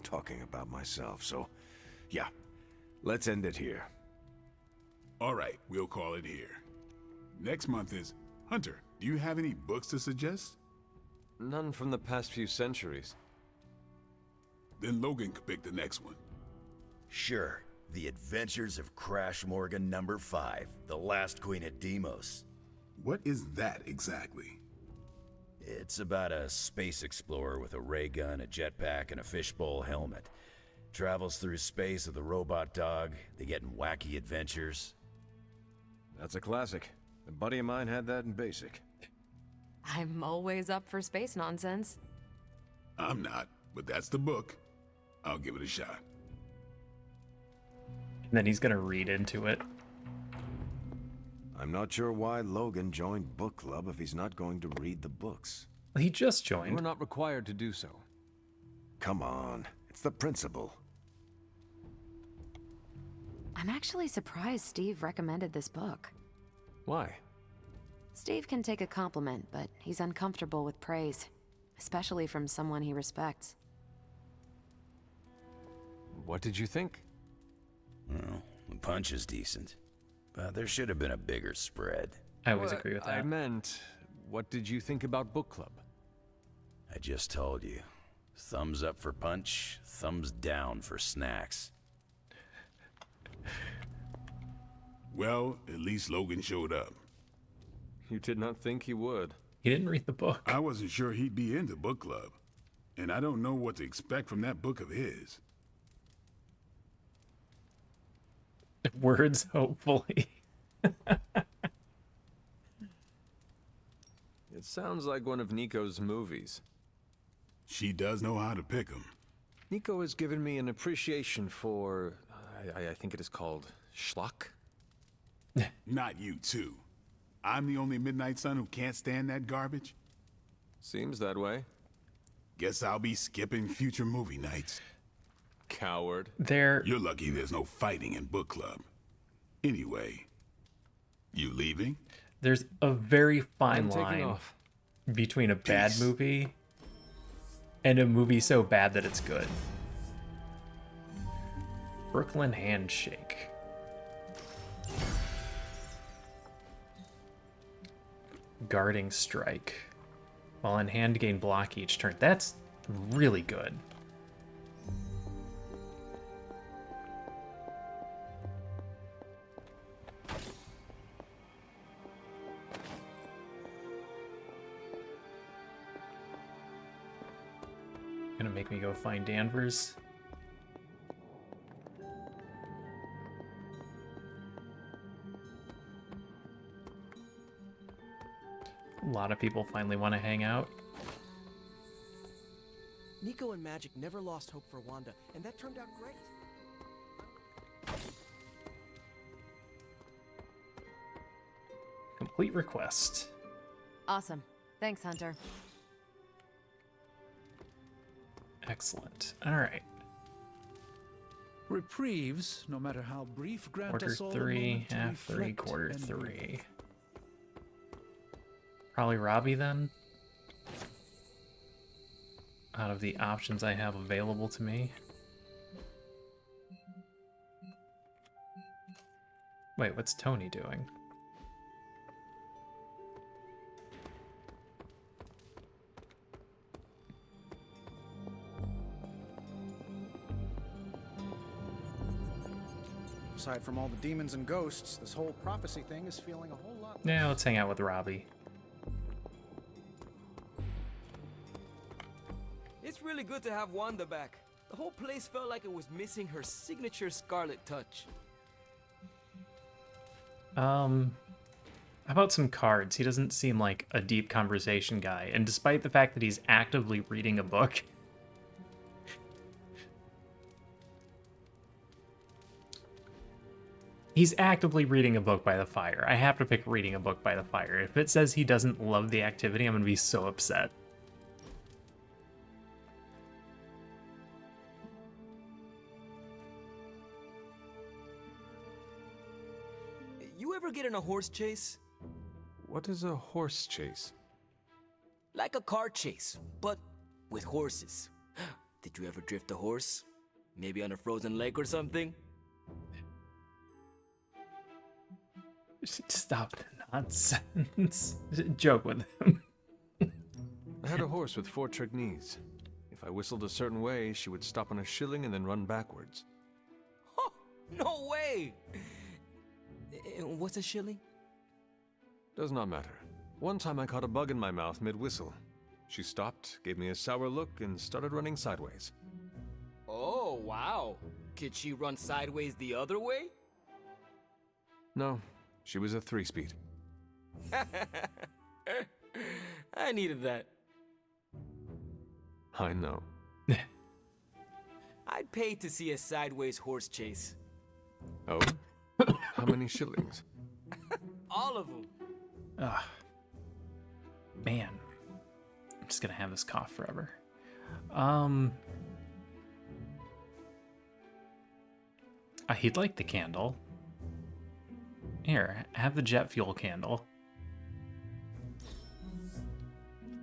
talking about myself, so yeah, let's end it here. All right, we'll call it here. Next month is... Hunter, do you have any books to suggest? None from the past few centuries. Then Logan could pick the next one. Sure. The Adventures of Crash Morgan #5, The Last Queen of Deimos. What is that exactly? It's about a space explorer with a ray gun, a jetpack, and a fishbowl helmet. Travels through space with a robot dog. They get in wacky adventures. That's a classic. A buddy of mine had that in basic. I'm always up for space nonsense. I'm not, but that's the book. I'll give it a shot. And then he's gonna read into it. I'm not sure why Logan joined book club if he's not going to read the books. He just joined. We're not required to do so. Come on, it's the principle. I'm actually surprised Steve recommended this book. Why? Steve can take a compliment, but he's uncomfortable with praise, especially from someone he respects. What did you think? Well, the punch is decent, but there should have been a bigger spread. I always agree with that. I meant, what did you think about book club? I just told you. Thumbs up for punch, thumbs down for snacks. Well, at least Logan showed up. You did not think he would. He didn't read the book. I wasn't sure he'd be into book club, and I don't know what to expect from that book of his. Words, hopefully. It sounds like one of Nico's movies. She does know how to pick 'em. Nico has given me an appreciation for, I think it is called schlock. Not you, too. I'm the only Midnight Sun who can't stand that garbage? Seems that way. Guess I'll be skipping future movie nights. Coward. You're lucky there's no fighting in book club. Anyway, you leaving? There's a very fine I'm taking line off. between a bad movie and a movie so bad that it's good. Brooklyn Handshake. Guarding Strike. While in hand, gain block each turn. That's really good. gonna make me go find Danvers. A lot of people finally want to hang out. Nico and Magic never lost hope for Wanda, and that turned out great. Complete request. Awesome. Thanks, Hunter. Excellent. All right. Reprieves, no matter how brief, grant Quarter us all a three, moment to half three, reflect quarter and three. breathe. Probably Robbie then. Out of the options I have available to me. Wait, what's Tony doing? Aside from all the demons and ghosts, this whole prophecy thing is feeling a whole lot. Yeah, let's hang out with Robbie. It's really good to have Wanda back. The whole place felt like it was missing her signature Scarlet touch. How about some cards? He doesn't seem like a deep conversation guy, and despite the fact that he's actively reading a book, he's actively reading a book by the fire. I have to pick reading a book by the fire. If it says he doesn't love the activity, I'm gonna be so upset. You ever get in a horse chase? What is a horse chase? Like a car chase, but with horses. Did you ever drift a horse? Maybe on a frozen lake or something? Stop the nonsense. Joke with him. I had a horse with 4 trick knees. If I whistled a certain way, she would stop on a shilling and then run backwards. Oh, no way! What's a shilling? Does not matter. One time I caught a bug in my mouth mid-whistle. She stopped, gave me a sour look, and started running sideways. Oh, wow. Could she run sideways the other way? No, she was a 3-speed. I needed that. I know. I'd pay to see a sideways horse chase. Oh? How many shillings? All of them. Ugh. Man. I'm just gonna have this cough forever. He'd like the candle. Here, have the jet fuel candle.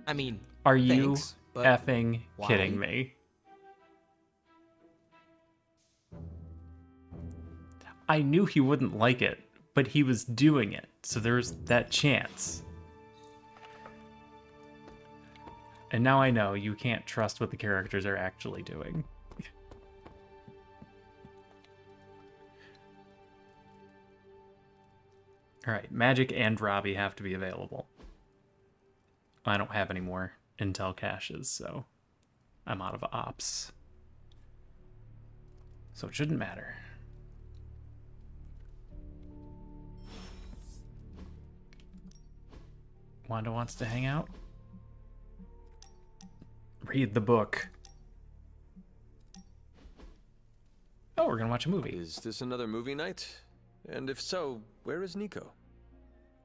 I mean, are you thanks, but effing why? kidding me? I knew he wouldn't like it, but he was doing it, so there's that chance. And now I know you can't trust what the characters are actually doing. Alright, Magic and Robbie have to be available. I don't have any more intel caches, so I'm out of ops. So it shouldn't matter. Wanda wants to hang out? Read the book. Oh, we're gonna watch a movie. Is this another movie night? And if so, where is Nico?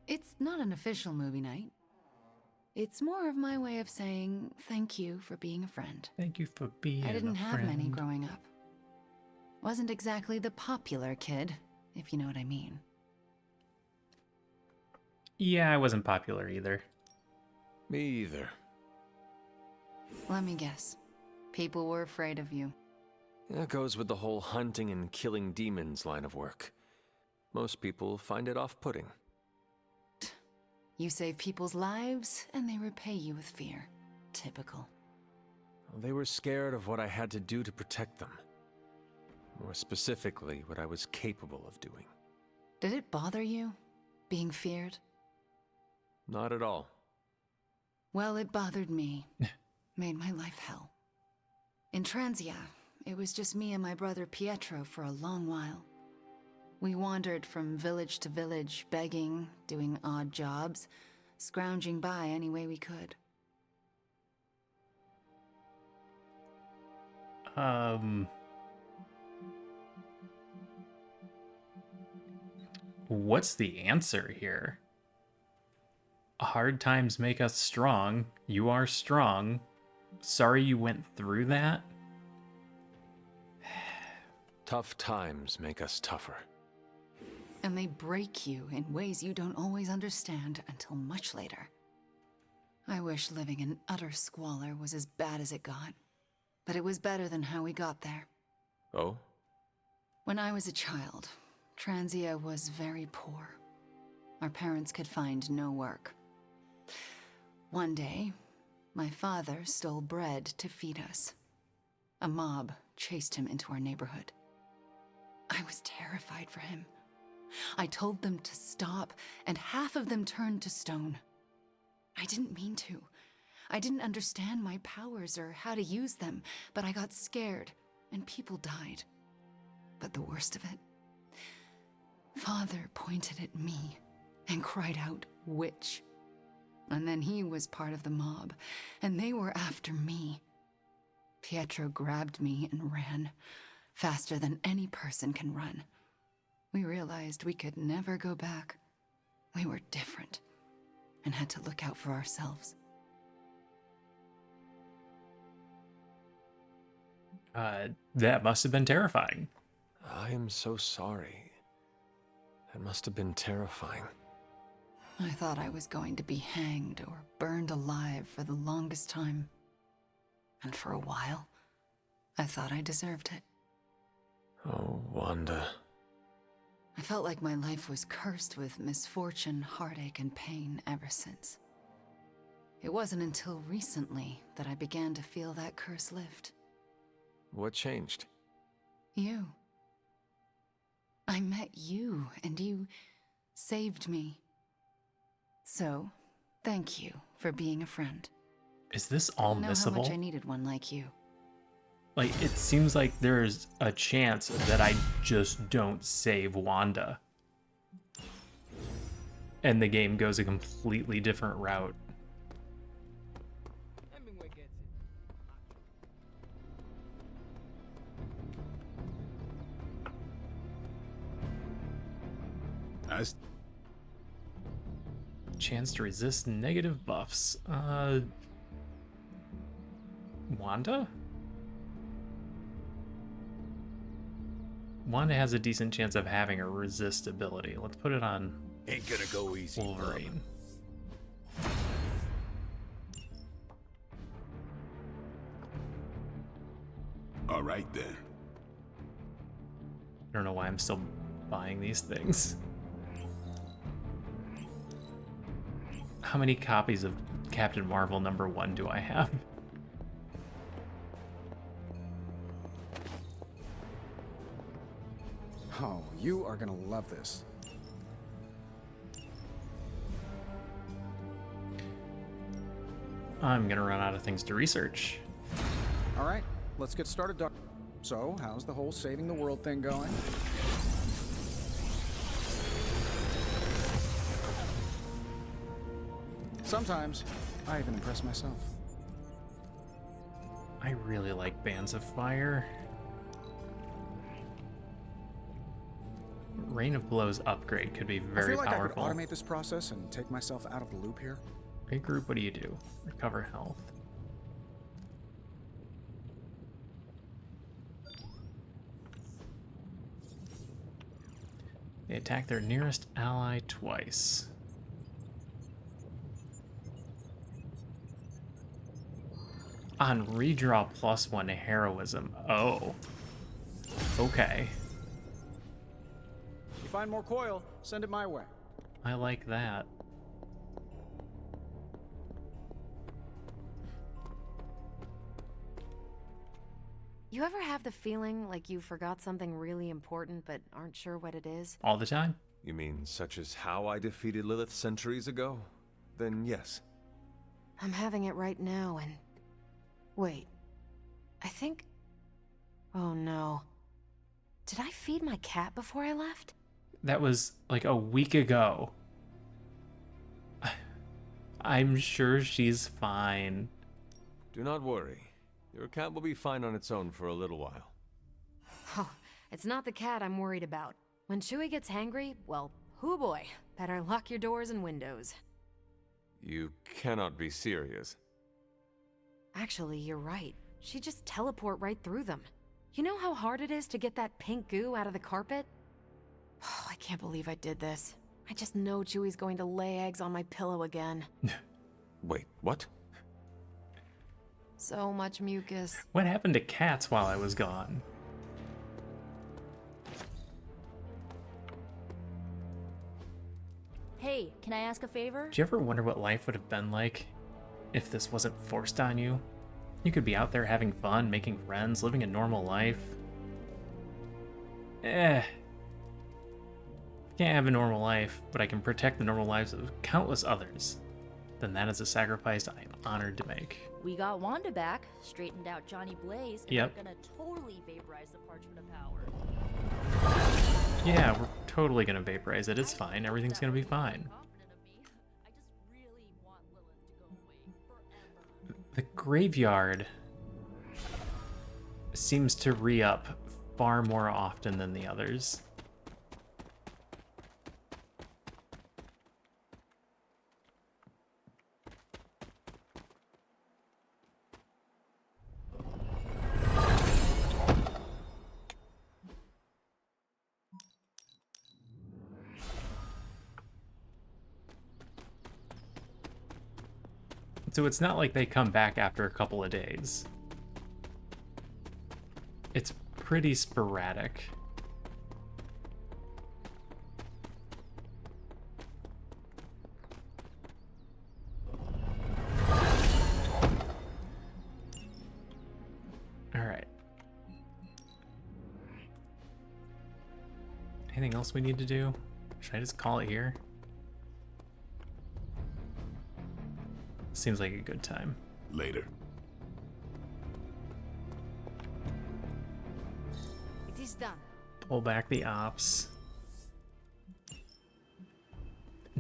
It's not an official movie night. It's more of my way of saying thank you for being a friend. Thank you for being a friend. I didn't have many growing up. Wasn't exactly the popular kid, if you know what I mean. Yeah, I wasn't popular either. Me either. Let me guess. People were afraid of you. That goes with the whole hunting and killing demons line of work. Most people find it off-putting. You save people's lives, and they repay you with fear. Typical. They were scared of what I had to do to protect them. More specifically, what I was capable of doing. Did it bother you, being feared? Not at all. Well, it bothered me. Made my life hell. In Transia, it was just me and my brother Pietro for a long while. We wandered from village to village, begging, doing odd jobs, scrounging by any way we could. What's the answer here? Hard times make us strong. You are strong. Sorry you went through that? Tough times make us tougher. And they break you in ways you don't always understand until much later. I wish living in utter squalor was as bad as it got. But it was better than how we got there. Oh? When I was a child, Transia was very poor. Our parents could find no work. One day, my father stole bread to feed us. A mob chased him into our neighborhood. I was terrified for him. I told them to stop, and half of them turned to stone. I didn't mean to. I didn't understand my powers or how to use them, but I got scared, and people died. But the worst of it, Father pointed at me and cried out, "Witch." And then he was part of the mob, and they were after me. Pietro grabbed me and ran, faster than any person can run. We realized we could never go back. We were different, and had to look out for ourselves. That must have been terrifying. I am so sorry. That must have been terrifying. I thought I was going to be hanged or burned alive for the longest time. And for a while, I thought I deserved it. Oh, Wanda. I felt like my life was cursed with misfortune, heartache, and pain ever since. It wasn't until recently that I began to feel that curse lift. What changed? You. I met you, and you saved me. So, thank you for being a friend. Is this all I know missable? how much I needed one like you. Like, it seems like there's a chance that I just don't save Wanda. And the game goes a completely different route. Chance to resist negative buffs. Wanda? Wanda has a decent chance of having a resist ability. Let's put it on Ain't gonna go easy, Wolverine. All right then. I don't know why I'm still buying these things. How many copies of Captain Marvel #1 do I have? Oh, you are gonna love this. I'm gonna run out of things to research. All right, let's get started, Doc. So, how's the whole saving the world thing going? Sometimes, I even impress myself. I really like Bands of Fire. Rain of Blows upgrade could be very I feel like powerful. I could automate this process and take myself out of the loop here. Regroup, what do you do? Recover health. They attack their nearest ally twice. On redraw +1 heroism. Oh. Okay. You find more coil, send it my way. I like that. You ever have the feeling like you forgot something really important but aren't sure what it is? All the time? You mean such as how I defeated Lilith centuries ago? Then yes. I'm having it right now and... Wait. I think... Oh no. Did I feed my cat before I left? That was like a week ago. I'm sure she's fine. Do not worry. Your cat will be fine on its own for a little while. Oh, it's not the cat I'm worried about. When Chewie gets hangry, well, hoo boy, better lock your doors and windows. You cannot be serious. Actually, you're right. She'd just teleport right through them. You know how hard it is to get that pink goo out of the carpet? Oh, I can't believe I did this. I just know Chewie's going to lay eggs on my pillow again. Wait, what? So much mucus. What happened to cats while I was gone? Hey, can I ask a favor? Do you ever wonder what life would have been like if this wasn't forced on you? You could be out there having fun, making friends, living a normal life. Can't have a normal life, but I can protect the normal lives of countless others. Then that is a sacrifice I am honored to make. We got Wanda back, straightened out Johnny Blaze, and Yep. we're gonna totally vaporize the Parchment of Power. Yeah, we're totally gonna vaporize it. It's fine. Everything's gonna be fine. The graveyard seems to re-up far more often than the others. So it's not like they come back after a couple of days. It's pretty sporadic. All right. Anything else we need to do? Should I just call it here? Seems like a good time. Later. It is done. Pull back the ops.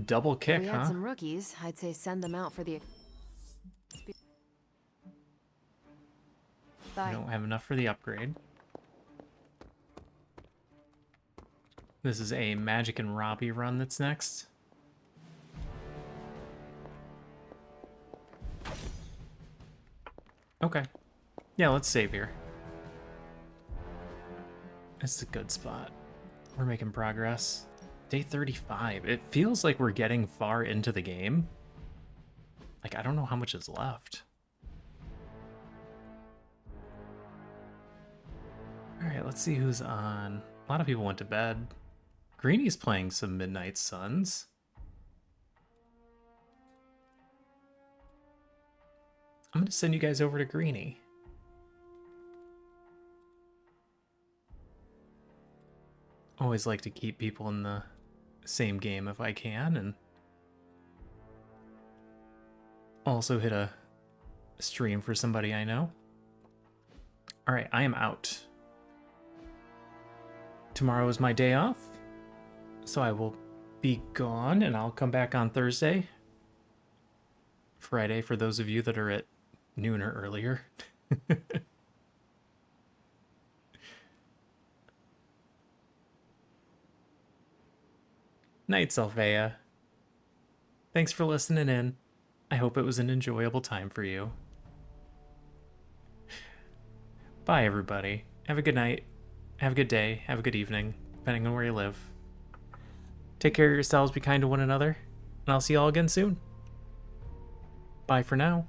Double kick, If we had huh? some rookies, I'd say send them out for the... We don't have enough for the upgrade. This is a Magic and Robbie run that's next. Okay. Yeah, let's save here. This is a good spot. We're making progress. Day 35. It feels like we're getting far into the game. Like, I don't know how much is left. Alright, let's see who's on. A lot of people went to bed. Greeny's playing some Midnight Suns. I'm going to send you guys over to Greeny. Always like to keep people in the same game if I can, and also hit a stream for somebody I know. Alright, I am out. Tomorrow is my day off, so I will be gone, and I'll come back on Thursday. Friday for those of you that are at noon or earlier. Night, Sylvia. Thanks for listening in. I hope it was an enjoyable time for you. Bye, everybody. Have a good night. Have a good day. Have a good evening, depending on where you live. Take care of yourselves, be kind to one another, and I'll see you all again soon. Bye for now.